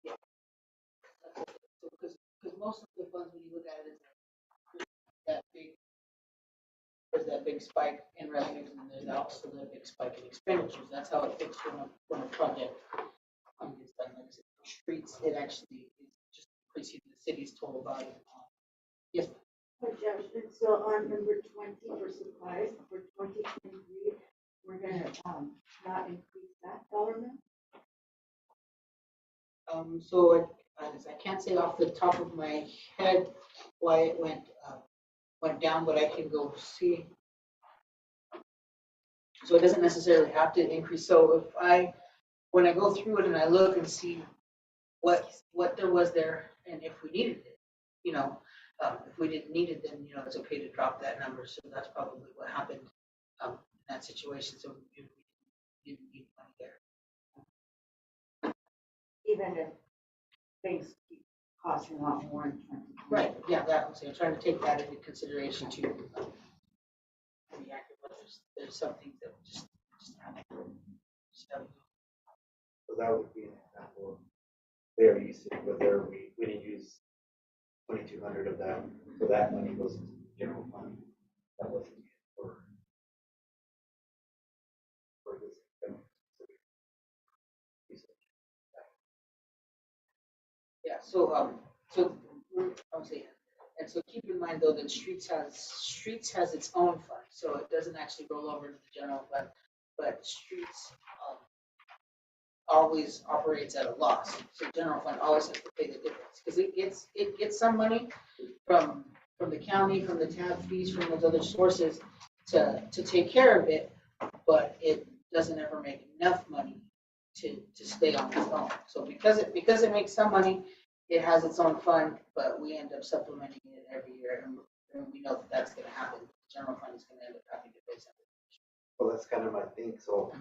Speaker 4: Yeah. So, because most of the funds, when you look at it, there's that big spike in revenues and there's also that big spike in expenditures. That's how it fits when a project gets done. Like I said, for streets, it actually is just increasing the city's total value. Yes, ma'am.
Speaker 6: But Judge, and so on number 20 for supplies for 2023, we're gonna, not increase that dollar amount?
Speaker 4: So I can't say off the top of my head why it went down, but I can go see. So it doesn't necessarily have to increase. So when I go through it and I look and see what there was there and if we needed it, you know, if we didn't need it, then, you know, it's okay to drop that number. So that's probably what happened, in that situation. So you didn't need money there.
Speaker 6: Even if things keep costing a lot more in 2020.
Speaker 4: Right, yeah, that was, I'm trying to take that into consideration too. There's some things that we just have to do.
Speaker 5: So that would be an example of their usage, whether we didn't use 2,200 of that, so that money goes into the general fund. That wasn't used for this. Usage.
Speaker 4: Yeah, so, I would say, and so keep in mind though that streets has its own fund, so it doesn't actually roll over to the general fund, but streets, always operates at a loss, so general fund always has to pay the difference, because it gets some money from the county, from the tab fees, from those other sources to take care of it, but it doesn't ever make enough money to stay on its own. So because it makes some money, it has its own fund, but we end up supplementing it every year, and we know that that's gonna happen. The general fund is gonna end up having to pay something.
Speaker 5: Well, that's kind of my thing, so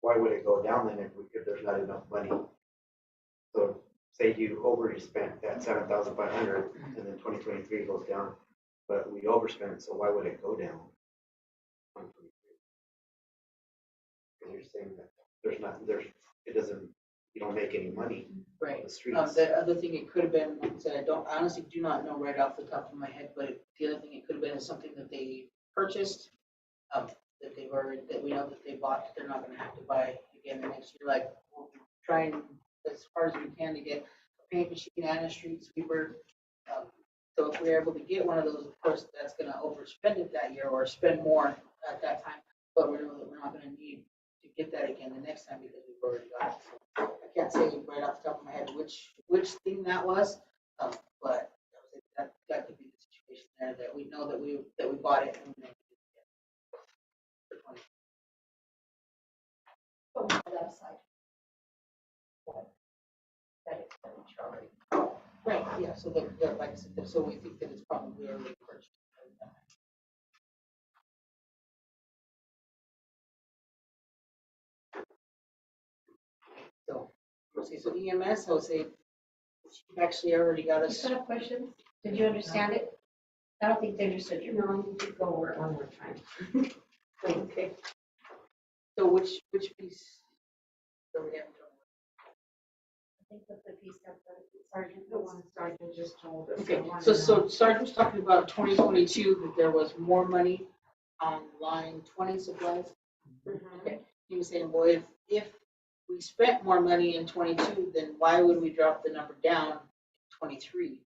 Speaker 5: why would it go down then if there's not enough money? So say you already spent that 7,500 and then 2023 goes down, but we overspent, so why would it go down? Because you're saying that you don't make any money on
Speaker 4: Right.
Speaker 5: the streets.
Speaker 4: The other thing it could have been, like I said, I honestly do not know right off the top of my head, but the other thing it could have been is something that they purchased, that they've already, that we know that they bought, that they're not gonna have to buy again the next year. Like, we'll be trying as hard as we can to get a paint machine and a street sweeper. So if we're able to get one of those, of course, that's gonna overspend it that year or spend more at that time. But we know that we're not gonna need to get that again the next time because we've already got it. So I can't say right off the top of my head which thing that was, but that could be the situation there, that we know that we bought it and we never did it again. For 20.
Speaker 9: From the website. That expenditure already.
Speaker 4: Right, yeah, so like I said, so we think that it's probably already purchased. So, Jose, so EMS, Jose, she actually already got
Speaker 9: You
Speaker 4: us.
Speaker 9: still have questions? Did you understand it? I don't think they understood you.
Speaker 1: No, you could go over it one more time.
Speaker 9: Okay.
Speaker 4: So which piece? So we haven't done.
Speaker 9: I think that's the piece that the sergeant
Speaker 1: The
Speaker 9: was.
Speaker 1: one Sergeant just told us.
Speaker 4: Okay,
Speaker 1: the one
Speaker 4: so Sergeant was talking about 2022, that there was more money on line 20 supplies. Okay, he was saying, well, if we spent more money in 22, then why would we drop the number down in 23?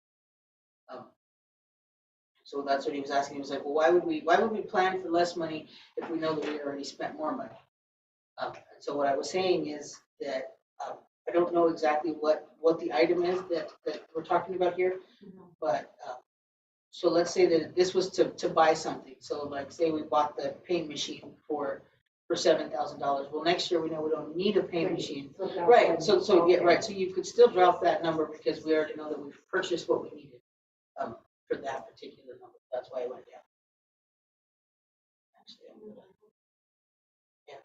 Speaker 4: So that's what he was asking. He was like, well, why would we plan for less money if we know that we already spent more money? And so what I was saying is that I don't know exactly what the item is that we're talking about here, but so let's say that this was to buy something. So like say we bought the paint machine for $7,000. Well, next year we know we don't need a paint machine. Right, so yeah, right, so you could still drop that number because we already know that we've purchased what we needed for that particular number. That's why it went down. Actually, yeah,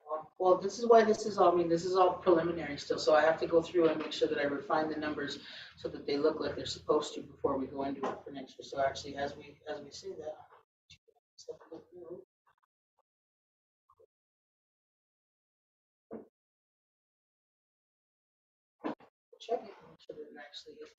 Speaker 4: well, this is why this is all preliminary still, so I have to go through and make sure that I refine the numbers so that they look like they're supposed to before we go into it for next year. So actually, as we say that, check it, make sure that it actually is.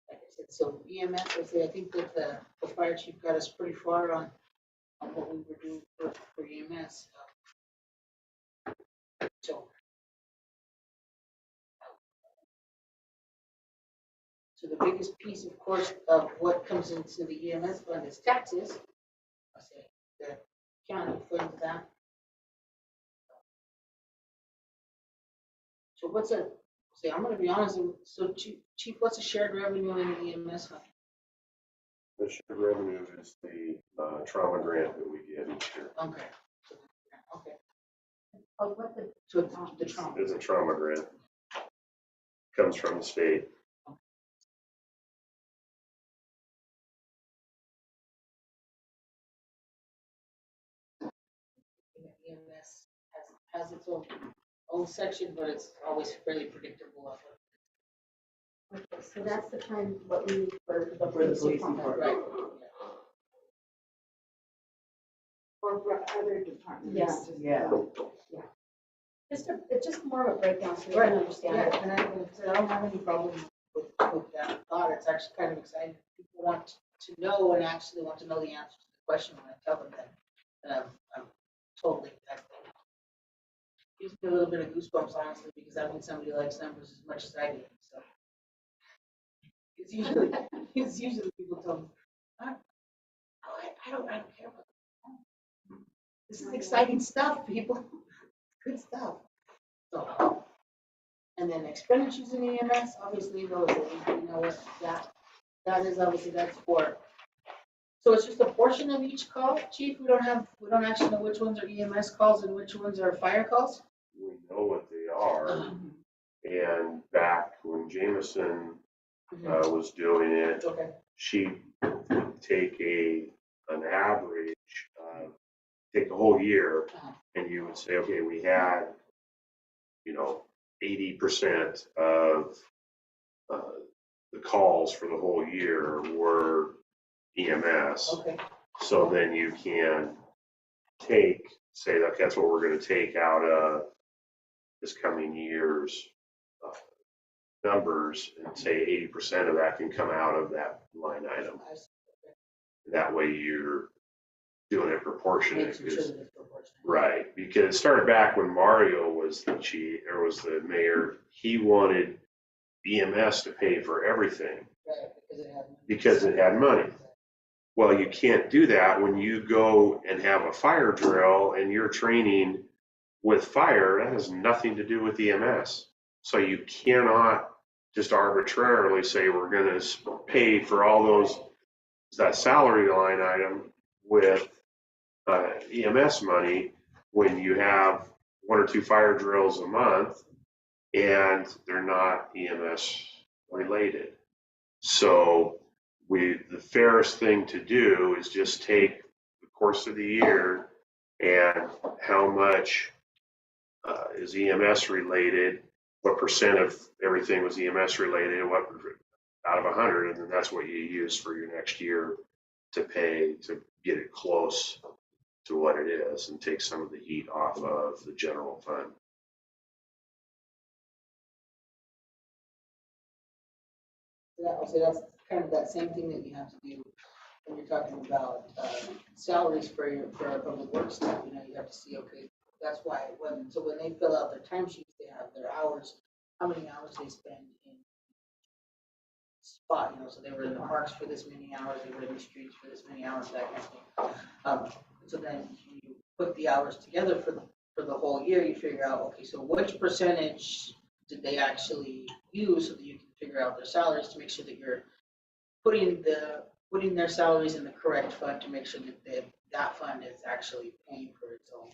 Speaker 4: Like I said, so EMS, I think that the fire chief got us pretty far on what we were doing for EMS. So the biggest piece, of course, of what comes into the EMS fund is taxes. I say the county funds that. So I'm gonna be honest, so Chief, what's a shared revenue in the EMS fund?
Speaker 8: The shared revenue is the trauma grant that we get each year.
Speaker 4: Okay. Okay.
Speaker 2: Of what the,
Speaker 4: So it's the trauma.
Speaker 8: It's a trauma grant. Comes from the state.
Speaker 4: EMS has its own section, but it's always fairly predictable of what.
Speaker 2: okay, so that's the kind, what we need for the
Speaker 7: For the
Speaker 2: police
Speaker 7: police
Speaker 2: department.
Speaker 4: Right.
Speaker 6: Or for other departments.
Speaker 2: Yes.
Speaker 7: Yeah.
Speaker 2: It's just more of a breakdown so we
Speaker 4: Right.
Speaker 2: can understand
Speaker 4: Yeah,
Speaker 2: it.
Speaker 4: and I don't have any problem with that thought. It's actually kind of exciting. People want to know and actually want to know the answer to the question when I tell them that. And I'm totally, that gives me a little bit of goosebumps, honestly, because I mean, somebody likes numbers as much as I do, so. It's usually people tell me, I don't care about that. This is exciting stuff, people. Good stuff. So, and then expenditures in EMS, obviously, those, you know what, that is obviously, that's for. So it's just a portion of each call, chief? We don't actually know which ones are EMS calls and which ones are fire calls?
Speaker 8: We know what they are. And back when Jameson was doing it,
Speaker 4: Okay,
Speaker 8: she would take an average, take the whole year, and you would say, okay, we had, 80% of the calls for the whole year were EMS.
Speaker 4: okay,
Speaker 8: So then you can say that that's what we're going to take out of this coming year's numbers and say 80% of that can come out of that line item.
Speaker 4: I see.
Speaker 8: That way you're doing it proportionate.
Speaker 4: Making sure that it's proportionate.
Speaker 8: Right, because it started back when Mario was the chief, or was the mayor. He wanted EMS to pay for everything
Speaker 4: Right,
Speaker 8: because it had money. Well, you can't do that when you go and have a fire drill and you're training with fire. That has nothing to do with EMS. So you cannot just arbitrarily say we're going to pay for all that salary line item with EMS money when you have 1 or 2 fire drills a month and they're not EMS related. So the fairest thing to do is just take the course of the year and how much is EMS related, what percent of everything was EMS related, and what out of 100, and then that's what you use for your next year to pay to get it close to what it is and take some of the heat off of the general fund.
Speaker 4: So that's kind of that same thing that you have to do when you're talking about salaries for our public works staff. You have to see, okay, that's why when they fill out their timesheets, they have their hours, how many hours they spend in spot, so they were in the parks for this many hours, they were in the streets for this many hours, that kind of thing. So then you put the hours together for the whole year, you figure out, okay, so which percentage did they actually use so that you can figure out their salaries to make sure that you're putting their salaries in the correct fund to make sure that that fund is actually paying for its own.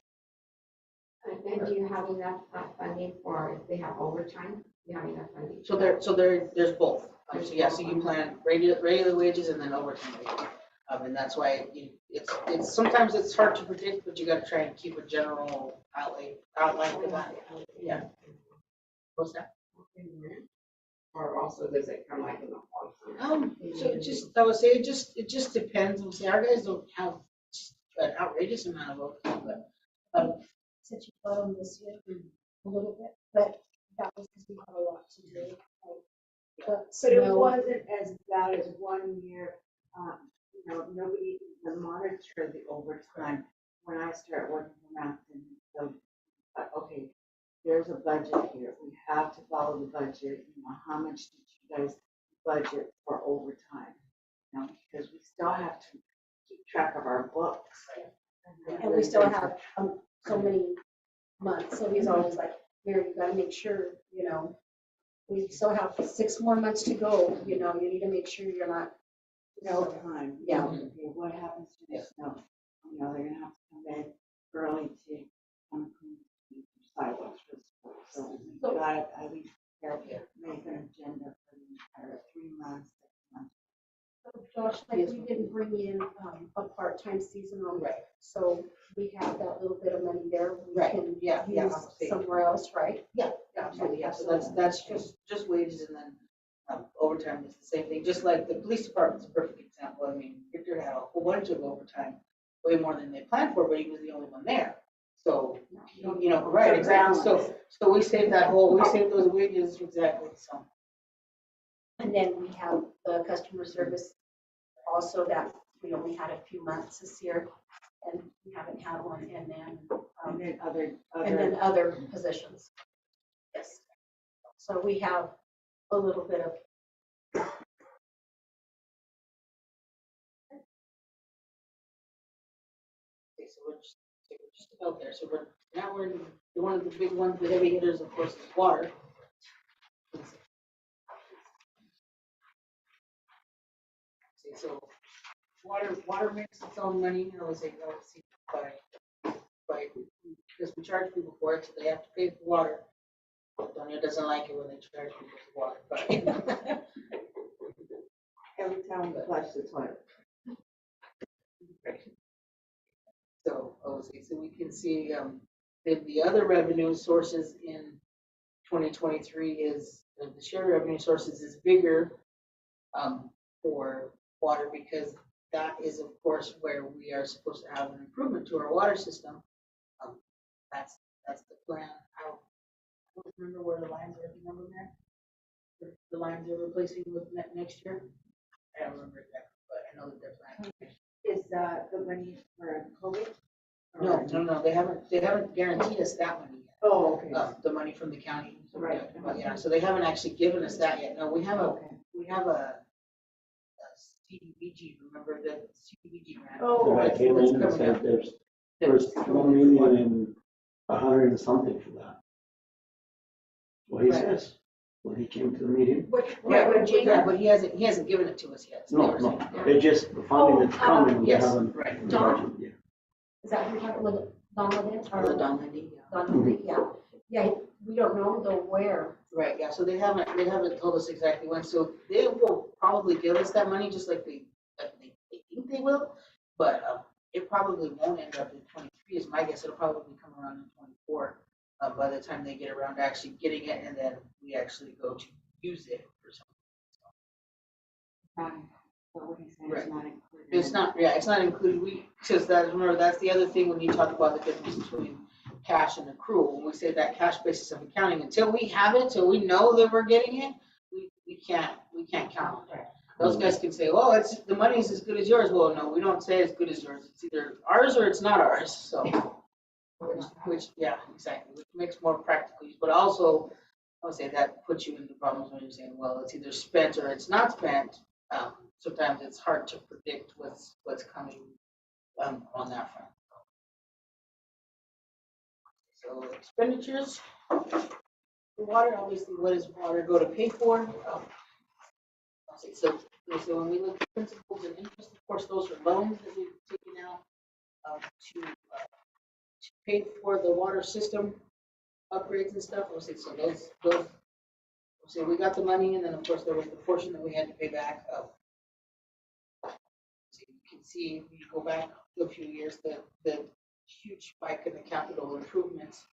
Speaker 1: And do you have enough funding for if they have overtime? You have enough funding?
Speaker 4: So there's both. So yeah, so you plan regular wages and then overtime wages. And that's why it's sometimes it's hard to predict, but you got to try and keep a general outline for that. Yeah. What's that?
Speaker 1: Or also does it come like in the fall?
Speaker 4: So I would say it just depends. We'll say our guys don't have an outrageous amount of overtime, but
Speaker 2: Since you got on this year a little bit, but that was because we had a lot to do.
Speaker 6: But it wasn't as bad as one year, nobody even monitored the overtime. When I start working around, so, okay, there's a budget here, we have to follow the budget, how much did you guys budget for overtime? Because we still have to keep track of our books.
Speaker 2: And we still have so many months, so he's always like, here, you gotta make sure, we still have 6 more months to go, you need to make sure you're not,
Speaker 6: Time.
Speaker 2: yeah.
Speaker 6: Okay, what happens to the snow? They're gonna have to come in early to come clean the streets or I would make an agenda for the entire 3 months, 6 months.
Speaker 2: Josh, like we didn't bring in a part-time seasonal,
Speaker 4: Right.
Speaker 2: so we have that little bit of money there. We
Speaker 4: Right,
Speaker 2: can
Speaker 4: yeah, yeah,
Speaker 2: use
Speaker 4: I'll say.
Speaker 2: somewhere else, right?
Speaker 4: Yeah, absolutely, yeah, so that's just wages, and then overtime is the same thing, just like the police department's a perfect example. I mean, Victor had a whole bunch of overtime, way more than they planned for, but he was the only one there. So, you know, right, exactly, so we saved those wages, exactly, so.
Speaker 2: And then we have the customer service also that we only had a few months this year and we haven't had one. And then other positions. Yes. So we have a little bit of.
Speaker 4: Okay, so we're just about there, so now we're in, one of the big ones, the heavy hitters, of course, is water. Okay, so water makes its own money, I would say, because we charge people for it, so they have to pay for water. Donia doesn't like it when they charge people for water, but.
Speaker 6: Every time we flush the toilet.
Speaker 4: So, so we can see, the other revenue sources in 2023 is, the share revenue sources is bigger, for water, because that is, of course, where we are supposed to have an improvement to our water system. That's the plan. I don't remember where the lines are, if you remember that? The lines they're replacing with next year? I don't remember exactly, but I know that they're planning.
Speaker 6: Is the money for COVID?
Speaker 4: No, they haven't guaranteed us that money yet.
Speaker 6: Oh, okay.
Speaker 4: The money from the county.
Speaker 6: Right.
Speaker 4: But yeah, so they haven't actually given us that yet. No, we have a CDBG, remember the CDBG grant?
Speaker 6: Oh,
Speaker 3: I came in and said there's 1,100,000 and something for that. What he
Speaker 4: Right.
Speaker 3: says, when he came to the meeting.
Speaker 4: Yeah, but he hasn't given it to us yet. So
Speaker 3: No,
Speaker 4: they were
Speaker 3: no,
Speaker 4: saying-
Speaker 3: they just, the funding that's coming, they
Speaker 4: Yes,
Speaker 3: haven't.
Speaker 4: right.
Speaker 2: Don?
Speaker 3: Yeah.
Speaker 2: Is that who you're talking about, Don Levin?
Speaker 4: Or the Don Lindy, yeah.
Speaker 2: Don Levin, yeah. Yeah, we don't know though where.
Speaker 4: Right, yeah, so they haven't told us exactly when, so they will probably give us that money, just like they think they will, but it probably won't end up in 23, is my guess. It'll probably come around in 24, by the time they get around to actually getting it, and then we actually go to use it for something.
Speaker 6: But what he's saying
Speaker 4: Right.
Speaker 6: is not included.
Speaker 4: It's not, yeah, it's not included, because remember, that's the other thing when you talk about the difference between cash and accrual. When we say that cash basis of accounting, until we have it, till we know that we're getting it, we can't count on it. Those guys can say, oh, the money's as good as yours. Well, no, we don't say as good as yours. It's either ours or it's not ours, so. Which, yeah, exactly, which makes more practical use, but also, I would say that puts you into problems when you're saying, well, it's either spent or it's not spent. Sometimes it's hard to predict what's coming, on that front. So expenditures, for water, obviously, what does water go to pay for? So when we look at principals and interest, of course, those are loans that we've taken out to pay for the water system upgrades and stuff. So those, so we got the money, and then of course there was the portion that we had to pay back. So you can see, if you go back a few years, the huge spike in the capital improvements.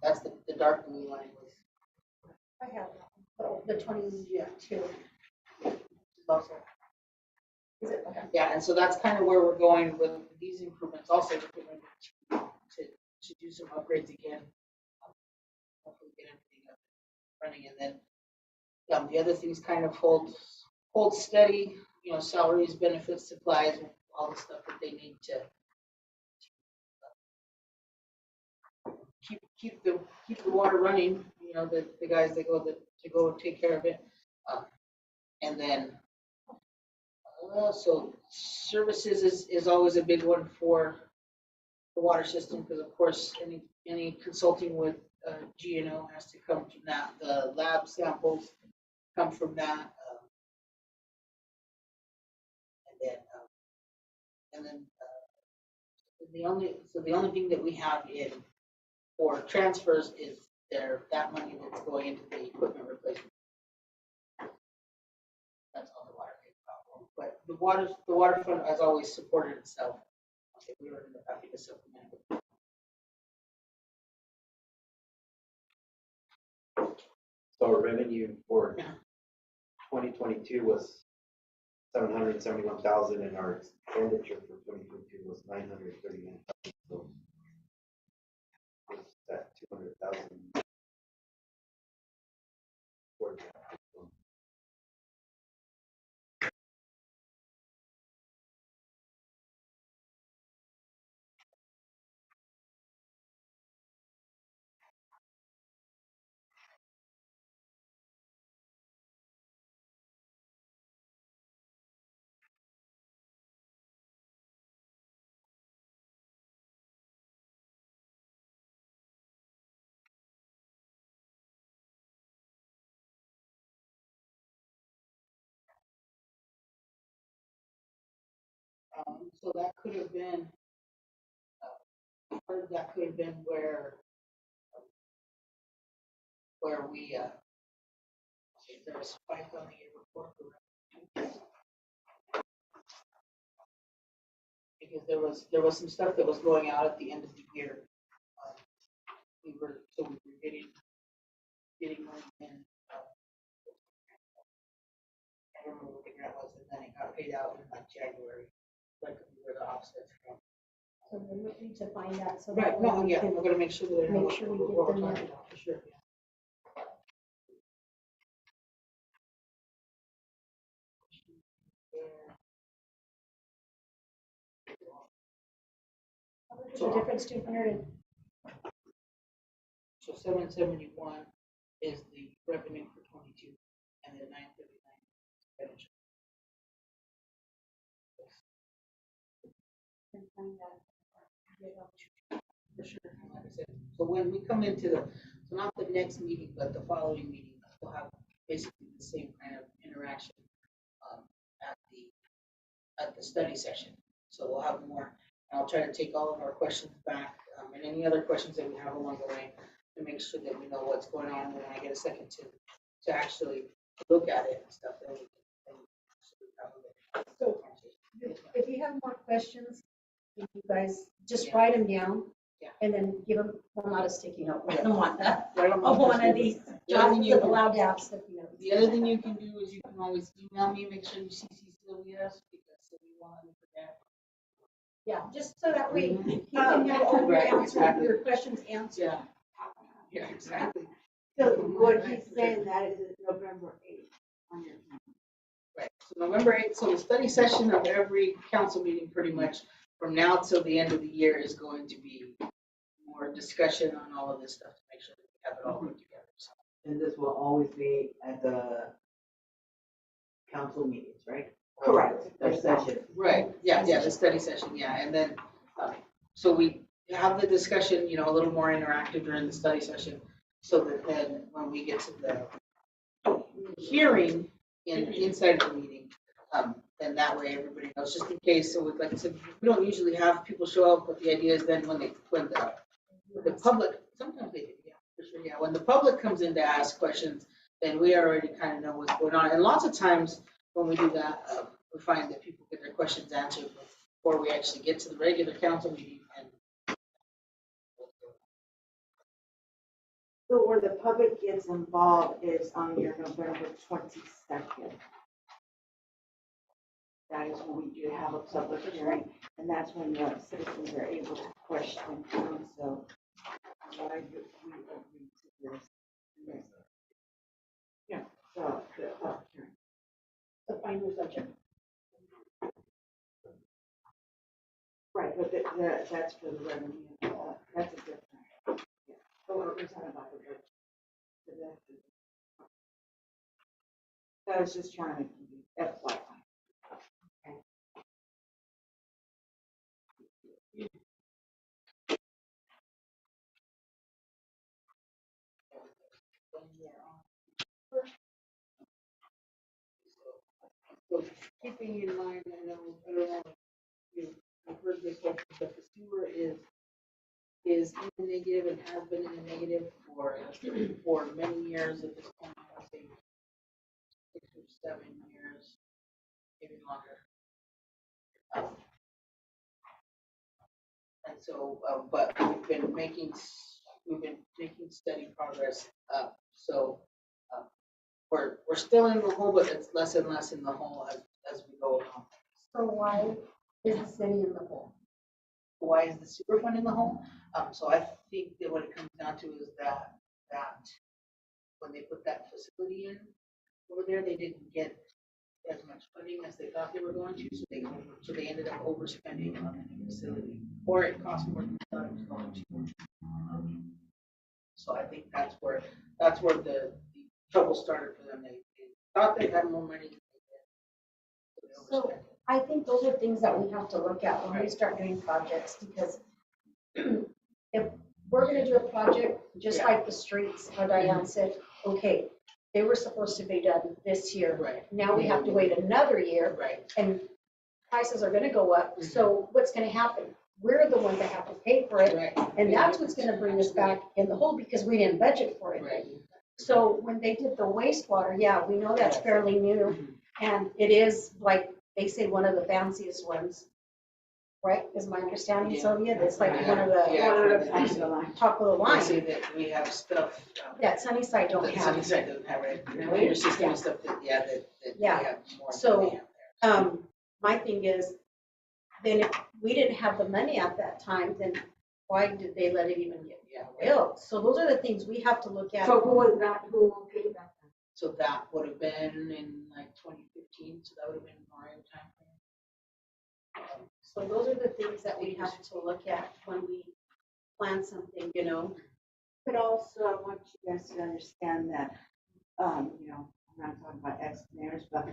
Speaker 4: That's the dark blue line was
Speaker 2: I have that one. The 22.
Speaker 4: also.
Speaker 2: Is it? Okay.
Speaker 4: Yeah, and so that's kind of where we're going with these improvements. Also, we're going to do some upgrades again. Hopefully get everything up and running, and then the other things kind of hold steady. You know, salaries, benefits, supplies, all the stuff that they need to keep the water running. You know, the guys that go and take care of it, and then. So services is always a big one for the water system, because of course any consulting with GNO has to come from that. The lab samples come from that, and then the only thing that we have in for transfers is that money that's going into the equipment replacement. That's all the water gets about. But the water fund has always supported itself. If we were happy to supplement it.
Speaker 5: So our revenue for 2022 was 771,000 and our expenditure for 2022 was 939,000. So it's that 200,000. towards that.
Speaker 4: So that could have been, part of that could have been where we, if there was a spike on the year report. Because there was some stuff that was going out at the end of the year. We were getting money in. I don't remember what the grant was, and then it got paid out in like January, like where the offsets from.
Speaker 2: So we need to find that, so.
Speaker 4: Right,
Speaker 2: that
Speaker 4: no,
Speaker 2: way we
Speaker 4: yeah,
Speaker 2: can
Speaker 4: we're gonna make sure that.
Speaker 2: Make sure we get
Speaker 4: what we're
Speaker 2: them
Speaker 4: talking
Speaker 2: in.
Speaker 4: about, for sure.
Speaker 2: The difference 200,
Speaker 4: So 771 is the revenue for 22, and then 939 expenditure. For sure, and like I said, so when we come into so not the next meeting, but the following meeting, we'll have basically the same kind of interaction at the study session. So we'll have more, and I'll try to take all of our questions back, and any other questions that we have along the way to make sure that we know what's going on, and when I get a second to actually look at it and stuff, then we can have a
Speaker 2: So, if you have more questions, if you guys just write them down.
Speaker 4: Yeah.
Speaker 2: And then give them, well, not a sticky note, write them on the,
Speaker 4: Right on
Speaker 2: on one of these.
Speaker 4: The other thing
Speaker 2: Jobs
Speaker 4: you
Speaker 2: is
Speaker 4: can-
Speaker 2: allowed to have sticky notes.
Speaker 4: The other thing you can do is you can always email me, make sure you CC Sylvia, because so we won't forget.
Speaker 2: Yeah, just so that way you can have all your
Speaker 4: Right,
Speaker 2: answers,
Speaker 4: exactly.
Speaker 2: your questions answered.
Speaker 4: Yeah. Yeah, exactly.
Speaker 6: So what he's saying, that is November 8th on your calendar.
Speaker 4: Right, so November 8th, so the study session of every council meeting, pretty much from now till the end of the year, is going to be more discussion on all of this stuff to make sure that we have it all put together. So,
Speaker 7: And this will always be at the council meetings, right?
Speaker 6: Correct.
Speaker 7: The session.
Speaker 4: right, yeah, the study session, yeah, and then, so we have the discussion, a little more interactive during the study session, so that then when we get to the hearing inside of the meeting, then that way everybody knows, just in case, so like I said, we don't usually have people show up, but the idea is then when the public, sometimes they do, yeah, for sure, yeah, when the public comes in to ask questions, then we already kind of know what's going on, and lots of times when we do that, we find that people get their questions answered before we actually get to the regular council meeting, and
Speaker 6: So where the public gets involved is on your November 22nd. That is when we do have a public hearing, and that's when the citizens are able to question council. Why do we agree to this? Yeah, so the public hearing.
Speaker 2: The final budget.
Speaker 6: Right, but that's for the revenue, that's a different. Yeah. So we're talking about the budget. I was just trying to give you FYI.
Speaker 4: so keeping in mind, I don't know if you've heard this, but the sewer is is in the negative and has been in the negative for many years at this point, I would say 6 or 7 years, maybe longer. And so, but we've been making steady progress up. So we're still in the hole, but it's less and less in the hole as we go along.
Speaker 2: So why is the city in the hole?
Speaker 4: Why is the super fund in the hole? So I think that what it comes down to is that when they put that facility in over there, they didn't get as much funding as they thought they were going to, so they ended up overspending on the new facility, or it cost more than they thought it was going to. So I think that's where the trouble started for them. They thought they had more money than they did. So they overspent.
Speaker 2: I think those are things that we have to look at when we start doing projects, because if we're gonna do a project, just like the streets, how Diane said, okay, they were supposed to be done this year.
Speaker 4: Right.
Speaker 2: Now we have to wait another year,
Speaker 4: Right.
Speaker 2: and prices are gonna go up. So what's gonna happen? We're the ones that have to pay for it,
Speaker 4: Right.
Speaker 2: and that's what's gonna bring us back in the hole, because we didn't budget for it.
Speaker 4: Right.
Speaker 2: So when they did the wastewater, yeah, we know that's fairly new, and it is, like, they say one of the fanciest ones, right, is my understanding,
Speaker 4: Yeah.
Speaker 2: Sylvia? It's like one of the
Speaker 4: Yeah,
Speaker 6: One of
Speaker 4: for
Speaker 6: the top of the line.
Speaker 2: top of the
Speaker 4: They
Speaker 2: line
Speaker 4: say that we have stuff.
Speaker 2: that Sunnyside don't
Speaker 4: That
Speaker 2: have.
Speaker 4: Sunnyside doesn't have, right?
Speaker 2: Really?
Speaker 4: Computer system
Speaker 2: Yeah.
Speaker 4: and stuff that we
Speaker 2: Yeah.
Speaker 4: have more
Speaker 2: So,
Speaker 4: than they have there.
Speaker 2: My thing is, then if we didn't have the money at that time, then why did they let it even get
Speaker 4: Yeah.
Speaker 2: built? So those are the things we have to look at.
Speaker 1: So who was that, who paid that?
Speaker 4: So that would have been in like 2015, so that would have been Mario timeframe.
Speaker 2: So those are the things that we have to look at when we plan something, you know?
Speaker 6: But also, I want you guys to understand that, you know, I'm not talking about ex-mayors, but,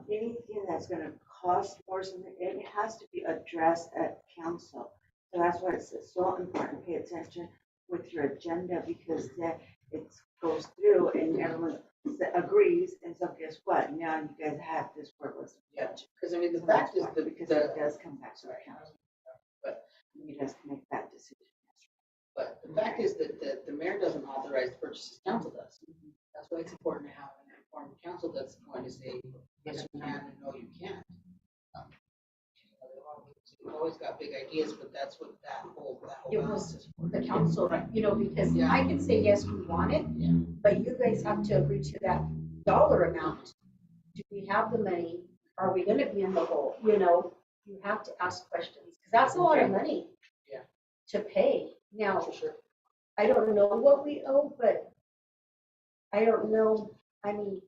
Speaker 6: anything that's gonna cost more something, it has to be addressed at council. So that's why it's so important, pay attention with your agenda, because then it goes through and everyone agrees, and so guess what? Now you guys have this worthless.
Speaker 4: Yeah, because I mean, the fact is
Speaker 6: Because it does come back to the council.
Speaker 4: But-
Speaker 6: You just make that decision.
Speaker 4: But the fact is that the mayor doesn't authorize purchases, council does. That's why it's important to have an informed council that's going to say, yes, you can, and no, you can't. They've always got big ideas, but that's what that whole
Speaker 2: It
Speaker 4: balance
Speaker 2: was
Speaker 4: is for.
Speaker 2: the council, you know, because
Speaker 4: Yeah.
Speaker 2: I can say, yes, we want it,
Speaker 4: Yeah.
Speaker 2: but you guys have to agree to that dollar amount. Do we have the money? Are we gonna be in the hole? You know, you have to ask questions, because that's a lot of money.
Speaker 4: Yeah.
Speaker 2: To pay. Now,
Speaker 4: For sure.
Speaker 2: I don't know what we owe, but I don't know, I mean,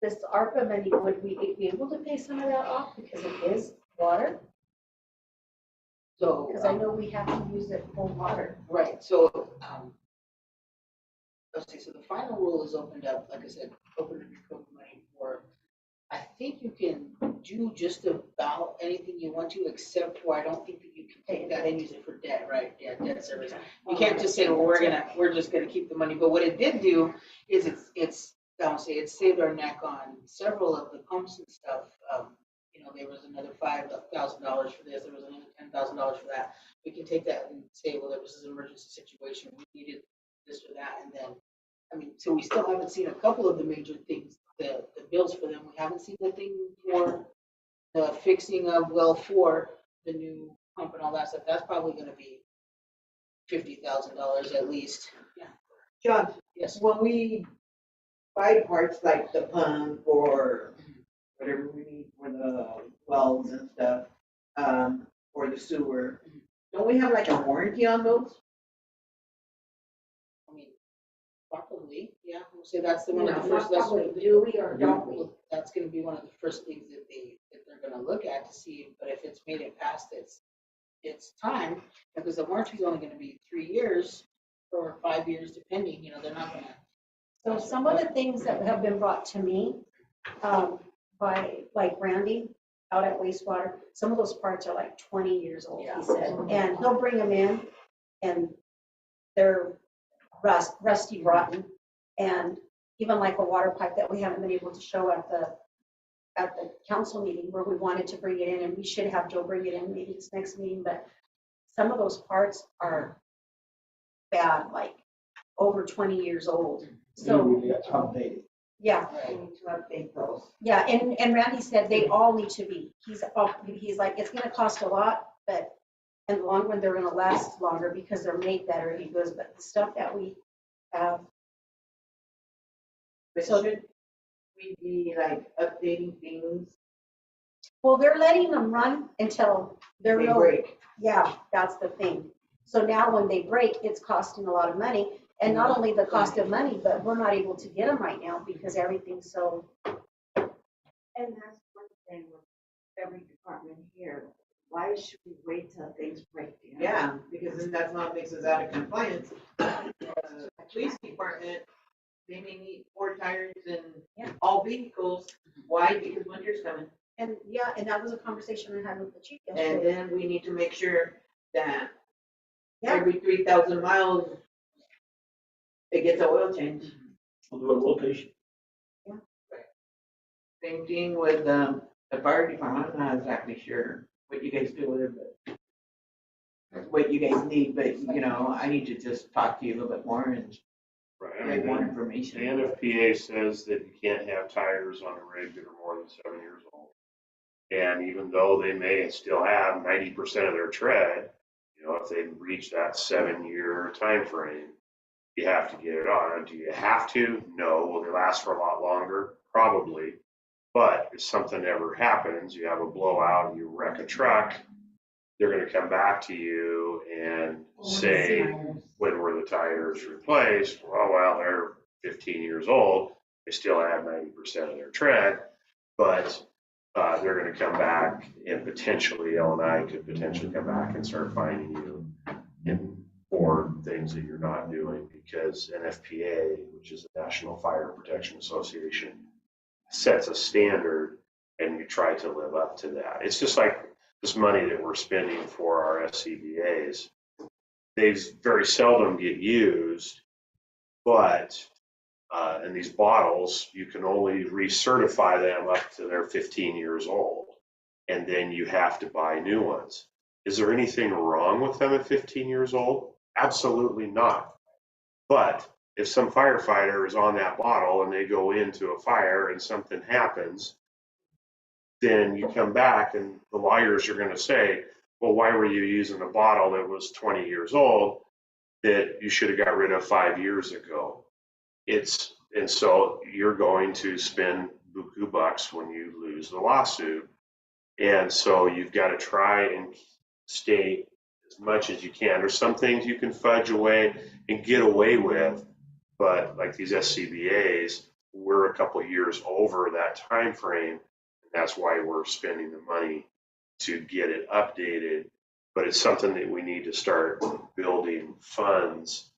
Speaker 2: this ARPA money, would we be able to pay some of that off because it is water?
Speaker 4: So.
Speaker 2: Because I know we have to use it for water.
Speaker 4: Right, so, let's see, so the final rule is opened up, like I said, open up your COVID money for, I think you can do just about anything you want to, except for I don't think that you can take that and use it for debt, right? Yeah, debt service. You can't just say, well, we're just gonna keep the money, but what it did do is it saved our neck on several of the pumps and stuff. You know, there was another $5,000 for this, there was another $10,000 for that. We can take that and say, well, there was an emergency situation, we needed this or that, and then, I mean, so we still haven't seen a couple of the major things, the bills for them. We haven't seen the thing for the fixing of well 4, the new pump and all that stuff. That's probably gonna be $50,000 at least. Yeah.
Speaker 7: John,
Speaker 4: Yes.
Speaker 7: when we buy parts like the pump or whatever we need for the wells and stuff, or the sewer, don't we have like a warranty on those?
Speaker 4: I mean, probably, yeah. We'll say that's the one of the first.
Speaker 1: Probably do we or don't we?
Speaker 4: Well, that's gonna be one of the first things that they're gonna look at to see, but if it's made it past its time, because the warranty's only gonna be 3 years or 5 years depending, you know, they're not gonna.
Speaker 2: So some of the things that have been brought to me by like Randy out at wastewater, some of those parts are like 20 years old, he said. And he'll bring them in and they're rusty, rotten. And even like a water pipe that we haven't been able to show at the council meeting where we wanted to bring it in, and we should have Joe bring it in maybe this next meeting, but some of those parts are bad, like over 20 years old.
Speaker 3: They
Speaker 2: So,
Speaker 3: really updated.
Speaker 2: yeah,
Speaker 1: We need to update those.
Speaker 2: yeah, and Randy said they all need to be. He's like, it's gonna cost a lot, but in the long run, they're gonna last longer because they're made better. He goes, but the stuff that we have,
Speaker 6: But
Speaker 2: So-
Speaker 6: should we be like updating things?
Speaker 2: well, they're letting them run until they're
Speaker 6: They
Speaker 2: real.
Speaker 6: break.
Speaker 2: Yeah, that's the thing. So now when they break, it's costing a lot of money. And not only the cost of money, but we're not able to get them right now because everything's so,
Speaker 6: And that's one thing with every department here. Why should we wait till things break down?
Speaker 7: Yeah, because then that's not makes us out of compliance. Police department, they may need 4 tires
Speaker 2: Yeah.
Speaker 7: and all vehicles. Why? Because winter's coming.
Speaker 2: and yeah, and that was a conversation I had with the chief
Speaker 7: And
Speaker 2: yesterday.
Speaker 7: then we need to make sure that
Speaker 2: Yeah.
Speaker 7: every 3,000 miles, it gets an oil change.
Speaker 3: We'll do a rotation.
Speaker 7: Same thing with the fire department. I'm not exactly sure what you guys do with it, but what you guys need, but you know, I need to just talk to you a little bit more and
Speaker 8: Right, I
Speaker 7: get more
Speaker 8: mean, the
Speaker 7: information.
Speaker 8: NFPA says that you can't have tires on a rig that are more than 7 years old. And even though they may still have 90% of their tread, you know, if they reach that 7-year time frame, you have to get it on. Do you have to? No. Will they last for a lot longer? Probably. But if something ever happens, you have a blowout, you wreck a truck, they're going to come back to you and say, when were the tires replaced? Well, they're 15 years old. They still have 90% of their tread, but they're going to come back and potentially, LNI could potentially come back and start finding you for things that you're not doing because NFPA, which is the National Fire Protection Association, sets a standard and you try to live up to that. It's just like this money that we're spending for our SCBA's. They very seldom get used, but in these bottles, you can only recertify them up to they're 15 years old, and then you have to buy new ones. Is there anything wrong with them at 15 years old? Absolutely not. But if some firefighter is on that bottle and they go into a fire and something happens, then you come back and the lawyers are going to say, well, why were you using a bottle that was 20 years old that you should have got rid of 5 years ago? And so you're going to spend buku bucks when you lose the lawsuit. And so you've got to try and stay as much as you can. There's some things you can fudge away and get away with, but like these SCBA's, we're a couple years over that time frame. That's why we're spending the money to get it updated. But it's something that we need to start building funds,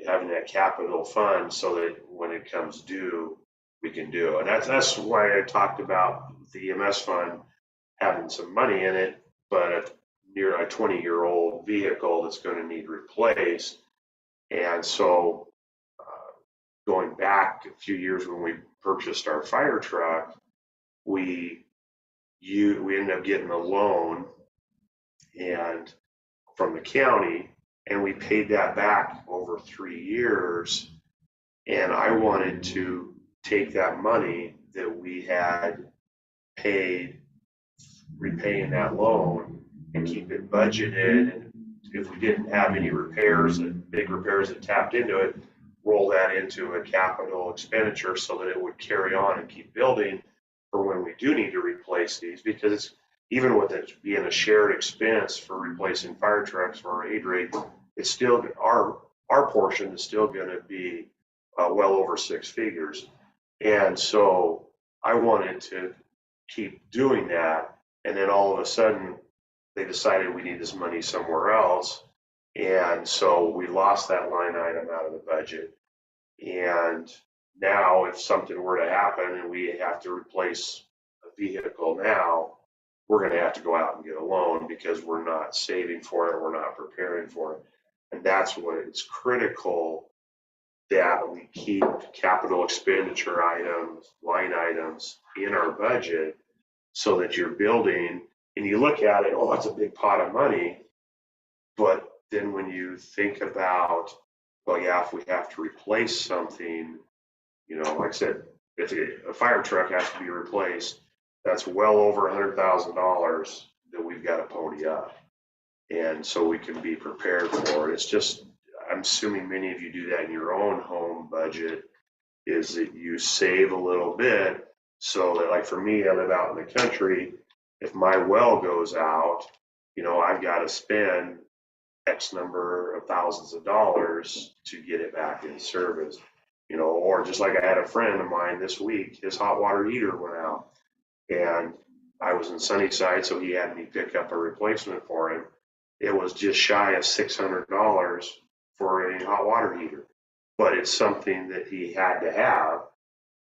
Speaker 8: having that capital fund so that when it comes due, we can do. And that's why I talked about the EMS fund having some money in it, but near a 20-year-old vehicle that's going to need replaced. And so going back a few years when we purchased our fire truck, we ended up getting a loan and from the county, and we paid that back over 3 years. And I wanted to take that money that we had paid repaying that loan and keep it budgeted. And if we didn't have any repairs, big repairs that tapped into it, roll that into a capital expenditure so that it would carry on and keep building for when we do need to replace these, because it's even with it being a shared expense for replacing fire trucks for our aid rate, it's still our portion is still going to be well over 6 figures. And so I wanted to keep doing that. And then all of a sudden they decided we need this money somewhere else. And so we lost that line item out of the budget. And now if something were to happen and we have to replace a vehicle now, we're going to have to go out and get a loan because we're not saving for it. We're not preparing for it. And that's what it's critical that we keep capital expenditure items, line items in our budget so that you're building and you look at it, oh, that's a big pot of money. But then when you think about, well, yeah, if we have to replace something, like I said, if a fire truck has to be replaced, that's well over $100,000 that we've got to pony up. And so we can be prepared for it. It's just, I'm assuming many of you do that in your own home budget, is that you save a little bit so that, like for me, I live out in the country. If my well goes out, I've got to spend X number of thousands of dollars to get it back in service. Or just like I had a friend of mine this week, his hot water heater went out and I was in Sunnyside, so he had me pick up a replacement for him. It was just shy of $600 for a hot water heater, but it's something that he had to have.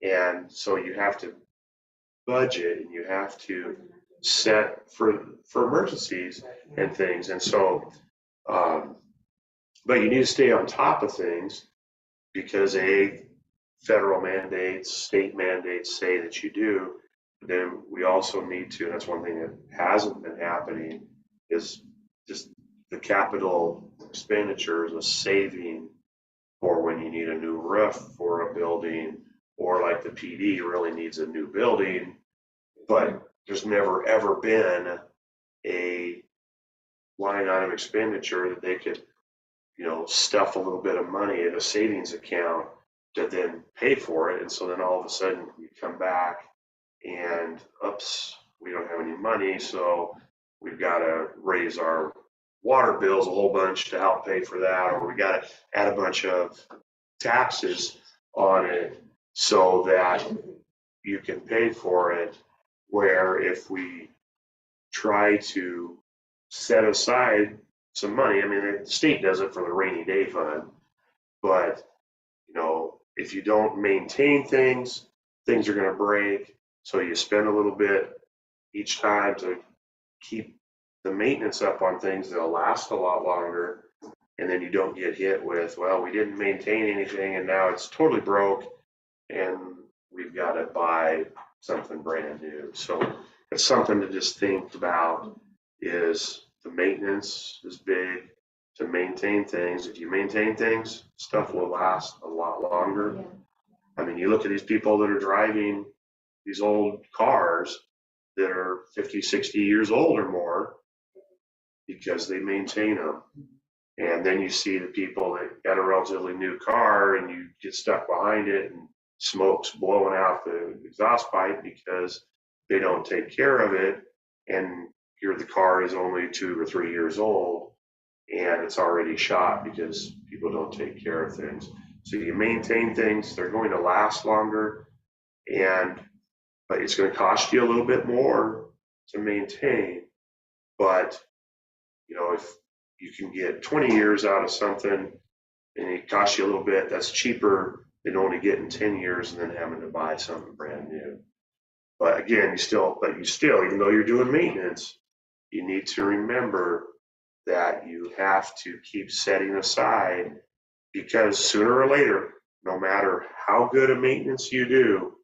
Speaker 8: And so you have to budget and you have to set for emergencies and things. And so, but you need to stay on top of things because federal mandates, state mandates say that you do. Then we also need to, and that's one thing that hasn't been happening, is just the capital expenditures of saving for when you need a new roof for a building, or like the PD really needs a new building, but there's never ever been a line item expenditure that they could, stuff a little bit of money in a savings account to then pay for it. And so then all of a sudden you come back and oops, we don't have any money. So we've got to raise our water bills a whole bunch to help pay for that, or we got to add a bunch of taxes on it so that you can pay for it. Where if we try to set aside some money, I mean, the state does it for the rainy day fund, but if you don't maintain things, things are going to break. So you spend a little bit each time to keep the maintenance up on things that'll last a lot longer. And then you don't get hit with, well, we didn't maintain anything and now it's totally broke and we've got to buy something brand new. So it's something to just think about, is the maintenance is big, to maintain things. If you maintain things, stuff will last a lot longer. I mean, you look at these people that are driving these old cars that are 50, 60 years old or more because they maintain them. And then you see the people that got a relatively new car and you get stuck behind it and smoke's blowing out the exhaust pipe because they don't take care of it. And here the car is only 2 or 3 years old and it's already shot because people don't take care of things. So you maintain things, they're going to last longer, but it's going to cost you a little bit more to maintain. But if you can get 20 years out of something and it costs you a little bit, that's cheaper than only getting 10 years and then having to buy something brand new. But again, you still, even though you're doing maintenance, you need to remember that you have to keep setting aside, because sooner or later, no matter how good a maintenance you do,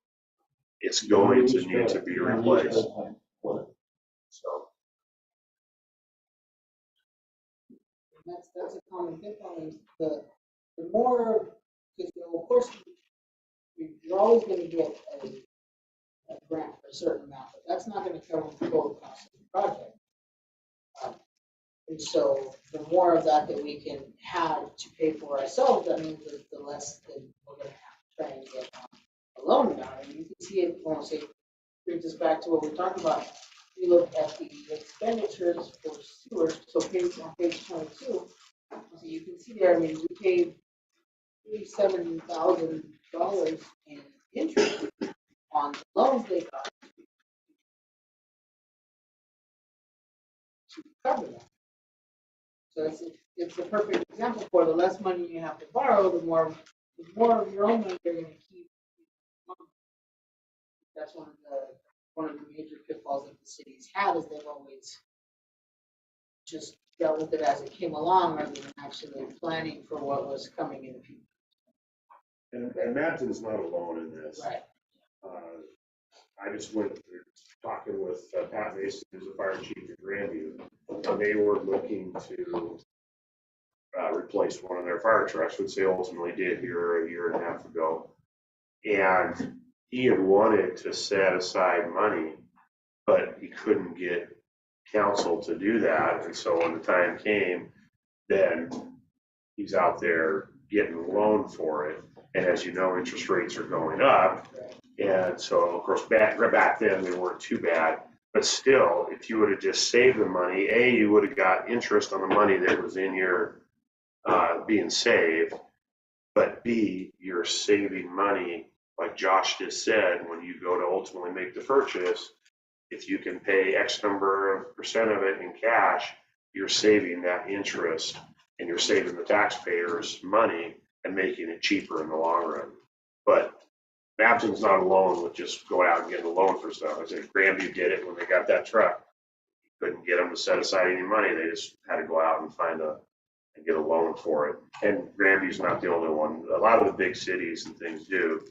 Speaker 8: it's going to need to be replaced. So.
Speaker 4: That's a common thing. The more, because of course, you're always going to get a grant for a certain amount, but that's not going to cover the total cost of the project. And so the more of that we can have to pay for ourselves, that means that the less that we're going to have to try and get a loan amount. And you can see it, I want to say, brings us back to what we're talking about. We look at the expenditures for sewers, so on page 22, so you can see there, I mean, we paid $37,000 in interest on the loans they got to cover that. So it's a perfect example for the less money you have to borrow, the more of your own money you're going to keep. That's one of the major pitfalls that the city's had, is they've always just dealt with it as it came along rather than actually planning for what was coming in the future.
Speaker 8: And Madsen's not alone in this.
Speaker 4: Right.
Speaker 8: I just went through talking with Pat Mason, who's the fire chief at Grandview, and they were looking to replace one of their fire trucks, which they ultimately did here a year and a half ago. And he had wanted to set aside money, but he couldn't get council to do that. And so when the time came, then he's out there getting a loan for it. And as you know, interest rates are going up. And so, of course, back then, they weren't too bad. But still, if you would have just saved the money, A, you would have got interest on the money that was in your being saved. But B, you're saving money, like Josh just said, when you go to ultimately make the purchase. If you can pay X number of percent of it in cash, you're saving that interest and you're saving the taxpayers money and making it cheaper in the long run. But Mapton's not alone with just going out and getting a loan for stuff. I said Grandview did it when they got that truck. Couldn't get them to set aside any money. They just had to go out and and get a loan for it. And Grandview's not the only one. A lot of the big cities and things do.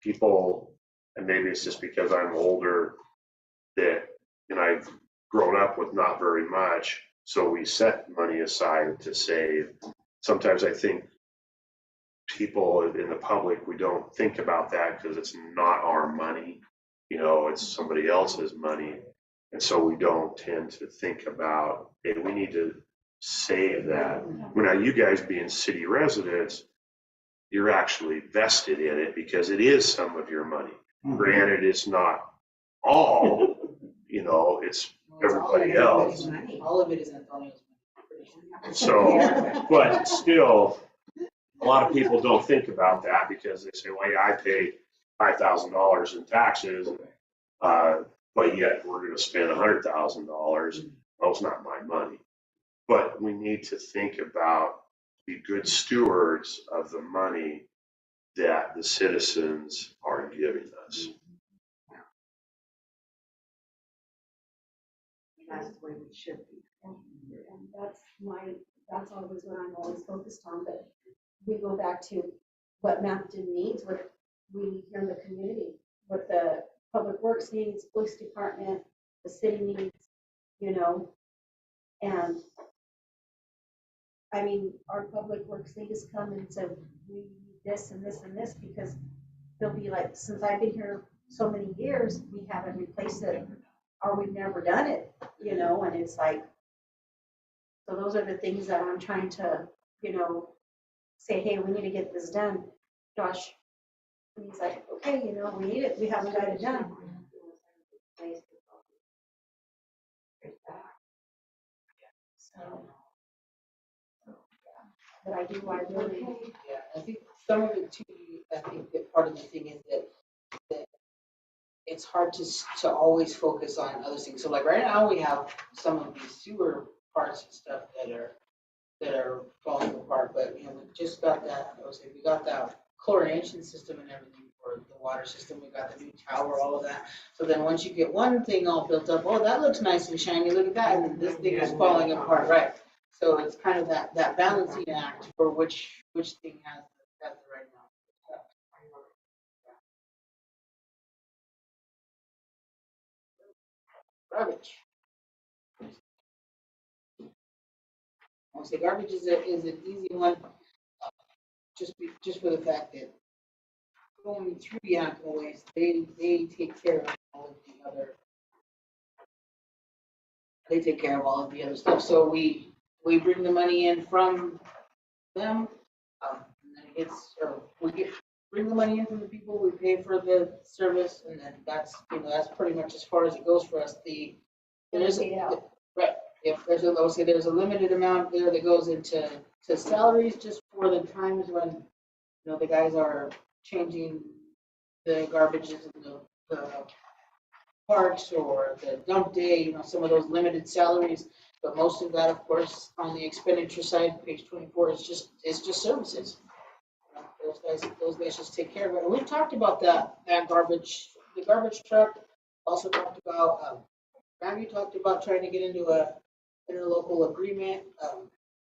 Speaker 8: People, and maybe it's just because I'm older, that, and I've grown up with not very much, so we set money aside to save. Sometimes I think people in the public, we don't think about that because it's not our money, it's somebody else's money. And so we don't tend to think about, hey, we need to save that. Well, now you guys being city residents, you're actually vested in it because it is some of your money. Granted, it's not all, it's everybody else.
Speaker 4: All of it is Antonio's money.
Speaker 8: So, but still, a lot of people don't think about that because they say, well, yeah, I pay $5,000 in taxes, but yet we're going to spend $100,000. Well, it's not my money. But we need to think about, be good stewards of the money that the citizens are giving us.
Speaker 6: That's the way we should be.
Speaker 2: And that's always what I'm always focused on, but we go back to what Mapton needs, what we here in the community, what the public works needs, police department, the city needs, and I mean, our public works need to come and say, we need this and this and this, because they'll be like, since I've been here so many years, we haven't replaced it, or we've never done it, and it's like, so those are the things that I'm trying to, say, hey, we need to get this done. Josh, and he's like, okay, we need it, we haven't got it done. So, but I really.
Speaker 4: Yeah, I think some of it too, I think that part of the thing is that it's hard to always focus on other things. So like right now we have some of these sewer parts and stuff that are falling apart, but we just got that, we got that chlorination system and everything for the water system. We got the new tower, all of that. So then once you get one thing all built up, oh, that looks nice and shiny, look at that, and then this thing is falling apart, right? So it's kind of that balancing act for which thing has the right amount. Garbage. I would say garbage is an easy one, just for the fact that going through Yakima Waste, they take care of all of the other. They take care of all of the other stuff. So we bring the money in from them, and then bring the money in from the people. We pay for the service, and then that's pretty much as far as it goes for us. Right. If there's a limited amount there that goes into salaries just for the times when the guys are changing the garbages in the parks or the dump day, some of those limited salaries. But most of that, of course, on the expenditure side, page 24, is just services. Those guys just take care of it. And we've talked about that garbage, the garbage truck. Also talked about, Maggie talked about trying to get into a interlocal agreement.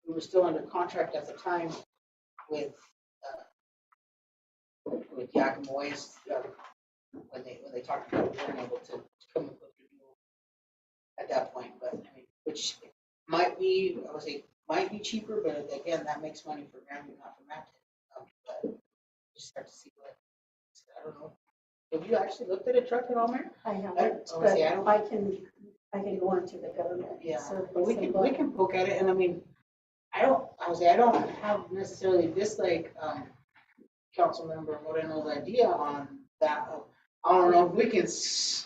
Speaker 4: We were still under contract at the time with Yakima Waste when they talked about we weren't able to come up with a deal at that point. But I mean, which might be, I would say, might be cheaper, but again, that makes money for Grandview, not for Mountain. But just have to see what, I don't know. Have you actually looked at a truck at all, Mayor?
Speaker 2: I haven't,
Speaker 4: Oh,
Speaker 2: but
Speaker 4: see, I don't-
Speaker 2: I can go into the government.
Speaker 4: Yeah,
Speaker 2: service
Speaker 4: but we
Speaker 2: and
Speaker 4: can, we
Speaker 2: look.
Speaker 4: can poke at it, and I mean, I would say, I don't have necessarily dislike, Councilmember Moreno's idea on that. I don't know if we can,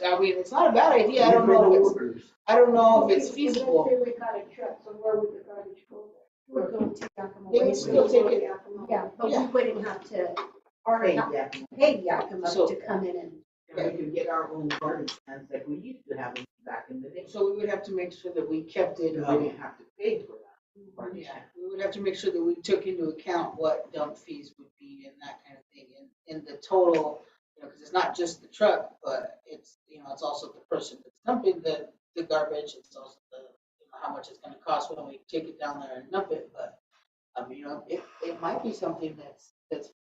Speaker 4: I mean, it's not a bad idea, I don't know if it's feasible.
Speaker 9: Let's say we got a truck, so where would the garbage go?
Speaker 2: We'll go to Yakima
Speaker 4: They would
Speaker 2: Waste.
Speaker 4: still take it.
Speaker 2: Yeah, but we
Speaker 4: Yeah.
Speaker 2: wouldn't have to, or
Speaker 7: Hey,
Speaker 2: not
Speaker 7: yeah,
Speaker 2: pay Yakima
Speaker 4: So-
Speaker 2: to come in and.
Speaker 7: and we could get our own garbage cans like we used to have them back in the day.
Speaker 4: So we would have to make sure that we kept it,
Speaker 7: We didn't have to pay for that.
Speaker 4: yeah, we would have to make sure that we took into account what dump fees would be and that kind of thing in the total, you know, because it's not just the truck, but it's, you know, it's also the person that's dumping the garbage, it's also the, you know, how much it's gonna cost when we take it down there and dump it, but, you know, it might be something that's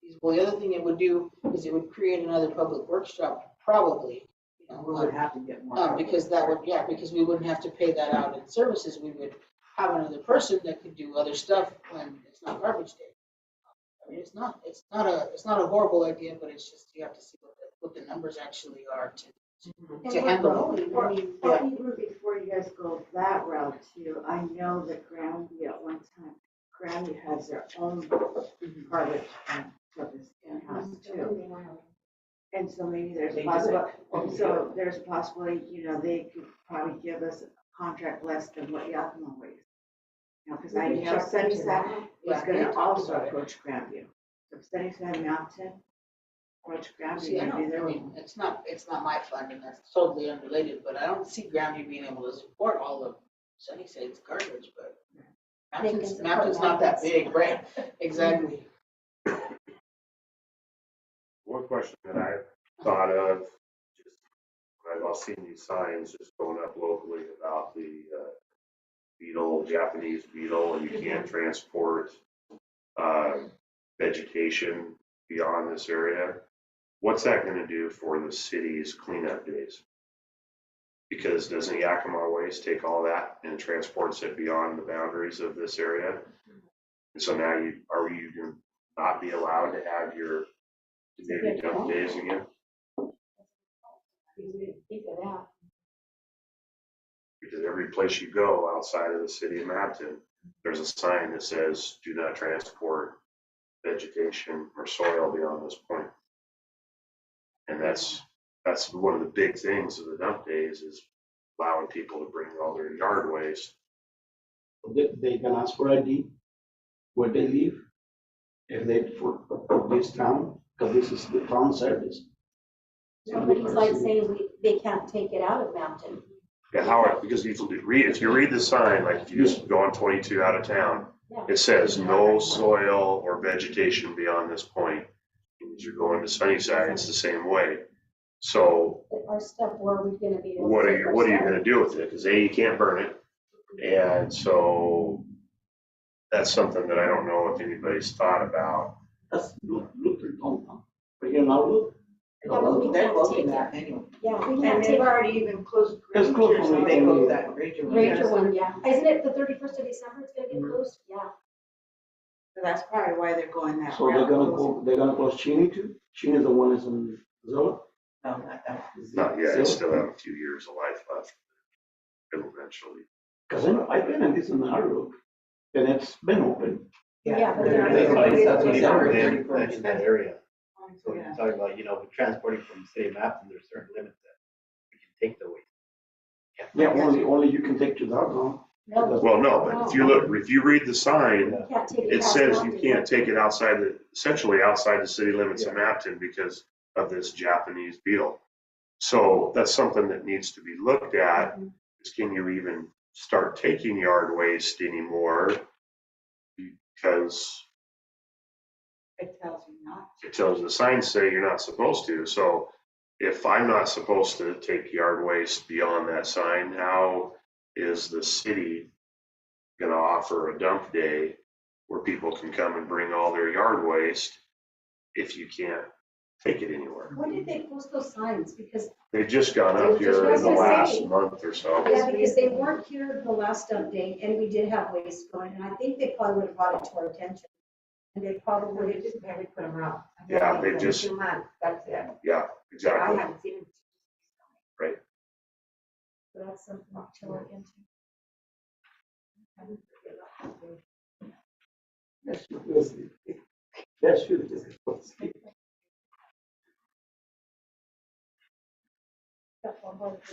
Speaker 4: feasible. The other thing it would do is it would create another public works job, probably, you know.
Speaker 7: We would have to get more.
Speaker 4: Because that would, yeah, because we wouldn't have to pay that out in services, we would have another person that could do other stuff when it's not garbage day. I mean, it's not a horrible idea, but it's just, you have to see what the numbers actually are to
Speaker 2: And we're
Speaker 4: handle it.
Speaker 2: growing, I mean,
Speaker 6: Or even before you guys go that route too, I know that Grandview at one time, Grandview has their own garbage service in-house too. And so maybe there's a
Speaker 7: They do
Speaker 6: possibility, so there's a possibility, you know, they could probably give us a contract less than what Yakima weighs. You know, because I
Speaker 2: We could
Speaker 6: know
Speaker 2: check into
Speaker 6: Sunnyside is
Speaker 4: Yeah, we
Speaker 6: gonna
Speaker 4: talked
Speaker 6: also
Speaker 4: about it.
Speaker 6: approach Grandview. So if Sunnyside Mountain approach Grandview,
Speaker 4: See, I
Speaker 6: maybe
Speaker 4: don't, I
Speaker 6: they're.
Speaker 4: mean, it's not my fund and that's totally unrelated, but I don't see Grandview being able to support all of Sunnyside's garbage, but
Speaker 2: They can
Speaker 4: Mountain's
Speaker 2: support
Speaker 4: not that
Speaker 2: Mountain's.
Speaker 4: big, right? Exactly.
Speaker 8: One question that I thought of, just when I've all seen these signs just going up locally about the beetle, Japanese beetle, and you can't transport vegetation beyond this area. What's that gonna do for the city's cleanup days? Because doesn't Yakima Waste take all that and transports it beyond the boundaries of this area? And so now are you gonna not be allowed to have your maybe dump days again?
Speaker 2: Think of that.
Speaker 8: Because every place you go outside of the city of Mapton, there's a sign that says, do not transport vegetation or soil beyond this point. And that's one of the big things of the dump days is allowing people to bring all their yard waste.
Speaker 3: They can ask for ID where they live, if they, for this town, because this is the town service.
Speaker 2: Nobody's like saying they can't take it out of Mountain.
Speaker 8: Yeah, how, because if you read the sign, like if you just go on 22 out of town,
Speaker 2: Yeah.
Speaker 8: it says no soil or vegetation beyond this point. And as you're going to Sunnyside, it's the same way. So
Speaker 2: Our stuff, where are we gonna be? able to
Speaker 8: what are
Speaker 2: take
Speaker 8: you,
Speaker 2: our
Speaker 8: what are you
Speaker 2: stuff?
Speaker 8: gonna do with it? Because you can't burn it. And so that's something that I don't know if anybody's thought about.
Speaker 3: That's Luther downtown. But here now, look.
Speaker 2: Yeah, but we
Speaker 7: They're
Speaker 2: can't
Speaker 7: looking
Speaker 2: take
Speaker 7: at
Speaker 2: it.
Speaker 7: anyway.
Speaker 2: Yeah, we
Speaker 6: And
Speaker 2: can't
Speaker 6: they've
Speaker 2: take our
Speaker 6: already even closed
Speaker 3: It's closed
Speaker 6: Granger,
Speaker 3: for me.
Speaker 6: so
Speaker 7: They closed that Ranger one.
Speaker 2: Ranger one, yeah. Isn't it the 31st of December it's gonna get
Speaker 7: Mhm.
Speaker 2: closed? Yeah.
Speaker 6: So that's probably why they're going that
Speaker 3: So
Speaker 6: route.
Speaker 3: they're gonna close Cheney too? Cheney is the one that's in Zola?
Speaker 7: No, not that.
Speaker 8: Not yet, I still have a few years of life left. It'll eventually.
Speaker 3: Because I've been in this in Harlow, and it's been open.
Speaker 2: Yeah, but
Speaker 6: they're-
Speaker 10: That's what he
Speaker 7: December
Speaker 10: did
Speaker 7: 31st.
Speaker 10: in that area. So when
Speaker 6: Yeah.
Speaker 10: you're talking about, transporting from city of Mapton, there's certain limits that we can take the waste.
Speaker 3: Yeah, only you can take to downtown.
Speaker 2: No,
Speaker 8: Well, no, but if you read the sign,
Speaker 2: we can't take it.
Speaker 8: it
Speaker 2: past
Speaker 8: says you
Speaker 2: Mountain.
Speaker 8: can't take it essentially outside the city limits of Mapton because of this Japanese beetle. So that's something that needs to be looked at, is can you even start taking yard waste anymore? Because
Speaker 6: It tells you not.
Speaker 8: it tells the signs say you're not supposed to. So if I'm not supposed to take yard waste beyond that sign, how is the city gonna offer a dump day where people can come and bring all their yard waste if you can't take it anywhere.
Speaker 2: When did they post those signs? Because,
Speaker 8: They've just gone up
Speaker 1: They just
Speaker 8: here in the
Speaker 2: gonna
Speaker 8: last
Speaker 2: say.
Speaker 8: month or so.
Speaker 2: yeah, because they weren't here the last update, and we did have waste going, and I think they probably would have brought it to our attention. And they
Speaker 1: Well,
Speaker 2: probably,
Speaker 1: they just barely put them out.
Speaker 8: Yeah, they
Speaker 1: In
Speaker 8: just-
Speaker 1: 2 months, that's it.
Speaker 8: Yeah,
Speaker 1: I
Speaker 8: exactly.
Speaker 1: haven't seen them.
Speaker 2: that's something to look into.
Speaker 3: That's good. That's good.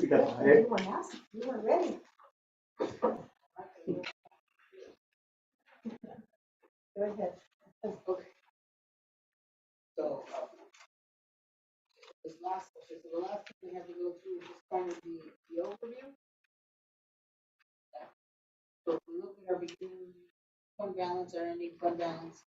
Speaker 3: We got it.
Speaker 2: You weren't asking, you weren't ready. Go ahead.
Speaker 4: So, this last, okay, so the last thing we have to go through is just kind of the overview. So if we look at our beginning fund balance, our ending fund balance.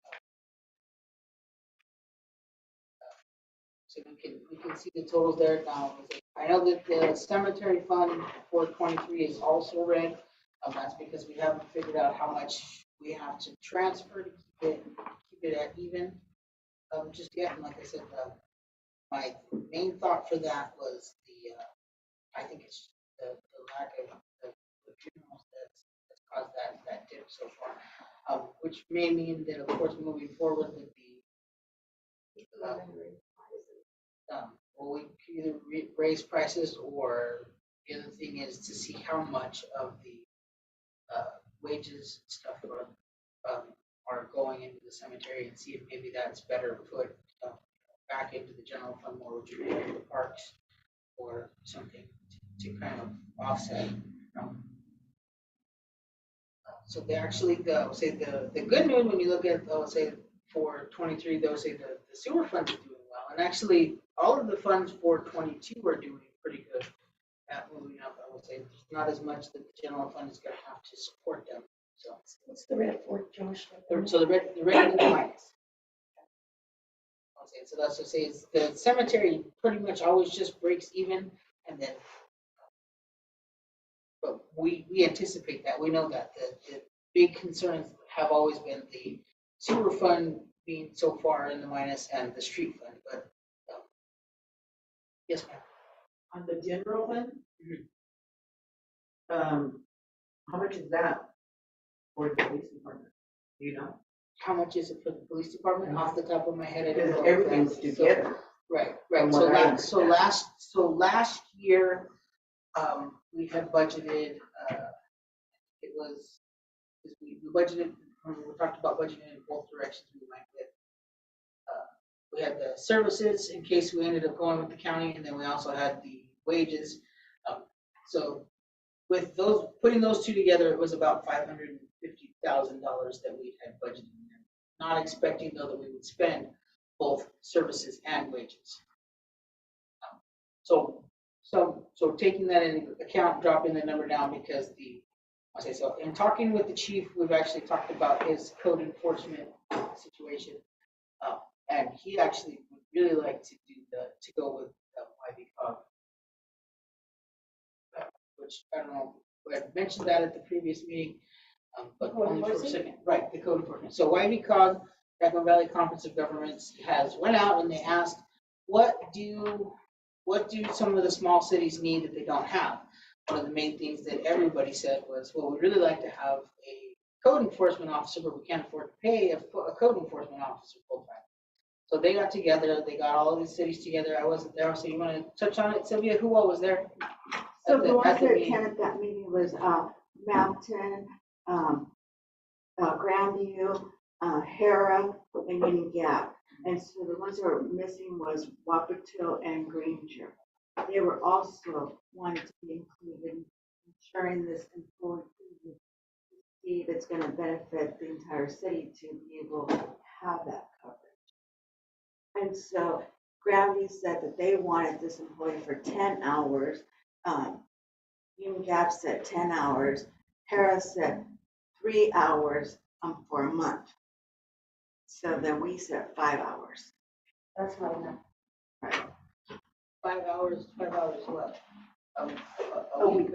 Speaker 4: So we can see the totals there now. I know that the cemetery fund for 23 is also red. That's because we haven't figured out how much we have to transfer to keep it at even. Just yet, and like I said, my main thought for that was I think it's the lack of the funerals that's caused that dip so far, which may mean that, of course, moving forward with well, we can either raise prices, or the other thing is to see how much of the wages and stuff are going into the cemetery, and see if maybe that's better put back into the general fund more, which would be the parks or something to kind of offset. So they actually, say the good news when you look at, say for 23, they'll say the sewer fund is doing well, and actually all of the funds for 22 are doing pretty good at moving up. I would say there's not as much that the general fund is going to have to support them. So
Speaker 2: What's the red for, Josh?
Speaker 4: so the red is minus. So that's to say is the cemetery pretty much always just breaks even, and then, but we anticipate that. We know that the big concerns have always been the sewer fund being so far in the minus and the street fund, but yes, ma'am.
Speaker 7: On the general fund?
Speaker 4: Mhm.
Speaker 7: How much is that for the police department? Do you know?
Speaker 4: How much is it for the police department? Off the top of my head, I don't
Speaker 7: Because
Speaker 4: know.
Speaker 7: everything's
Speaker 4: So-
Speaker 7: together.
Speaker 4: Right.
Speaker 7: From
Speaker 4: So
Speaker 7: what I
Speaker 4: last year, we had budgeted, it was, we budgeted, we talked about budgeting in both directions we went with. We had the services in case we ended up going with the county, and then we also had the wages. So with those, putting those two together, it was about $550,000 that we had budgeted. Not expecting though that we would spend both services and wages. So taking that into account, dropping the number down because so in talking with the chief, we've actually talked about his code enforcement situation. And he actually would really like to go with YB-COG. Which I don't know, we had mentioned that at the previous meeting, but only for a second. Right, the code enforcement. So YB-COG, Yaquan Valley Conference of Governments, has went out and they asked, what do some of the small cities need that they don't have? One of the main things that everybody said was, well, we'd really like to have a code enforcement officer, but we can't afford to pay a code enforcement officer full time. So they got together, they got all of these cities together. I wasn't there, so you want to touch on it, Sylvia? Who all was there?
Speaker 6: So the ones
Speaker 4: at the
Speaker 6: that
Speaker 4: meeting?
Speaker 6: attended that meeting was, Mountain, Grandview, Hera, and Union Gap. And so the ones that were missing was Wapato and Granger. They were also wanted to be included in sharing this employee see if it's going to benefit the entire city to be able to have that coverage. And so Gravity said that they wanted this employee for 10 hours. Union Gap said 10 hours. Harris said 3 hours for a month. So then we said 5 hours.
Speaker 2: That's not enough.
Speaker 6: Right.
Speaker 4: 5 hours what?
Speaker 6: A week.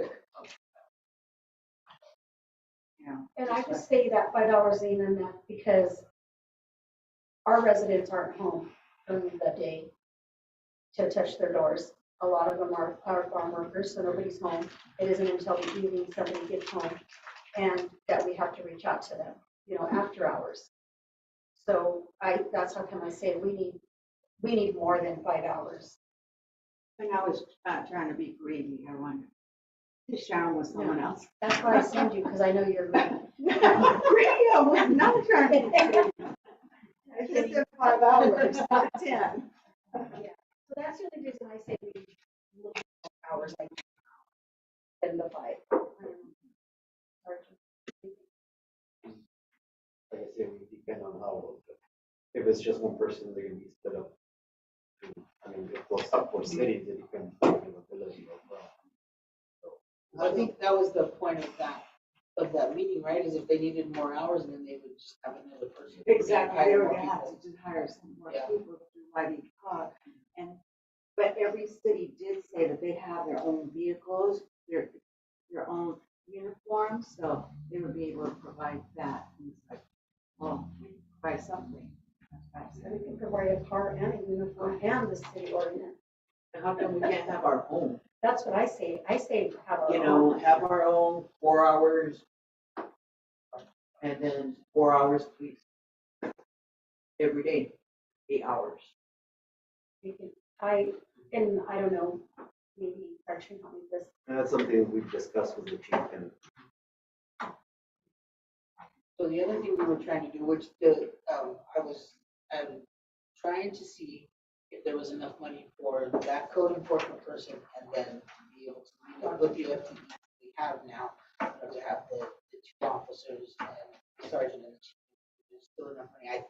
Speaker 2: Yeah. And I just say that $5 ain't enough because our residents aren't home during the day. to touch their doors. A lot of them are farm workers, so nobody's home. It isn't until the evening somebody gets home and that we have to reach out to them, after hours. So that's how come I say we need more than 5 hours.
Speaker 6: And I was trying to be greedy, I wanted to share with someone else.
Speaker 2: That's why I send you, because I know you're greedy.
Speaker 6: Greedy, I was not trying to be greedy. I just said 5 hours, not 10.
Speaker 2: So that's the only reason I say we look at hours like than the 5.
Speaker 10: Like I say, we depend on how, if it's just one person, they're gonna be split up. I mean, if those up for cities, it depends on availability as well.
Speaker 4: I think that was the point of that meeting, right? Is if they needed more hours, then they would just have another person.
Speaker 6: Exactly, they
Speaker 4: Hire
Speaker 6: were
Speaker 4: more
Speaker 6: gonna have
Speaker 4: people.
Speaker 6: to just hire some more
Speaker 4: Yeah.
Speaker 6: people to do YB cog. But every city did say that they have their own vehicles, their own uniforms, so they would be able to provide that. And it's like, well, we can provide something. That's why I
Speaker 2: So
Speaker 6: said,
Speaker 2: we can provide a car and a uniform and the city ordinance.
Speaker 7: And how come we can't have our own?
Speaker 2: That's what I say. I say have our
Speaker 7: You
Speaker 2: own.
Speaker 7: know, have our own 4 hours. And then 4 hours, please. Every day, 8 hours.
Speaker 2: I don't know, maybe Archie help me with this.
Speaker 10: And that's something we've discussed with the chief and
Speaker 4: So the other thing we were trying to do, which I was trying to see if there was enough money for that code enforcement person and then be able to meet up with the FTE we have now. We have the 2 officers and sergeant and the chief. There's still enough money. I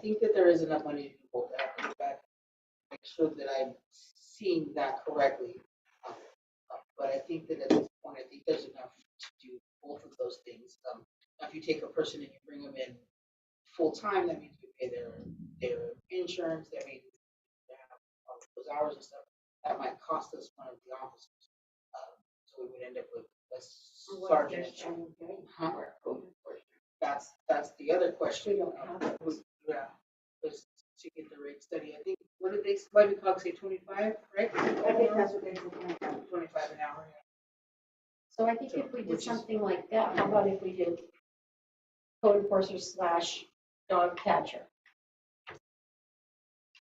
Speaker 4: think that there is enough money to do both. I have to go back, make sure that I'm seeing that correctly. But I think that at this point, I think there's enough to do both of those things. Now, if you take a person and you bring them in full-time, that means you pay their insurance, that means they have all those hours and stuff. That might cost us one of the officers. So we would end up with a sergeant. Huh? That's the other question.
Speaker 2: We don't have it.
Speaker 4: Yeah, was to get the rate study. I think, what did they, YB say 25, right?
Speaker 6: I think that's what they said.
Speaker 4: 25 an hour.
Speaker 2: So I think if we did
Speaker 4: Which is-
Speaker 2: something like that, how about if we did code enforcer / dog catcher?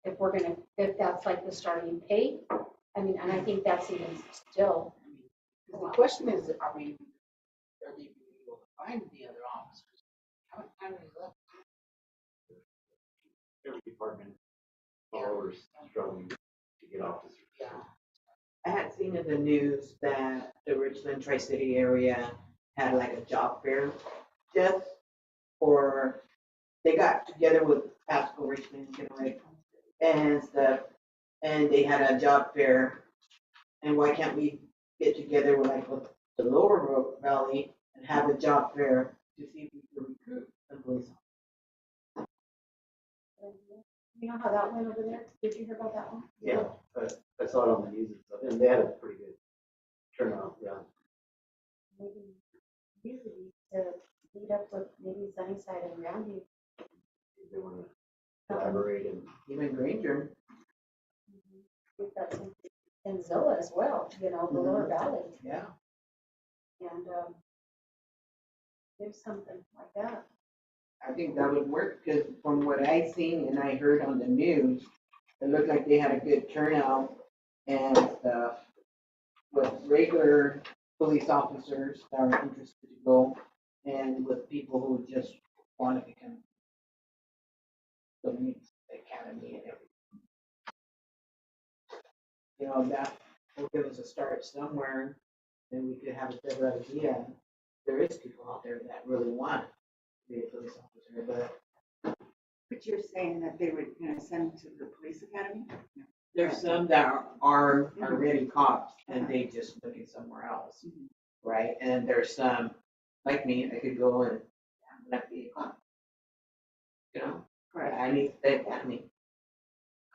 Speaker 2: If that's like the starting pay, I mean, and I think that's even still,
Speaker 4: The question is, are they able to find the other officers? How many left?
Speaker 10: every department all over is struggling to get officers.
Speaker 4: Yeah.
Speaker 7: I had seen in the news that the Richland Tri-City area had like a job fair just for, they got together with Pasco, Richmond, like, and stuff, and they had a job fair. And why can't we get together with like with the Lower Valley and have a job fair to see if we can recruit some police?
Speaker 2: you know how that went over there? Did you hear about that one?
Speaker 10: Yeah, I saw it on the news and stuff, and they had a pretty good turnout, yeah.
Speaker 2: Maybe usually to meet up with maybe Sunnyside and Randy.
Speaker 10: If they want to collaborate and
Speaker 7: Even Granger.
Speaker 2: We've got some in Zilla as well, the Lower Valley,
Speaker 7: Yeah.
Speaker 2: and there's something like that.
Speaker 7: I think that would work, because from what I seen and I heard on the news, it looked like they had a good turnout and stuff with regular police officers that are interested to go and with people who just want to become the police academy and everything. You know, that will give us a start somewhere, and we could have a better idea. There is people out there that really want to be a police officer, but
Speaker 6: But you're saying that they were gonna send to the police academy?
Speaker 7: there's some that are already cops and they just looking somewhere else, right? And there's some, like me, I could go and I'm gonna be a cop. You know,
Speaker 6: Correct.
Speaker 7: I need the academy,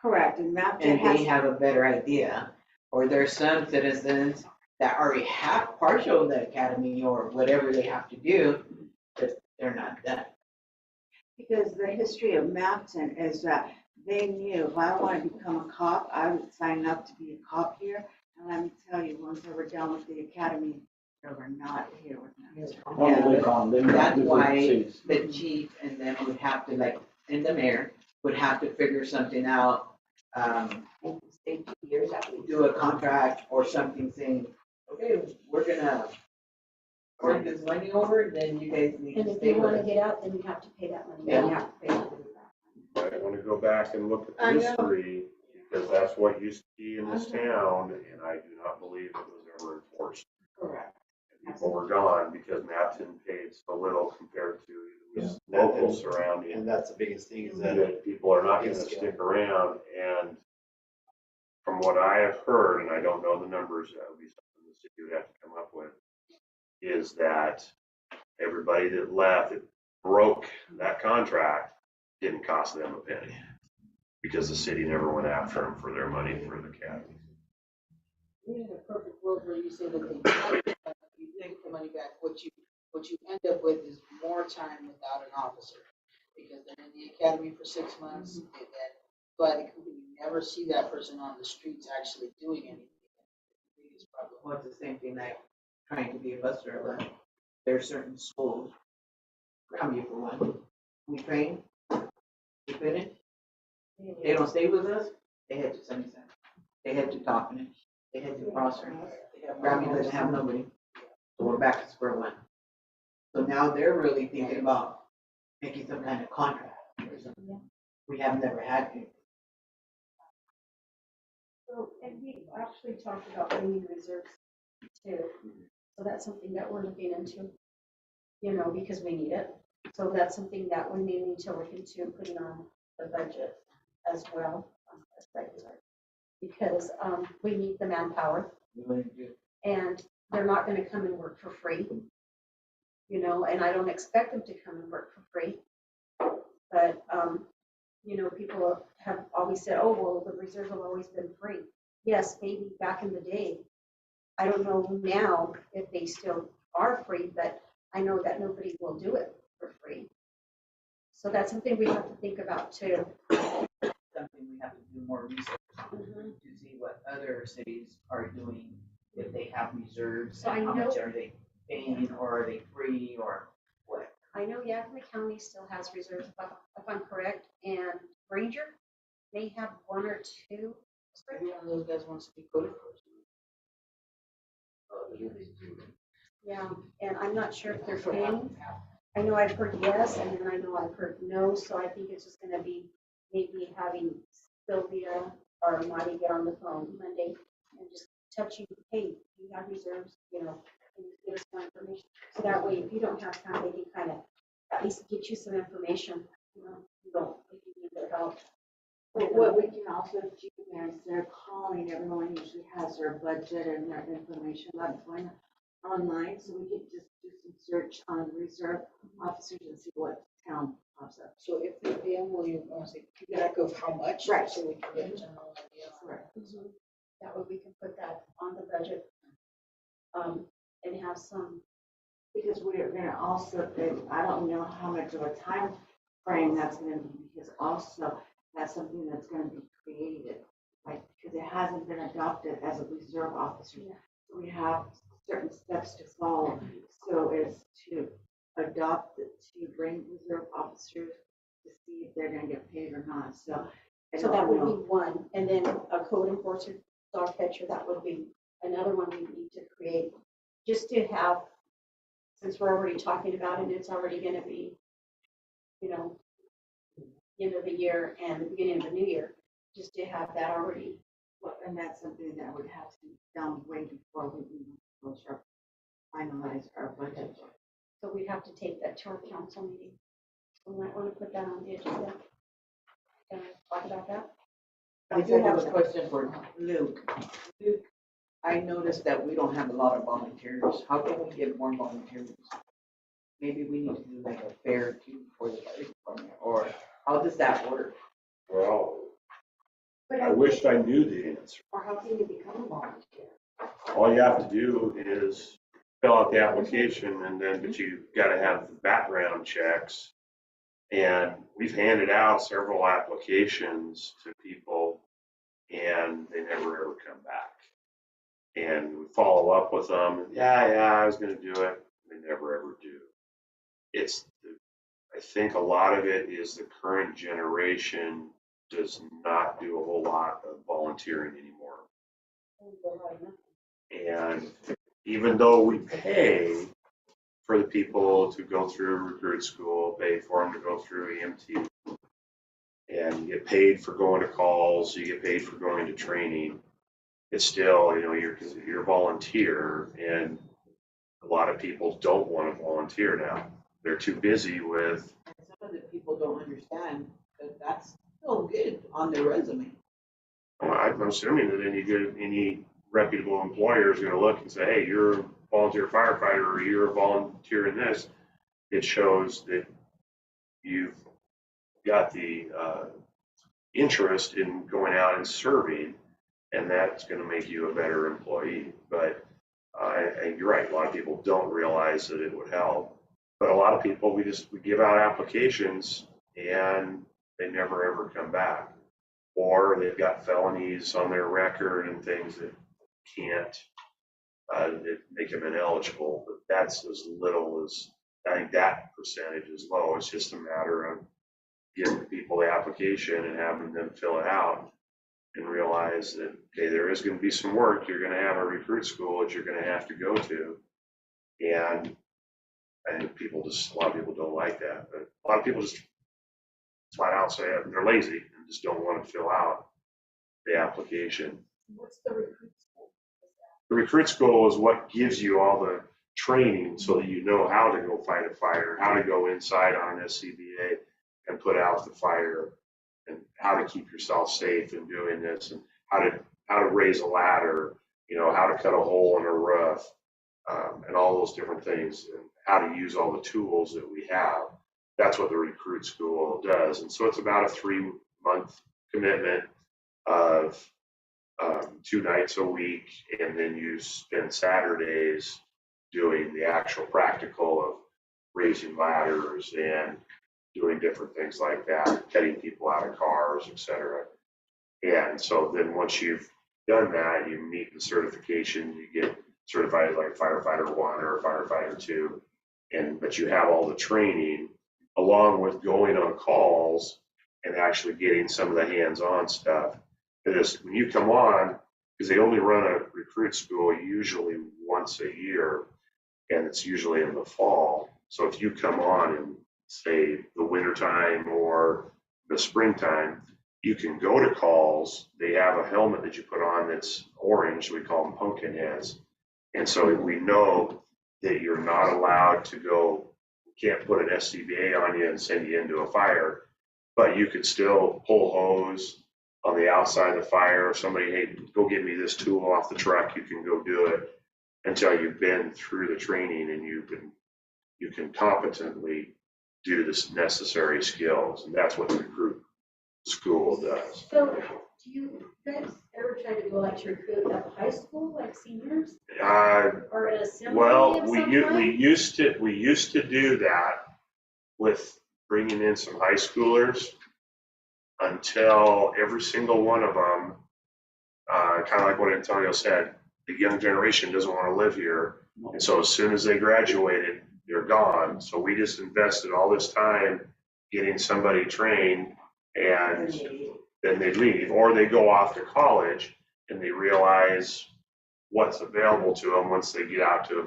Speaker 6: Correct, and that
Speaker 7: and they
Speaker 6: has,
Speaker 7: have a better idea. Or there's some citizens that already have partial of the academy or whatever they have to do, but they're not done.
Speaker 6: because the history of Mountain is that they knew if I wanted to become a cop, I would sign up to be a cop here. And let me tell you, once they were done with the academy, they were not here with us.
Speaker 3: Oh, they come, they
Speaker 7: That's
Speaker 3: different
Speaker 7: why
Speaker 3: cities.
Speaker 7: the chief and them would have to, like, and the mayor would have to figure something out,
Speaker 1: And stay 2 years at least.
Speaker 7: do a contract or something saying, okay, we're gonna work this money over, then you guys need
Speaker 2: And
Speaker 7: to
Speaker 2: if
Speaker 7: stay
Speaker 2: you
Speaker 7: with
Speaker 2: wanna
Speaker 7: us.
Speaker 2: get out, then you have to pay that money.
Speaker 1: Then you have to pay for that.
Speaker 8: I want to go back and look
Speaker 4: I
Speaker 8: at the
Speaker 4: know.
Speaker 8: history, because that's what used to be in this town, and I do not believe it was ever enforced.
Speaker 1: Correct.
Speaker 8: And people were gone because Matson paid so little compared to
Speaker 10: Yeah.
Speaker 8: his local surrounding.
Speaker 10: And that's the biggest thing is that
Speaker 8: That people are not gonna
Speaker 10: Yes, yeah.
Speaker 8: stick around, and from what I have heard, and I don't know the numbers, that would be something the city would have to come up with, is that everybody that left, that broke that contract, didn't cost them a penny. Because the city never went after them for their money for the academy.
Speaker 4: In a perfect world where you say that you take the money back, what you end up with is more time without an officer. Because they're in the academy for 6 months, and then by the company, you never see that person on the streets actually doing anything. That's the biggest problem.
Speaker 7: Well, it's the same thing like trying to be a bus driver. There are certain schools, Grandview for one, we train, we finish, they don't stay with us, they head to Sunnyside, they head to Dauphin, they head to Prosser. Grandview doesn't have nobody, so we're back to square one. So now they're really thinking about making some kind of contract or something. We have never had to.
Speaker 2: So, and we actually talked about bringing reserves too. So that's something that we're looking into, you know, because we need it. So that's something that we may need to look into putting on the budget as well. Because we need the manpower
Speaker 7: We wouldn't do.
Speaker 2: and they're not gonna come and work for free. You know, and I don't expect them to come and work for free. But, you know, people have always said, oh, well, the reserves have always been free. Yes, maybe back in the day. I don't know now if they still are free, but I know that nobody will do it for free. So that's something we have to think about too.
Speaker 7: Something we have to do more research
Speaker 2: Mhm.
Speaker 7: to see what other cities are doing, if they have reserves,
Speaker 2: So I
Speaker 7: and how much
Speaker 2: know-
Speaker 7: are they paying, or are they free, or what?
Speaker 2: I know Yakima County still has reserves, if I'm correct, and Ranger may have one or two.
Speaker 4: Maybe one of those guys wants to be coded first.
Speaker 2: Yeah, and I'm not sure if they're paying. I know I've heard yes, and then I know I've heard no, so I think it's just gonna be maybe having Sylvia or Marty get on the phone Monday and just touch you, hey, do you have reserves, you know, can you give us more information? So that way, if you don't have time, they can kind of at least get you some information, you know, you don't, if you need their help.
Speaker 6: But what we can also do is instead of calling, everyone usually has their budget and their information that's going online, so we can just do some search on reserve officers and see what town pops up.
Speaker 4: So if they're paying, will you want to say feedback of how much?
Speaker 6: Right.
Speaker 4: So we can get a general idea.
Speaker 6: Correct.
Speaker 2: That way we can put that on the budget. And have some,
Speaker 6: Because we're gonna also, I don't know how much of a time frame that's gonna be, because also that's something that's gonna be created. Like, because it hasn't been adopted as a reserve officer.
Speaker 2: Yeah.
Speaker 6: So we have certain steps to follow. So it's to adopt it, to bring reserve officers to see if they're gonna get paid or not, so. I
Speaker 2: so
Speaker 6: don't
Speaker 2: that would
Speaker 6: know.
Speaker 2: be one, and then a code enforcer, dog catcher, that would be another one we need to create. Just to have, since we're already talking about it, it's already gonna be, you know, end of the year and the beginning of the new year, just to have that already.
Speaker 6: Well, and that's something that would have to be done way before we even finalize our budget.
Speaker 2: So we'd have to take that to our council meeting. So we might wanna put that on the agenda. Can I talk about that?
Speaker 7: I do have a question for Luke. Luke, I noticed that we don't have a lot of volunteers. How can we get more volunteers? Maybe we need to do like a fair too for the fire department, or how does that work?
Speaker 8: Well,
Speaker 1: But
Speaker 8: I wish I knew the answer.
Speaker 1: Or how can you become a volunteer?
Speaker 8: All you have to do is fill out the application and then, but you gotta have the background checks. And we've handed out several applications to people and they never ever come back. And we follow up with them, yeah, I was gonna do it. They never ever do. I think a lot of it is the current generation does not do a whole lot of volunteering anymore. And even though we pay for the people to go through recruit school, pay for them to go through EMT, and you get paid for going to calls, you get paid for going to training, it's still, you're a volunteer, and a lot of people don't want to volunteer now. They're too busy with.
Speaker 7: Some of the people don't understand that that's still good on their resume.
Speaker 8: Well, I'm assuming that any reputable employer is going to look and say, hey, you're a volunteer firefighter, or you're a volunteer in this. It shows that you've got the interest in going out and serving, and that's going to make you a better employee. But you're right, a lot of people don't realize that it would help. But a lot of people, we give out applications and they never ever come back. Or they've got felonies on their record and things that can't, that make them ineligible. But that's as little as, I think that percentage is low. It's just a matter of giving people the application and having them fill it out and realize that, okay, there is going to be some work. You're going to have a recruit school that you're going to have to go to. And I think a lot of people don't like that. But a lot of people just flat out say they're lazy and just don't want to fill out the application.
Speaker 2: What's the recruit school?
Speaker 8: The recruit school is what gives you all the training so that you know how to go fight a fire, how to go inside on an SCBA and put out the fire, and how to keep yourself safe in doing this, and how to raise a ladder, how to cut a hole in a roof, and all those different things, and how to use all the tools that we have. That's what the recruit school does. And so it's about a 3-month commitment of 2 nights a week, and then you spend Saturdays doing the actual practical of raising ladders and doing different things like that, cutting people out of cars, etc. And so then once you've done that, you meet the certification, you get certified as like firefighter 1 or firefighter 2, but you have all the training along with going on calls and actually getting some of the hands-on stuff. Because when you come on, because they only run a recruit school usually once a year, and it's usually in the fall. So if you come on in, say, the wintertime or the springtime, you can go to calls. They have a helmet that you put on that's orange. We call them pumpkin heads. And so we know that you're not allowed to go, you can't put an SCBA on you and send you into a fire, but you could still pull hose on the outside of the fire. If somebody, hey, go get me this tool off the truck, you can go do it until you've been through the training and you can competently do this necessary skills. And that's what the recruit school does.
Speaker 2: So do you guys ever try to go to recruit at the high school, like seniors? Or an assembly
Speaker 8: Well,
Speaker 2: of
Speaker 8: we
Speaker 2: some kind?
Speaker 8: used to do that with bringing in some high schoolers until every single one of them, kind of like what Antonio said, the young generation doesn't want to live here. And so as soon as they graduated, they're gone. So we just invested all this time getting somebody trained, and then they leave, or they go off to college and they realize what's available to them once they get out to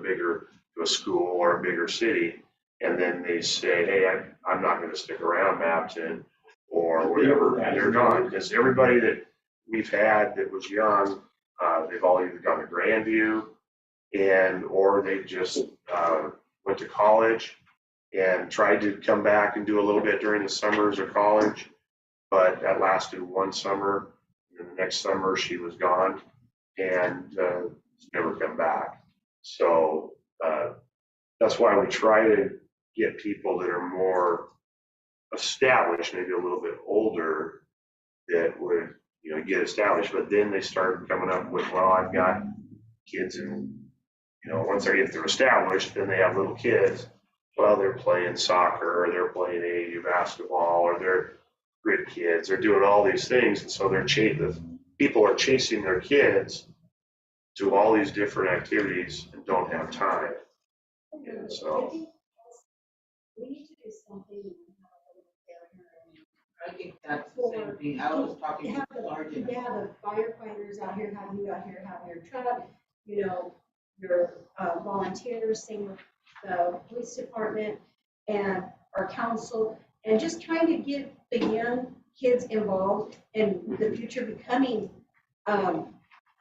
Speaker 8: a school or a bigger city. And then they say, hey, I'm not going to stick around Mapton or whatever, and they're gone. Because everybody that we've had that was young, they've all either gone to Grandview or they just went to college and tried to come back and do a little bit during the summers of college, but that lasted 1 summer. And the next summer she was gone and never come back. So that's why we try to get people that are more established, maybe a little bit older, that would get established. But then they start coming up with, well, I've got kids, and once they get they're established, then they have little kids, Well, they're playing soccer, or they're playing AAU basketball, or they're grid kids, they're doing all these things, and so people are chasing their kids to all these different activities and don't have time. And so,
Speaker 2: We need to do something.
Speaker 7: I think that's the same thing. I was talking to
Speaker 2: Have
Speaker 7: the sergeant.
Speaker 2: the firefighters out here, have you out here have your truck, you know, your volunteers, same with the police department and our council, and just trying to get the young kids involved in the future becoming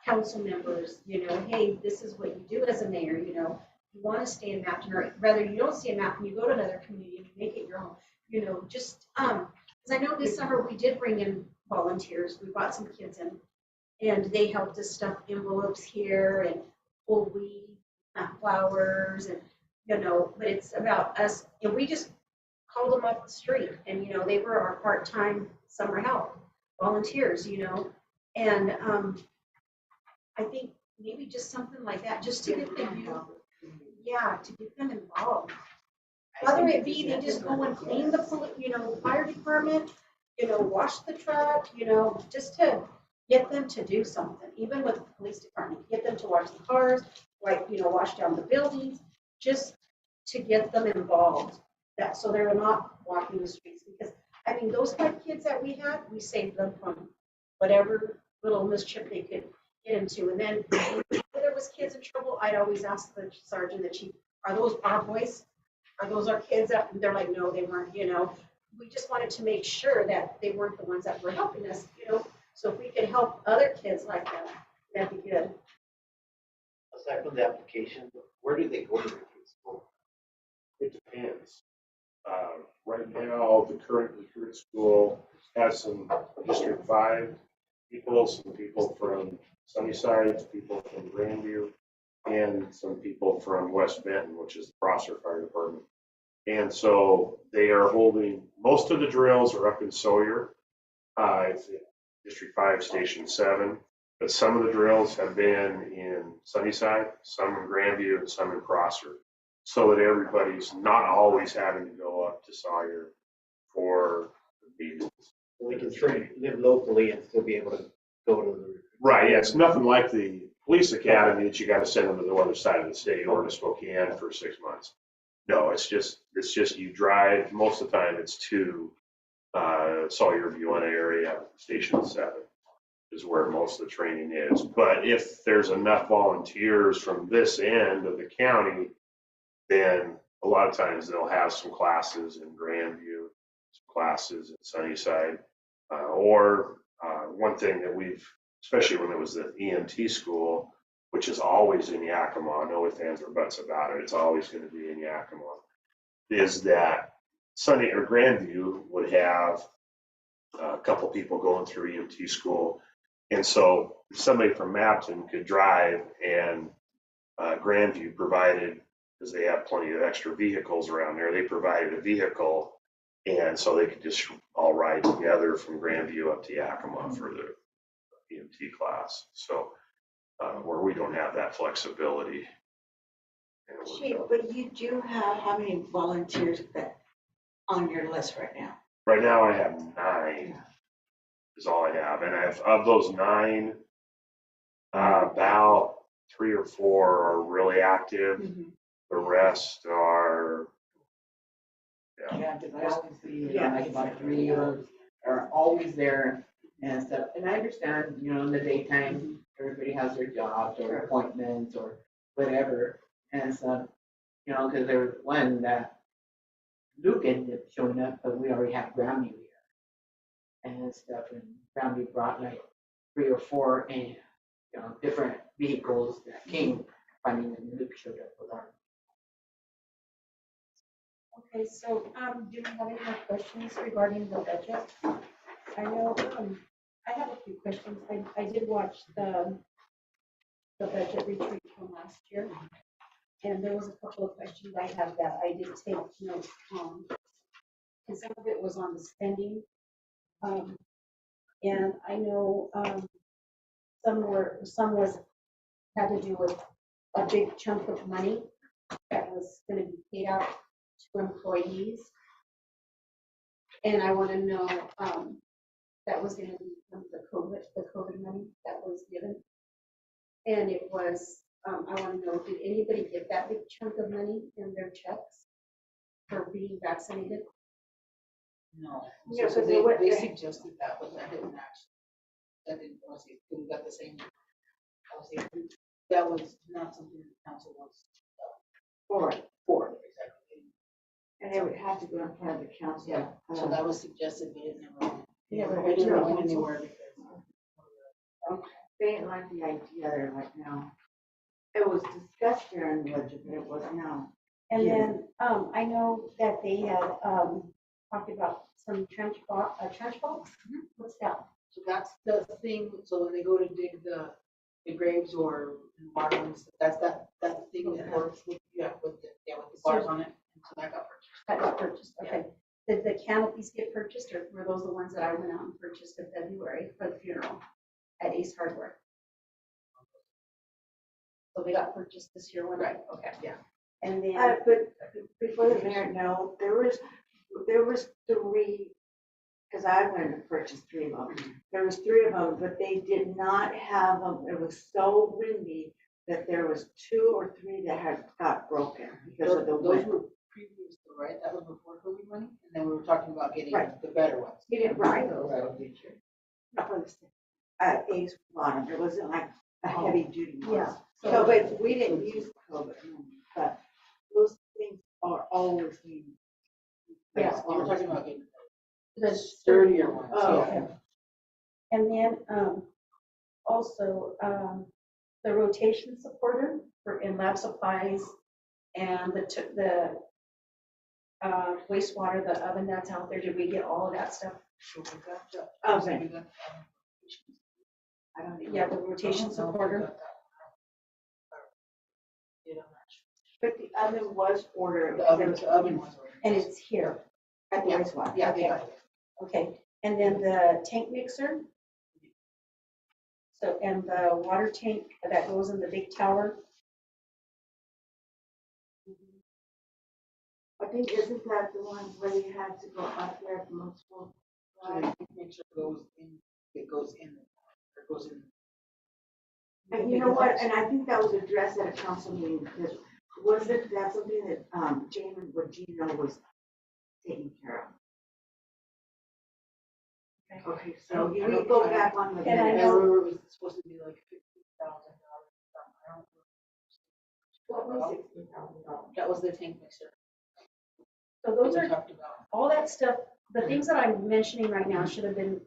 Speaker 2: council members, you know, hey, this is what you do as a mayor, you know, you want to stay in Mapton, or rather you don't stay in Mapton, you go to another community and you make it your own, you know, just, because I know this summer we did bring in volunteers, we brought some kids in, and they helped us stuff envelopes here and pull weed, plant flowers, and, you know, but it's about us, and we just called them off the street, and, you know, they were our part-time summer help volunteers, you know, and I think maybe just something like that, just to get the youth, yeah, to get them involved. Whether it be they just go and clean the, you know, fire department, you know, wash the truck, you know, just to get them to do something, even with the police department, get them to wash the cars, like, you know, wash down the buildings, just to get them involved. That, so they're not walking the streets, because, I mean, those 5 kids that we had, we saved them from whatever little mischief they could get into. And then when there was kids in trouble, I'd always ask the sergeant, the chief, are those our boys? Are those our kids? And they're like, no, they weren't, you know. We just wanted to make sure that they weren't the ones that were helping us, you know. So if we could help other kids like that, that'd be good.
Speaker 10: Aside from the application, where do they go to recruit school?
Speaker 8: it depends. Right now, the current recruit school has some District 5 people, some people from Sunnyside, people from Grandview, and some people from West Benton, which is the Prosser Fire Department. And so they are holding, most of the drills are up in Sawyer, it's in District 5, Station 7, but some of the drills have been in Sunnyside, some in Grandview, and some in Prosser, so that everybody's not always having to go up to Sawyer for the meetings.
Speaker 10: So they can live locally and still be able to go to the.
Speaker 8: Right, yeah, it's nothing like the police academy that you gotta send them to the other side of the state or to Spokane for 6 months. No, it's just you drive, most of the time it's to Sawyerview area, Station 7 is where most of the training is. But if there's enough volunteers from this end of the county, then a lot of times they'll have some classes in Grandview, some classes in Sunnyside, or one thing that we've, especially when it was the EMT school, which is always in Yakima, no ifs, ands, or buts about it, it's always going to be in Yakima, is that Sunny or Grandview would have a couple people going through EMT school. And so somebody from Mapton could drive, and Grandview provided, because they have plenty of extra vehicles around there, they provided a vehicle. And so they could just all ride together from Grandview up to Yakima for the EMT class. So where we don't have that flexibility.
Speaker 6: Chief, but you do have how many volunteers that on your list right now?
Speaker 8: Right now I have 9 is all I have. And of those 9, about 3 or 4 are really active. The rest are,
Speaker 7: Yeah, because I always see, like about 3 are always there and stuff. And I understand, in the daytime, everybody has their jobs or appointments or whatever. And stuff, because there was one that Luke ended up showing up, but we already have Grandview here and stuff. And Grandview brought like 3 or 4 and different vehicles that came. I mean, when Luke showed up with our.
Speaker 9: Okay, so, do we have any more questions regarding the budget? I know, I have a few questions. I did watch the budget retreat from last year. And there was a couple of questions I have that I did take notes on. And some of it was on the spending. And I know, some had to do with a big chunk of money that was gonna be paid out
Speaker 2: to employees. And I want to know, that was gonna be from the COVID money that was given. And it was, I want to know, did anybody get that big chunk of money in their checks for being vaccinated?
Speaker 4: No.
Speaker 6: Yeah,
Speaker 4: So
Speaker 6: but
Speaker 4: they,
Speaker 6: what
Speaker 4: they
Speaker 6: the-
Speaker 4: suggested that, but that didn't actually, that didn't, honestly, we got the same. Honestly, that was not something the council was for, exactly.
Speaker 6: And it would have to go in front of the council.
Speaker 4: Yeah, so that was suggested, but it never went.
Speaker 2: Never
Speaker 4: It
Speaker 2: went to
Speaker 4: didn't
Speaker 2: the
Speaker 4: went
Speaker 2: council.
Speaker 4: anywhere because.
Speaker 6: They didn't like the idea there right now. It was discussed there in the budget, but it was not.
Speaker 2: And
Speaker 6: Yeah.
Speaker 2: then, I know that they had, talked about some trench box, what's that?
Speaker 4: So that's the thing, so when they go to dig the graves or bottoms, that's that thing that works with, with the bars on it. And so that got purchased.
Speaker 2: That got purchased, okay. Did the canopies get purchased, or were those the ones that I went out and purchased in February for the funeral at Ace Hardware? So they got purchased this year, right? Okay.
Speaker 4: Yeah.
Speaker 2: And then,
Speaker 6: But before the mayor, no, there was three, because I went and purchased three of them. There was three of them, but they did not have them, it was so windy that there was two or three that had got broken because of the
Speaker 4: Those
Speaker 6: wind.
Speaker 4: were previous, right? That was before COVID money, and then we were talking about getting
Speaker 6: Right.
Speaker 4: the better ones.
Speaker 6: He didn't buy those, I don't think. Not for the Ace bottom, it wasn't like a heavy duty one.
Speaker 2: yeah.
Speaker 6: So, but we didn't use COVID, but those things are always being.
Speaker 2: Yeah.
Speaker 4: We were talking about getting
Speaker 2: The
Speaker 4: sturdier ones.
Speaker 6: Oh,
Speaker 4: yeah.
Speaker 6: okay.
Speaker 2: And then, also, the rotation supporter in lab supplies and the wastewater, the oven that's out there, did we get all of that stuff?
Speaker 4: So we got that.
Speaker 6: Okay.
Speaker 4: We got,
Speaker 6: I don't even.
Speaker 2: Yeah, the rotation
Speaker 4: we
Speaker 2: supporter.
Speaker 4: got that. Yeah, I'm not sure.
Speaker 6: But the oven was ordered.
Speaker 4: The oven was.
Speaker 2: And it's here.
Speaker 6: At the wastewater.
Speaker 4: Yeah, they got it.
Speaker 2: Okay, and then the tank mixer. So, and the water tank that goes in the big tower.
Speaker 6: I think, isn't that the one where you had to go up there at the multiple?
Speaker 4: So they make sure it goes in, it goes in.
Speaker 6: And you know what, and I think that was addressed at a council meeting, because wasn't that something that, Jamin Regino was taking care of? Okay, so you need to go back on the.
Speaker 2: And I
Speaker 4: I
Speaker 2: know-
Speaker 4: remember it was supposed to be like $50,000.
Speaker 1: What was $60,000?
Speaker 4: That was the tank mixer.
Speaker 2: So those
Speaker 4: we
Speaker 2: are,
Speaker 4: talked about.
Speaker 2: all that stuff, the things that I'm mentioning right now should have been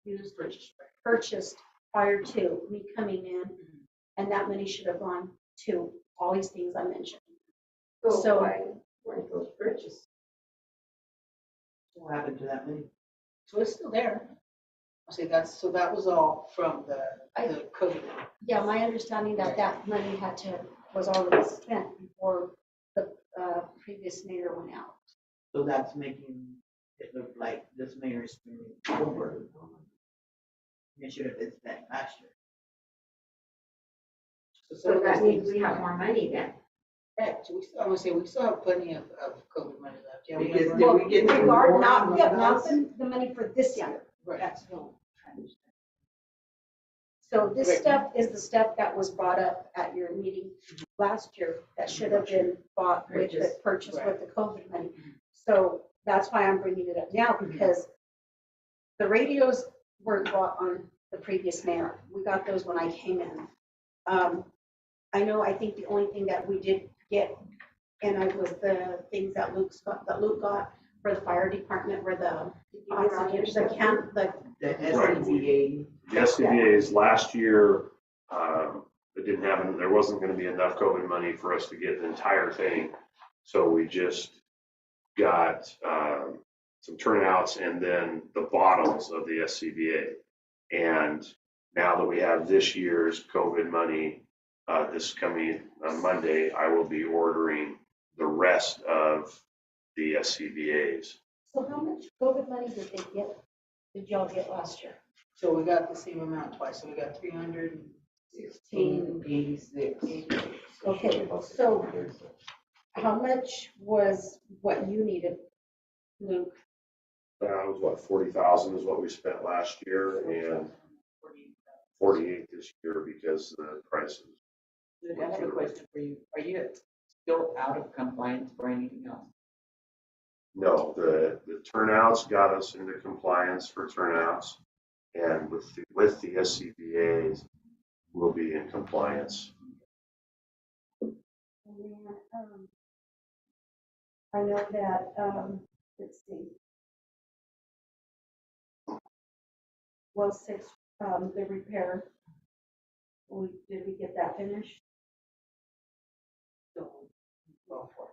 Speaker 2: used, purchased prior to me coming in. And that money should have gone to all these things I mentioned. So-
Speaker 1: why weren't those purchased?
Speaker 7: What happened to that money?
Speaker 4: So it's still there. I say that was all from the COVID.
Speaker 2: Yeah, my understanding that that money was already spent before the previous mayor went out.
Speaker 7: So that's making it look like this mayor is spending over. It should have been spent last year.
Speaker 1: So that means we have more money then.
Speaker 4: Right, so I would say we still have plenty of COVID money left. Yeah, we
Speaker 7: Because
Speaker 4: have-
Speaker 7: did we get the
Speaker 2: Regard,
Speaker 7: more
Speaker 2: not
Speaker 7: on
Speaker 2: not
Speaker 7: those?
Speaker 2: the money for this year.
Speaker 4: Right.
Speaker 2: That's no. So this
Speaker 4: Right.
Speaker 2: stuff is the stuff that was brought up at your meeting last year that should have been bought with the purchase with the COVID money. So that's why I'm bringing it up now, because the radios weren't bought on the previous mayor. We got those when I came in. I think the only thing that we did get, and it was the things that Luke got for the fire department, were the oxygen,
Speaker 7: The SCBA.
Speaker 8: The SCBA's last year, it didn't have, there wasn't gonna be enough COVID money for us to get the entire thing. So we just got, some turnouts and then the bottoms of the SCBA. And now that we have this year's COVID money, this coming Monday, I will be ordering the rest of the SCBA's.
Speaker 2: So how much COVID money did y'all get last year?
Speaker 4: So we got the same amount twice, so we got 316.
Speaker 7: 86.
Speaker 2: Okay, so
Speaker 9: How much was what you needed, Luke?
Speaker 8: That was what, 40,000 is what we spent last year and 48 this year because the prices.
Speaker 7: Luke, I have a question for you. Are you still out of compliance for anything else?
Speaker 8: No, the turnouts got us into compliance for turnouts. And with the SCBA's, we'll be in compliance.
Speaker 9: And then, I know that, let's see. Well, 6, the repair, did we get that finished?
Speaker 7: Well, for.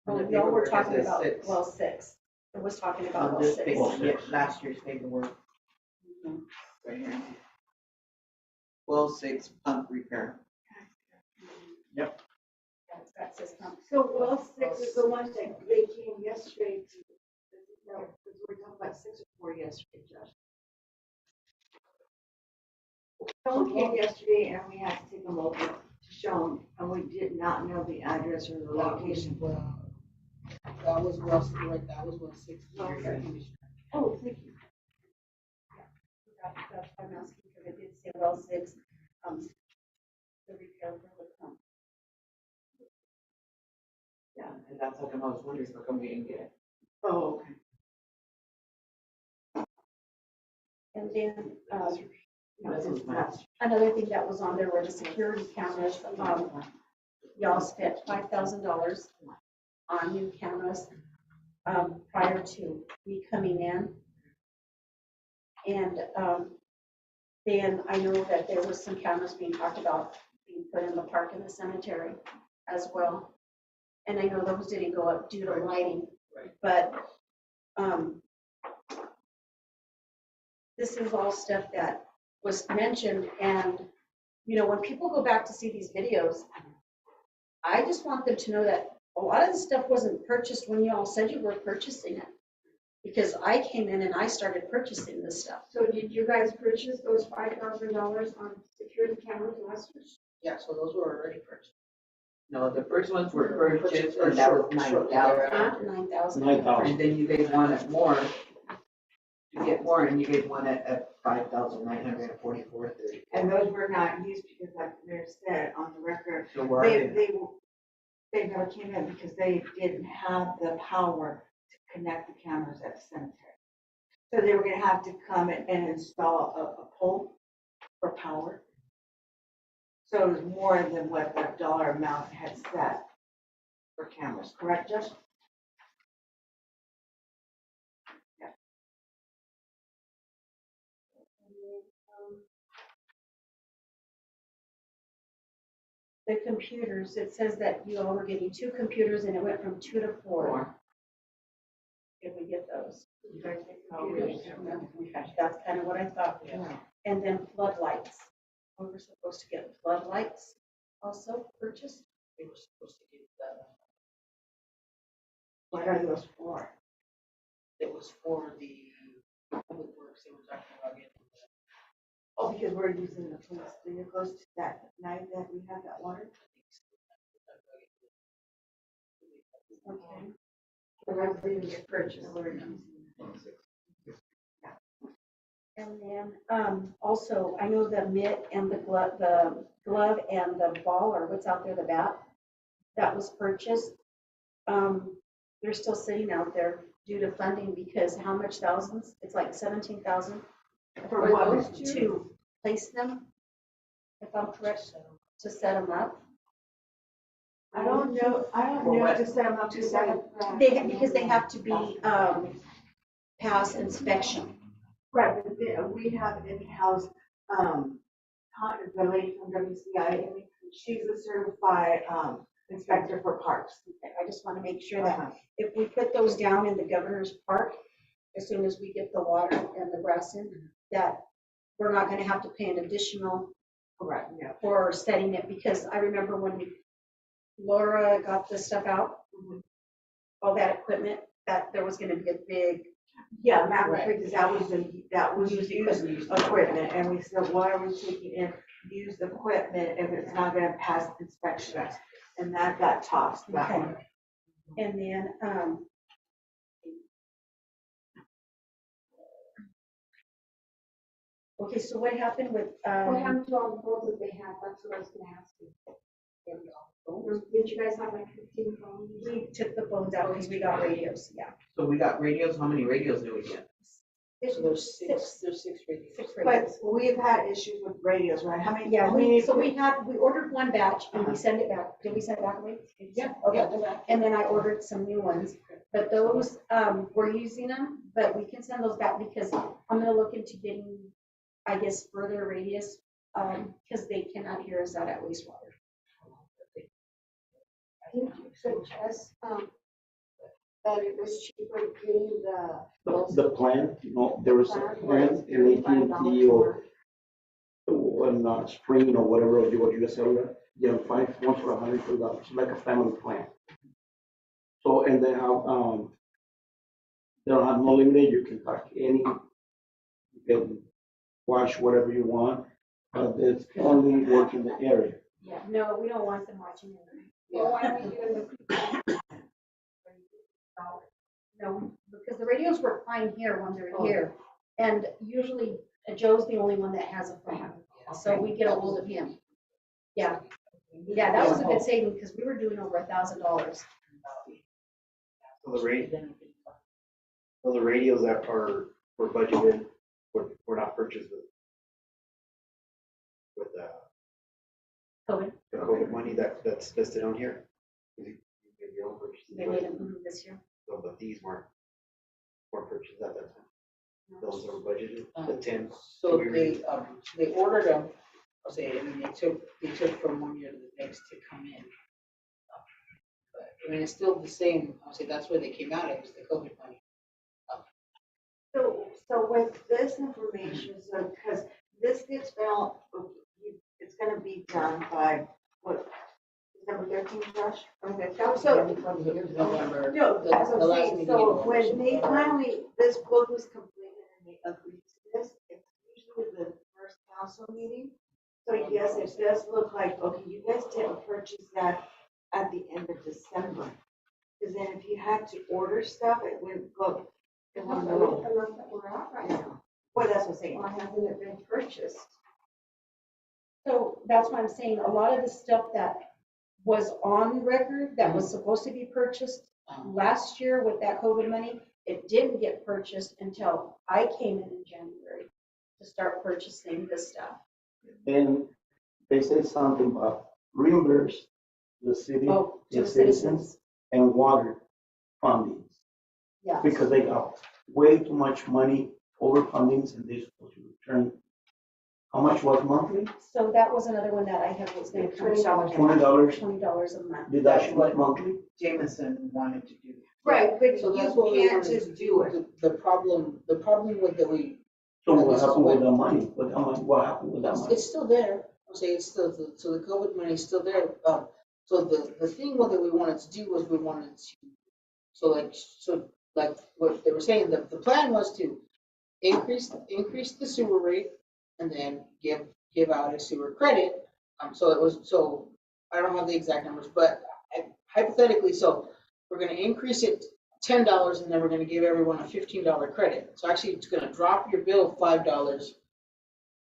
Speaker 9: Oh,
Speaker 7: The
Speaker 9: y'all were
Speaker 7: paperwork
Speaker 9: talking
Speaker 7: says
Speaker 9: about
Speaker 7: 6.
Speaker 9: well 6. It was talking about
Speaker 7: On
Speaker 9: well
Speaker 7: this
Speaker 9: 6.
Speaker 7: page,
Speaker 3: Well,
Speaker 7: yeah,
Speaker 3: 6.
Speaker 7: last year's paperwork. Right here. Well, 6 pump repair.
Speaker 9: That's got system.
Speaker 2: So well 6 is the one that they came yesterday to, no, because we were talking about 6 or 4 yesterday, Josh. Someone came yesterday and we had to take them over to show them, and we did not know the address or the location.
Speaker 4: That was well, right, that was well 6.
Speaker 2: Oh, thank you.
Speaker 9: That's why I'm asking, because it did say well 6, the repair for the pump.
Speaker 7: Yeah, and that's how come I was wondering, how come we didn't get it?
Speaker 2: Oh, okay.
Speaker 9: And then,
Speaker 2: No,
Speaker 7: This
Speaker 2: it's
Speaker 7: is my-
Speaker 2: not.
Speaker 9: another thing that was on there were the security cameras. Y'all spent $5,000 on new cameras, prior to me coming in. And, then I know that there was some cameras being talked about being put in the park and the cemetery as well. And I know those didn't go up due to lighting,
Speaker 7: Right.
Speaker 9: but, this is all stuff that was mentioned, and, you know, when people go back to see these videos, I just want them to know that a lot of the stuff wasn't purchased when you all said you were purchasing it. Because I came in and I started purchasing this stuff.
Speaker 2: So did you guys purchase those $5,000 on security cameras last year?
Speaker 4: Yeah, so those were already purchased.
Speaker 7: No, the first ones were purchased, and that was 9,000.
Speaker 9: 9,000.
Speaker 3: 9,000.
Speaker 7: And then you guys wanted more, to get more, and you guys wanted at 5,944.30.
Speaker 6: And those were not used because like the mayor said on the record,
Speaker 7: So where are
Speaker 6: they never came in because they didn't have the power to connect the cameras at the cemetery. So they were gonna have to come and install a pole for power. So it was more than what the dollar amount had set for cameras, correct, Josh?
Speaker 9: The computers, it says that you all were getting 2 computers and it went from 2 to 4. Did we get those?
Speaker 6: You guys get
Speaker 9: Oh,
Speaker 6: computers?
Speaker 9: That's kind of what I thought.
Speaker 6: Yeah.
Speaker 9: And then floodlights. We were supposed to get floodlights also purchased.
Speaker 4: We were supposed to get that.
Speaker 6: What are those for?
Speaker 4: It was for the public works, they were talking about getting.
Speaker 6: Oh, because we're using the police vehicles to that night that we had that water?
Speaker 9: Okay.
Speaker 2: But I believe it's purchased.
Speaker 9: And then, also, I know the mitt and the glove and the ball, or what's out there, the bat, that was purchased. They're still sitting out there due to funding, because how much thousands? It's like 17,000
Speaker 6: For what?
Speaker 2: those two?
Speaker 9: to place them, if I'm correct, to set them up.
Speaker 6: I don't know to set them up to set up.
Speaker 9: Because they have to be, pass inspection.
Speaker 6: Right, but we have in-house, the lady from WCI, she's a certified, inspector for parks.
Speaker 9: I just want to make sure that if we put those down in the governor's park, as soon as we get the water and the grass in, that we're not going to have to pay an additional
Speaker 6: Correct, yeah.
Speaker 9: for setting it, because I remember when Laura got the stuff out, all that equipment, that there was going to be a big,
Speaker 6: Yeah, Maverick, because that was used equipment, and we said, why are we taking in used equipment if it's not gonna pass inspections? and that got tossed, that
Speaker 2: Okay.
Speaker 6: one.
Speaker 2: And then, okay, so what happened with,
Speaker 1: What happened to all the phones that they had? That's what I was gonna ask you. Did you guys have like 15 phones?
Speaker 2: we took the phones out because we got radios, yeah.
Speaker 7: So we got radios, how many radios do we get?
Speaker 4: So there's six radios.
Speaker 2: Six
Speaker 6: But
Speaker 2: radios.
Speaker 6: we've had issues with radios, right? How many?
Speaker 2: Yeah,
Speaker 6: how many-
Speaker 2: so we ordered one batch and we sent it back. Did we send it back away?
Speaker 4: Yeah.
Speaker 2: Okay, and then I ordered some new ones, but those, we're using them, but we can send those back because I'm gonna look into getting, I guess, further radius, because they cannot hear us out at wastewater.
Speaker 1: I think you suggest, that it was cheaper getting
Speaker 3: The plan, there was a plan in AT&T or when Spring or whatever, what you said, you have 5 phones for $100, like a family plan. So, and they have, they don't have no limit, you can talk any, you can watch whatever you want, but it's only work in the area.
Speaker 2: Yeah, no, we don't want them watching it.
Speaker 1: Well, why don't we do the
Speaker 2: No, because the radios work fine here when they're here. And usually Joe's the only one that has a phone, so we get a hold of him. Yeah, yeah, that was a good saving because we were doing over $1,000.
Speaker 10: So the radios that were budgeted, were not purchased with
Speaker 2: COVID,
Speaker 10: the COVID money that's listed on here. You made your own purchases,
Speaker 2: they made them this year.
Speaker 10: so, but these weren't purchased at that time. Those that were budgeted, the 10.
Speaker 4: So they ordered them, I'll say, and then they took from one year to the next to come in. But, I mean, it's still the same, I'll say, that's where they came out, it was the COVID money.
Speaker 6: So with this information, so, because this gets found, it's gonna be done by, what, December 13th, Josh?
Speaker 1: Okay, that was
Speaker 6: So-
Speaker 1: 20 years ago.
Speaker 4: November.
Speaker 6: No,
Speaker 4: the-
Speaker 6: that's what
Speaker 4: the
Speaker 6: I'm
Speaker 4: last
Speaker 6: saying,
Speaker 4: meeting
Speaker 6: so
Speaker 4: in
Speaker 6: when
Speaker 4: November.
Speaker 6: they finally, this book was completed and they agreed to this, it's usually the first council meeting. So yes, it does look like, okay, you guys didn't purchase that at the end of December. Because then if you had to order stuff, it wouldn't go, it
Speaker 1: Well,
Speaker 6: wouldn't
Speaker 1: the
Speaker 6: go.
Speaker 1: amount that we're at right now,
Speaker 6: Well, that's what I'm saying.
Speaker 1: why hasn't it been purchased?
Speaker 2: So that's why I'm saying, a lot of the stuff that was on record, that was supposed to be purchased last year with that COVID money, it didn't get purchased until I came in January to start purchasing this stuff.
Speaker 3: And they said something about reimburse the city,
Speaker 2: Oh, to
Speaker 3: the
Speaker 2: the
Speaker 3: citizens,
Speaker 2: citizens,
Speaker 3: and water fundings.
Speaker 2: yeah.
Speaker 3: Because they got way too much money over fundings and they're supposed to return. How much was monthly?
Speaker 2: So that was another one that I had was gonna come
Speaker 1: $20.
Speaker 2: down
Speaker 3: $20
Speaker 2: $20 a month.
Speaker 3: deduction monthly?
Speaker 7: Jameson wanted to do.
Speaker 6: Right, but
Speaker 4: So that's
Speaker 6: you
Speaker 4: what we
Speaker 6: can't
Speaker 4: wanted to
Speaker 6: just do it.
Speaker 4: The problem with that we,
Speaker 3: So
Speaker 4: Yeah,
Speaker 3: what
Speaker 4: this is
Speaker 3: happened with
Speaker 4: what-
Speaker 3: that money? What happened with that money?
Speaker 4: it's still there, I'll say it's still, so the COVID money is still there. So the thing that we wanted to do was we wanted to, so like what they were saying, the plan was to increase the sewer rate and then give out a sewer credit. So I don't have the exact numbers, but hypothetically, so we're gonna increase it $10 and then we're gonna give everyone a $15 credit. So actually, it's gonna drop your bill $5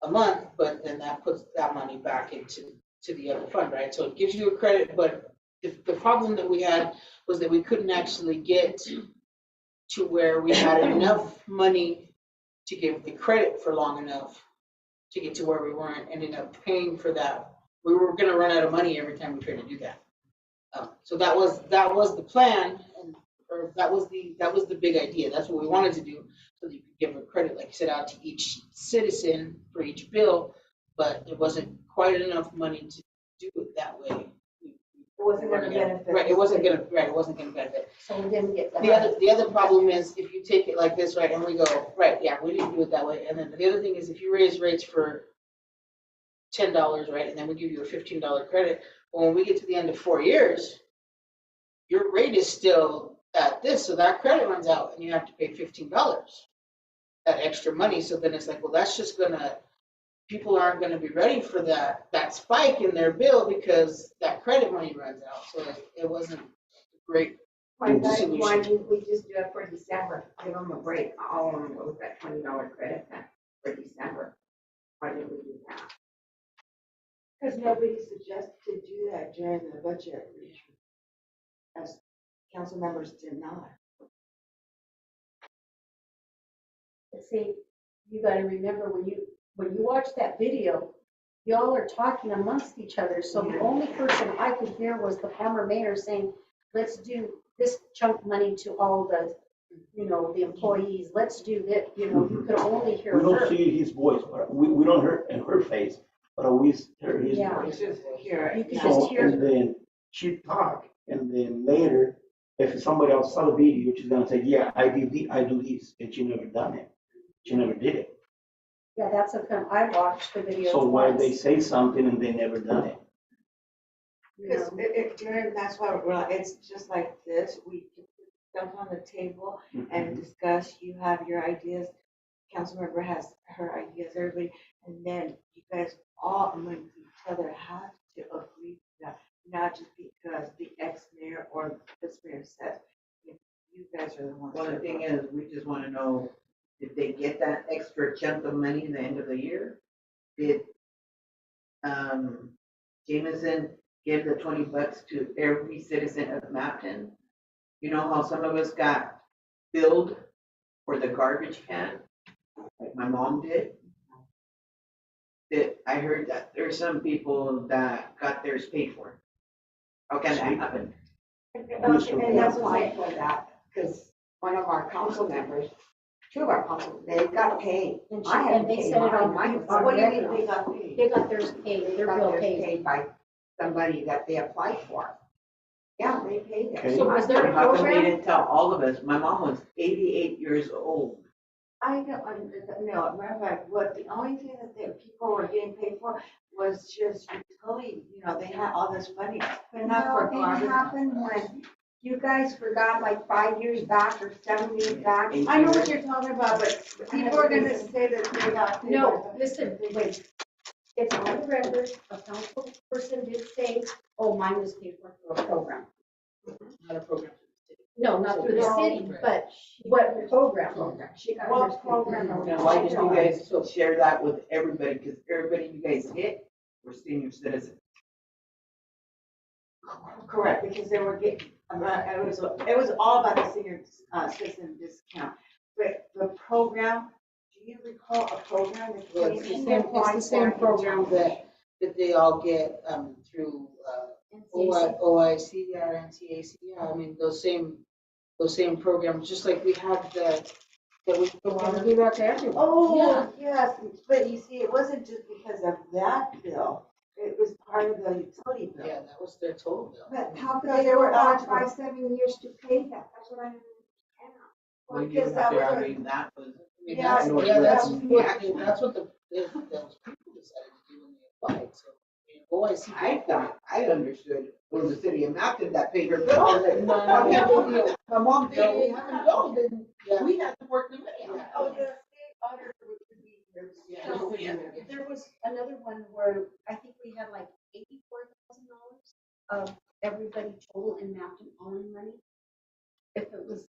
Speaker 4: a month, but then that puts that money back into the other fund, right? So it gives you a credit, but the problem that we had was that we couldn't actually get to where we had enough money to give the credit for long enough to get to where we weren't ending up paying for that. We were gonna run out of money every time we tried to do that. So that was the plan, or that was the big idea. That's what we wanted to do, so that you could give a credit, like you said, out to each citizen for each bill, but there wasn't quite enough money to do it that way.
Speaker 6: It wasn't gonna benefit.
Speaker 4: Right, it wasn't gonna benefit.
Speaker 2: So we didn't get that.
Speaker 4: The other problem is if you take it like this, right, and we go, right, yeah, we didn't do it that way. And then the other thing is if you raise rates for $10, right, and then we give you a $15 credit, well, when we get to the end of 4 years, your rate is still at this, so that credit runs out and you have to pay $15, that extra money. So then it's like, well, that's just gonna people aren't gonna be ready for that spike in their bill because that credit money runs out, so it wasn't great.
Speaker 1: Why
Speaker 4: Solution.
Speaker 1: didn't we just do it for December? Give them a break. All of them was that $20 credit then for December. Why didn't we do that?
Speaker 6: Because nobody suggested to do that during the budget retreat. As council members did not.
Speaker 2: But see, you gotta remember, when you watch that video, y'all are talking amongst each other, so the only person I could hear was the former mayor saying, let's do this chunk money to all the, the employees, let's do this, you could only hear
Speaker 3: We don't
Speaker 2: her.
Speaker 3: see his voice, but we don't hear in her face, but we hear his
Speaker 2: Yeah.
Speaker 3: voice.
Speaker 6: Just hear
Speaker 2: You
Speaker 6: it.
Speaker 2: could
Speaker 6: now.
Speaker 2: just
Speaker 3: So,
Speaker 2: hear-
Speaker 3: and then she talk, and then later, if somebody else saw the video, she's gonna say, yeah, I do this, and she never done it. She never did it.
Speaker 2: Yeah, that's I watched the video
Speaker 3: So why they
Speaker 2: twice.
Speaker 3: say something and they never done it?
Speaker 2: you
Speaker 6: Because
Speaker 2: know.
Speaker 6: that's why it's just like this, we put stuff on the table and discuss, you have your ideas, council member has her ideas, everybody, and then you guys all among each other have to agree to that, not just because the ex-mayor or this mayor says, you guys are the ones.
Speaker 7: Well, the
Speaker 6: that
Speaker 7: thing
Speaker 6: vote.
Speaker 7: is, we just wanna know, did they get that extra chunk of money in the end of the year? Did, Jameson give the $20 to every citizen of Mapton? You know how some of us got billed for the garbage can, like my mom did? That, I heard that there's some people that got theirs paid for. How can that happen?
Speaker 1: And that's why for that, because one of our council members, two of our council, they got paid.
Speaker 2: And
Speaker 1: I haven't
Speaker 2: they
Speaker 1: paid
Speaker 2: said it
Speaker 1: mine.
Speaker 2: on,
Speaker 1: Mine was
Speaker 2: on
Speaker 6: What do you mean
Speaker 2: record.
Speaker 6: they got paid?
Speaker 2: They got theirs paid, their
Speaker 1: got
Speaker 2: bill
Speaker 1: theirs
Speaker 2: paid.
Speaker 1: paid by somebody that they applied for. Yeah, they paid it.
Speaker 3: Okay.
Speaker 2: So was there a
Speaker 7: How come they
Speaker 2: program?
Speaker 7: didn't tell all of us? My mom was 88 years old.
Speaker 6: I don't, no, matter of fact, the only thing that the people were getting paid for was just utility, they had all this money, but not for
Speaker 1: No, it
Speaker 6: garbage.
Speaker 1: happened when you guys forgot like 5 years back or 7 years back.
Speaker 6: I know what you're talking about, but people are gonna say that they got. paid.
Speaker 2: No, listen, wait. It's on the record, a council person did say, oh, mine was paid for through a program.
Speaker 4: Not a program.
Speaker 2: No, not through the
Speaker 6: No.
Speaker 2: city, but what program?
Speaker 1: She got
Speaker 6: What
Speaker 1: hers
Speaker 6: program
Speaker 1: paid.
Speaker 6: are we
Speaker 7: Now, why didn't you guys
Speaker 4: So-
Speaker 7: share that with everybody? Because everybody you guys hit were senior citizens.
Speaker 6: Correct, because they were getting, it was all about the senior citizen discount. But the program, do you recall a program that
Speaker 4: Well,
Speaker 6: came
Speaker 4: it's the
Speaker 6: in?
Speaker 4: same, it's the same program that they all get, through, OIC or NCAC, I mean, those same programs, just like we have that we want to give out to everyone.
Speaker 6: Oh, yes, but you see, it wasn't just because of that bill, it was part of the utility bill.
Speaker 4: Yeah, that was their total bill.
Speaker 1: But how could
Speaker 6: So
Speaker 1: they
Speaker 6: they were
Speaker 1: go back
Speaker 6: eligible.
Speaker 1: 5, 7 years to pay that? That's what I don't understand.
Speaker 6: Well,
Speaker 7: When you
Speaker 6: because
Speaker 7: went
Speaker 6: that
Speaker 7: out there,
Speaker 6: was
Speaker 7: I
Speaker 6: a-
Speaker 7: mean, that was,
Speaker 4: I mean,
Speaker 6: Yeah,
Speaker 4: that's what those people decided to do when they applied, so. OIC.
Speaker 7: I thought, I understood, it was the city of Mapton that paid her bill. I was like,
Speaker 4: No,
Speaker 7: "Oh, yeah,
Speaker 4: no,
Speaker 7: well, my mom paid me $100, then
Speaker 4: Yeah.
Speaker 7: we had to work the money out."
Speaker 6: Oh, the state auditor would be here.
Speaker 2: So, there was another one where I think we had like $84,000 of everybody total in Mountain owing money. If it was,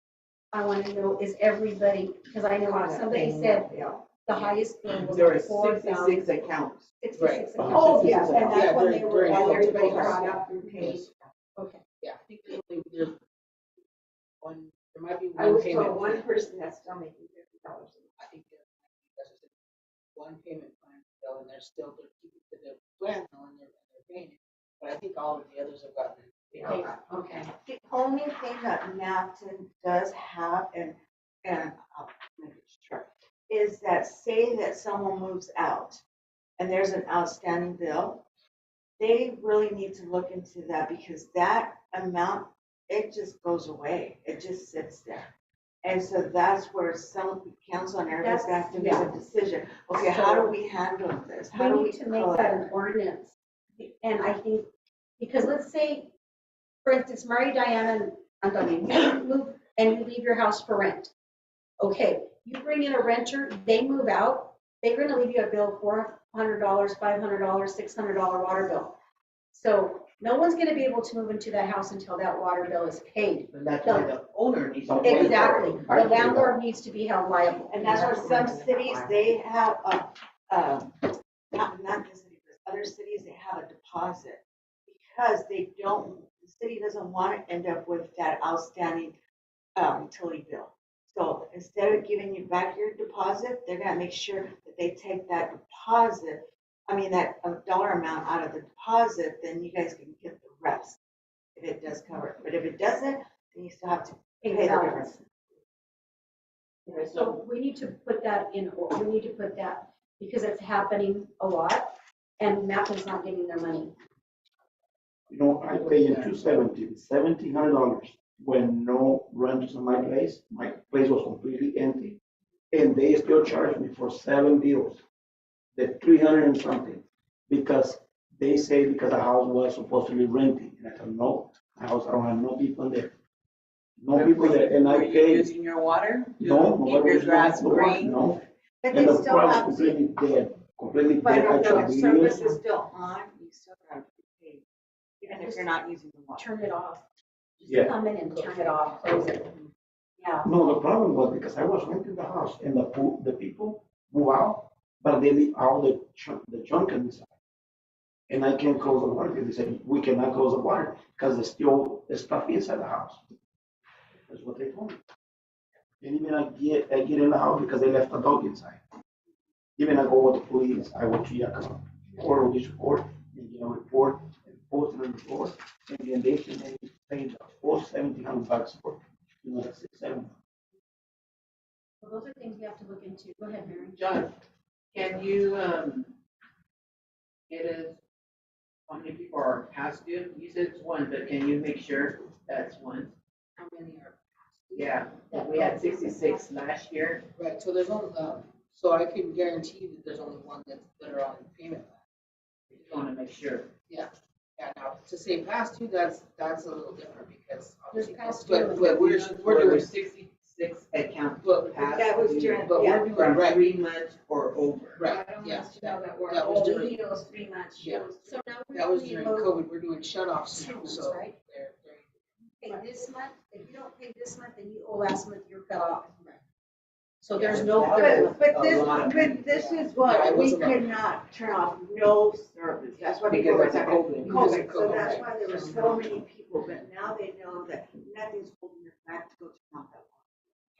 Speaker 2: I want to know, is everybody, because I know somebody said the highest bill was
Speaker 7: There
Speaker 2: like
Speaker 7: were 66 accounts.
Speaker 2: 66
Speaker 4: Right.
Speaker 1: Oh,
Speaker 2: accounts.
Speaker 1: yes, and
Speaker 4: Yeah,
Speaker 1: that's when they
Speaker 4: during-
Speaker 1: were,
Speaker 4: during
Speaker 1: and everybody
Speaker 4: COVID.
Speaker 1: brought up and paid.
Speaker 2: Okay.
Speaker 4: Yeah, I think there's one, there might be
Speaker 1: I
Speaker 4: one
Speaker 1: was
Speaker 4: payment.
Speaker 1: told one
Speaker 4: plan.
Speaker 1: person that's still making $50.
Speaker 4: I think that's one payment plan, though, and they're keeping to the plan, though, and they're paying it. But I think all of the others have gotten it.
Speaker 2: Okay.
Speaker 6: The only thing that Mapton does have, and I'll make it short, is that say that someone moves out and there's an outstanding bill, they really need to look into that because that amount, it just goes away. It just sits there. And so that's where some council and everybody's gonna have to make a decision. Okay, how do we handle this? How do
Speaker 2: We
Speaker 6: we
Speaker 2: need to make that an
Speaker 6: collect?
Speaker 2: ordinance. And I think, because let's say, for instance, Mary Diana and Antonio, you move and you leave your house for rent. Okay, you bring in a renter, they move out, they're gonna leave you a bill of $100, $500, $600 water bill. So no one's gonna be able to move into that house until that water bill is paid.
Speaker 7: But that's why the owner needs to. pay for it.
Speaker 2: Exactly.
Speaker 3: I
Speaker 2: The
Speaker 3: agree.
Speaker 2: landlord needs to be held liable.
Speaker 6: And that's where some cities, they have not this city, but other cities, they have a deposit. Because the city doesn't want to end up with that outstanding utility bill. So instead of giving you back your deposit, they're gonna make sure that they take that deposit, that dollar amount out of the deposit, then you guys can get the rest. If it does cover it, but if it doesn't, then you still have to pay the difference.
Speaker 2: So we need to put that because it's happening a lot and Mappin's not getting their money.
Speaker 3: You know, I pay in $1,700 when no renters in my place. My place was completely empty. And they still charge me for 7 bills, the 300 and something, because they say because the house was supposed to be renting. And I said, no, my house, I don't have no people in there. No people there, and I
Speaker 11: Were you
Speaker 3: pay,
Speaker 11: using your water?
Speaker 3: no,
Speaker 11: Keep
Speaker 3: nobody
Speaker 11: your
Speaker 3: was
Speaker 11: grass
Speaker 3: using the water,
Speaker 11: green?
Speaker 3: no.
Speaker 6: But
Speaker 3: And
Speaker 6: they
Speaker 3: the
Speaker 6: still
Speaker 3: crowd was
Speaker 6: have to,
Speaker 3: completely dead, completely
Speaker 6: but
Speaker 3: dead. I
Speaker 6: if
Speaker 3: tried
Speaker 6: the
Speaker 3: to
Speaker 6: service
Speaker 3: use.
Speaker 6: is still on, you still have to pay, even if you're not using the water.
Speaker 2: Turn it off. Just
Speaker 3: Yeah.
Speaker 2: come in and turn it off, close it. Yeah.
Speaker 3: No, the problem was because I was renting the house and the people move out, but they leave all the junk inside. And I can't close the water because they said, we cannot close the water because there's still stuff inside the house. That's what they told me. And even I get in the house because they left a dog inside. Even I go with the police, I went to Yakima, oral this report, and get a report, and post it on the floor, and then they can pay the full $1,700 for, that's 670.
Speaker 2: Well, those are things we have to look into. Go ahead, Mary.
Speaker 7: John, can you, get us how many people are past due? You said it's one, but can you make sure that's one?
Speaker 4: How many are?
Speaker 7: Yeah, we had 66 last year.
Speaker 4: Right, so there's only, so I can guarantee you that there's only one that are on payment plan.
Speaker 7: We just want to make sure.
Speaker 4: Yeah, now, to say past due, that's a little different because
Speaker 2: There's
Speaker 4: obviously,
Speaker 2: past
Speaker 4: but
Speaker 2: due.
Speaker 4: we're doing,
Speaker 7: 66 accounts
Speaker 4: but,
Speaker 7: past
Speaker 6: That was
Speaker 7: due,
Speaker 6: during,
Speaker 4: but
Speaker 6: yeah.
Speaker 4: we're doing,
Speaker 7: from
Speaker 4: right,
Speaker 7: 3 months or over.
Speaker 4: right,
Speaker 1: I don't
Speaker 4: yeah.
Speaker 1: want to know that we're
Speaker 4: that was
Speaker 1: only
Speaker 4: during-
Speaker 1: those 3 months.
Speaker 4: Yeah.
Speaker 2: So now we're
Speaker 4: That was
Speaker 2: only
Speaker 4: during
Speaker 2: low
Speaker 4: COVID, we're doing shut-offs
Speaker 2: 2
Speaker 4: now,
Speaker 2: months,
Speaker 4: so
Speaker 2: right?
Speaker 4: they're,
Speaker 2: Pay this month, if you don't pay this month, then you owe last month, you're cut off.
Speaker 4: Right.
Speaker 2: So there's no.
Speaker 6: But
Speaker 7: A lot of
Speaker 6: this is
Speaker 4: Yeah,
Speaker 6: what,
Speaker 4: it
Speaker 6: we
Speaker 4: was a lot.
Speaker 6: could not turn off no service, that's what people
Speaker 7: Because
Speaker 6: were
Speaker 7: of
Speaker 6: talking.
Speaker 7: COVID.
Speaker 6: COVID, so
Speaker 4: COVID,
Speaker 6: that's
Speaker 4: right.
Speaker 6: why there were so many people, but now they know that nothing's holding them back to go turn off that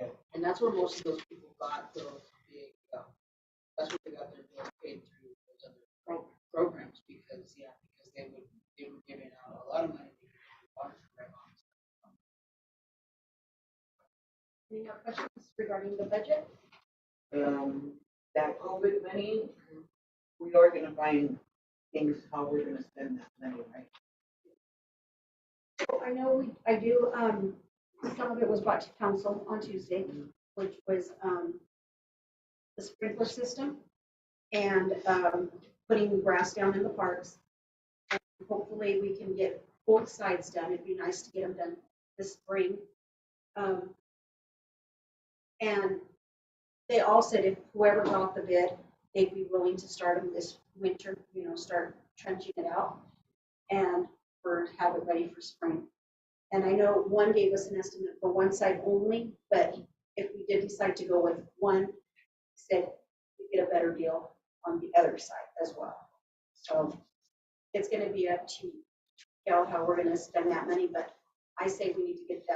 Speaker 6: water.
Speaker 4: and that's where most of those people got those big, that's where they got their bill paid through those other programs, because they were giving out a lot of money. because the water was right on.
Speaker 2: Any more questions regarding the budget?
Speaker 7: That COVID money, we are gonna find things how we're gonna spend that money, right?
Speaker 2: So I know I do, some of it was brought to council on Tuesday, which was, the sprinkler system and, putting grass down in the parks. And hopefully we can get both sides done. It'd be nice to get them done this spring. And they all said if whoever got the bid, they'd be willing to start them this winter, start trenching it out and have it ready for spring. And I know one gave us an estimate for one side only, but if we did decide to go with one, said we get a better deal on the other side as well. So it's gonna be up to Gal how we're gonna spend that money, but I say we need to get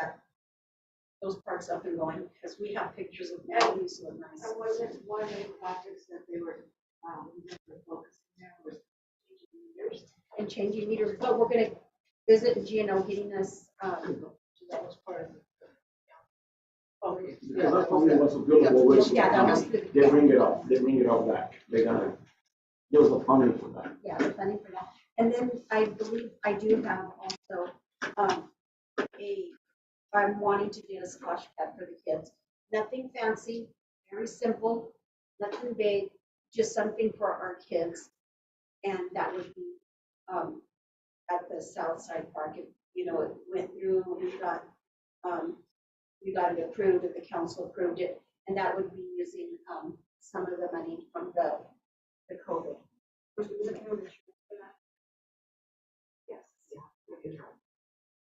Speaker 2: those parks up and going because we have pictures of them. They used to look nice.
Speaker 6: And wasn't one of the projects that they were focusing there was changing meters?
Speaker 2: And changing meters, but we're gonna visit GNO getting us,
Speaker 4: That was part of it.
Speaker 3: Because that's only what's available with.
Speaker 2: yeah, that was the.
Speaker 3: They bring it up back. They're gonna, give us the funding for that.
Speaker 2: Yeah, the funding for that. And then I believe I do have also, I'm wanting to get a splash pad for the kids. Nothing fancy, very simple, nothing big, just something for our kids. And that would be, at the South Side Park. It went through, we got it approved, and the council approved it. And that would be using, some of the money from the COVID
Speaker 1: Yes, yeah, we can try.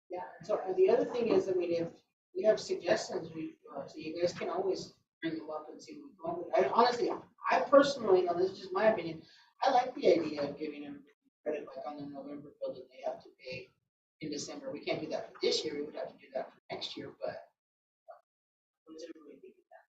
Speaker 4: Yeah, so the other thing is, I mean, if we have suggestions, so you guys can always bring them up and see what we come up with. I honestly, I personally, this is just my opinion, I like the idea of giving them credit like on the November bill that they have to pay in December. We can't do that for this year, we would have to do that for next year, but what does everybody think of that?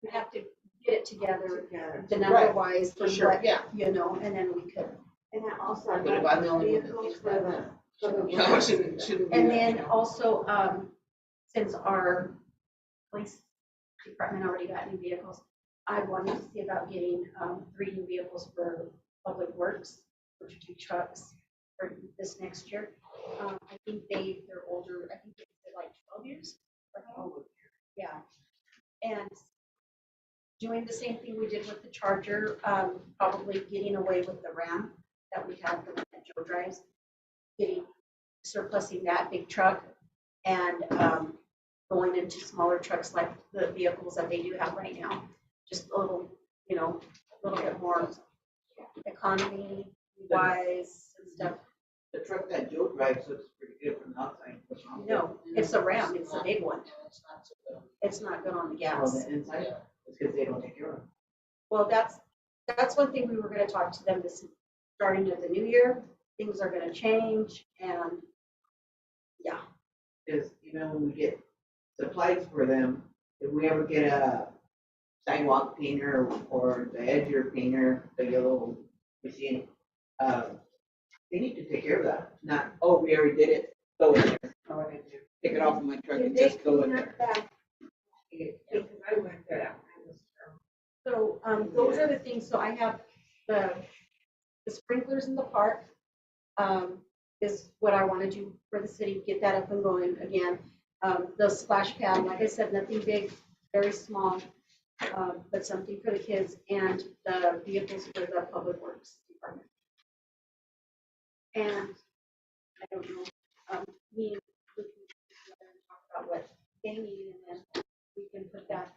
Speaker 2: We have to get it together,
Speaker 6: Together.
Speaker 2: the number
Speaker 4: Right,
Speaker 2: wise for
Speaker 4: For sure,
Speaker 2: what,
Speaker 4: yeah.
Speaker 2: and then we could.
Speaker 6: And then also,
Speaker 4: But if I'm the only one that
Speaker 6: vehicles
Speaker 4: thinks
Speaker 6: for
Speaker 4: that,
Speaker 6: the.
Speaker 4: you know, it shouldn't be
Speaker 2: And
Speaker 4: that, you
Speaker 2: then
Speaker 4: know.
Speaker 2: also, since our police department already got new vehicles, I wanted to see about getting, 3 new vehicles for public works, which would be trucks for this next year. I think they're older, I think they're like 12 years. Yeah. And doing the same thing we did with the Charger, probably getting away with the Ram that we have, the one that Joe drives, surplusing that big truck and going into smaller trucks like the vehicles that they do have right now. Just a little, a little bit more economy wise and stuff.
Speaker 7: The truck that Joe drives looks pretty good from the outside. What's wrong with it?
Speaker 2: No, it's a Ram, it's a big one.
Speaker 4: Yeah, it's not so bad.
Speaker 2: It's not good on the
Speaker 7: Oh,
Speaker 2: gas.
Speaker 7: the inside?
Speaker 4: Yeah.
Speaker 7: It's because they don't take care of it.
Speaker 2: Well, that's one thing we were gonna talk to them this, starting of the new year. Things are gonna change and, yeah.
Speaker 7: Because even when we get supplies for them, if we ever get a sidewalk painter or the edger painter, the yellow machine, they need to take care of that. Not, oh, we already did it, go in there. Take it off of my truck and just go in there.
Speaker 1: Because I went there, that one was terrible.
Speaker 2: So, those are the things, so I have the sprinklers in the park, is what I wanna do for the city, get that up and going again. The splash pad, like I said, nothing big, very small, but something for the kids and the vehicles for the public works department. And I don't know, we can get together and talk about what they need and then we can put that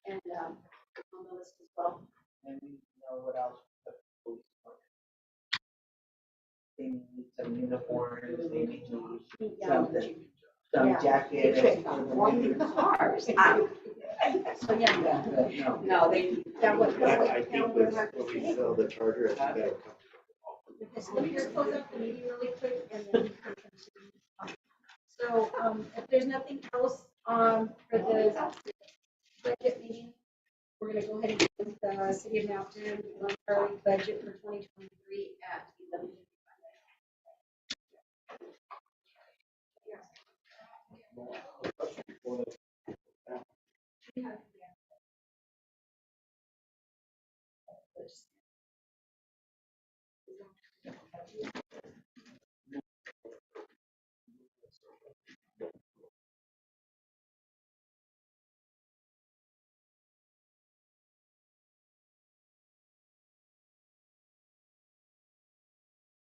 Speaker 2: and, on the list as well.
Speaker 7: And we know what else. the police department. They need some uniforms, they need
Speaker 2: Yeah.
Speaker 7: something, some
Speaker 2: Yeah.
Speaker 7: jackets.
Speaker 1: It's not warming the cars.
Speaker 2: So, yeah,
Speaker 7: But no.
Speaker 1: No, they.
Speaker 2: that would,
Speaker 10: I think with when we sell the Charger, I think that'll come.
Speaker 2: let me just close up the meeting really quick and then we can continue. So, if there's nothing else, for the budget meeting, we're gonna go ahead and do the City of Mountain preliminary budget for 2023 at 11:55.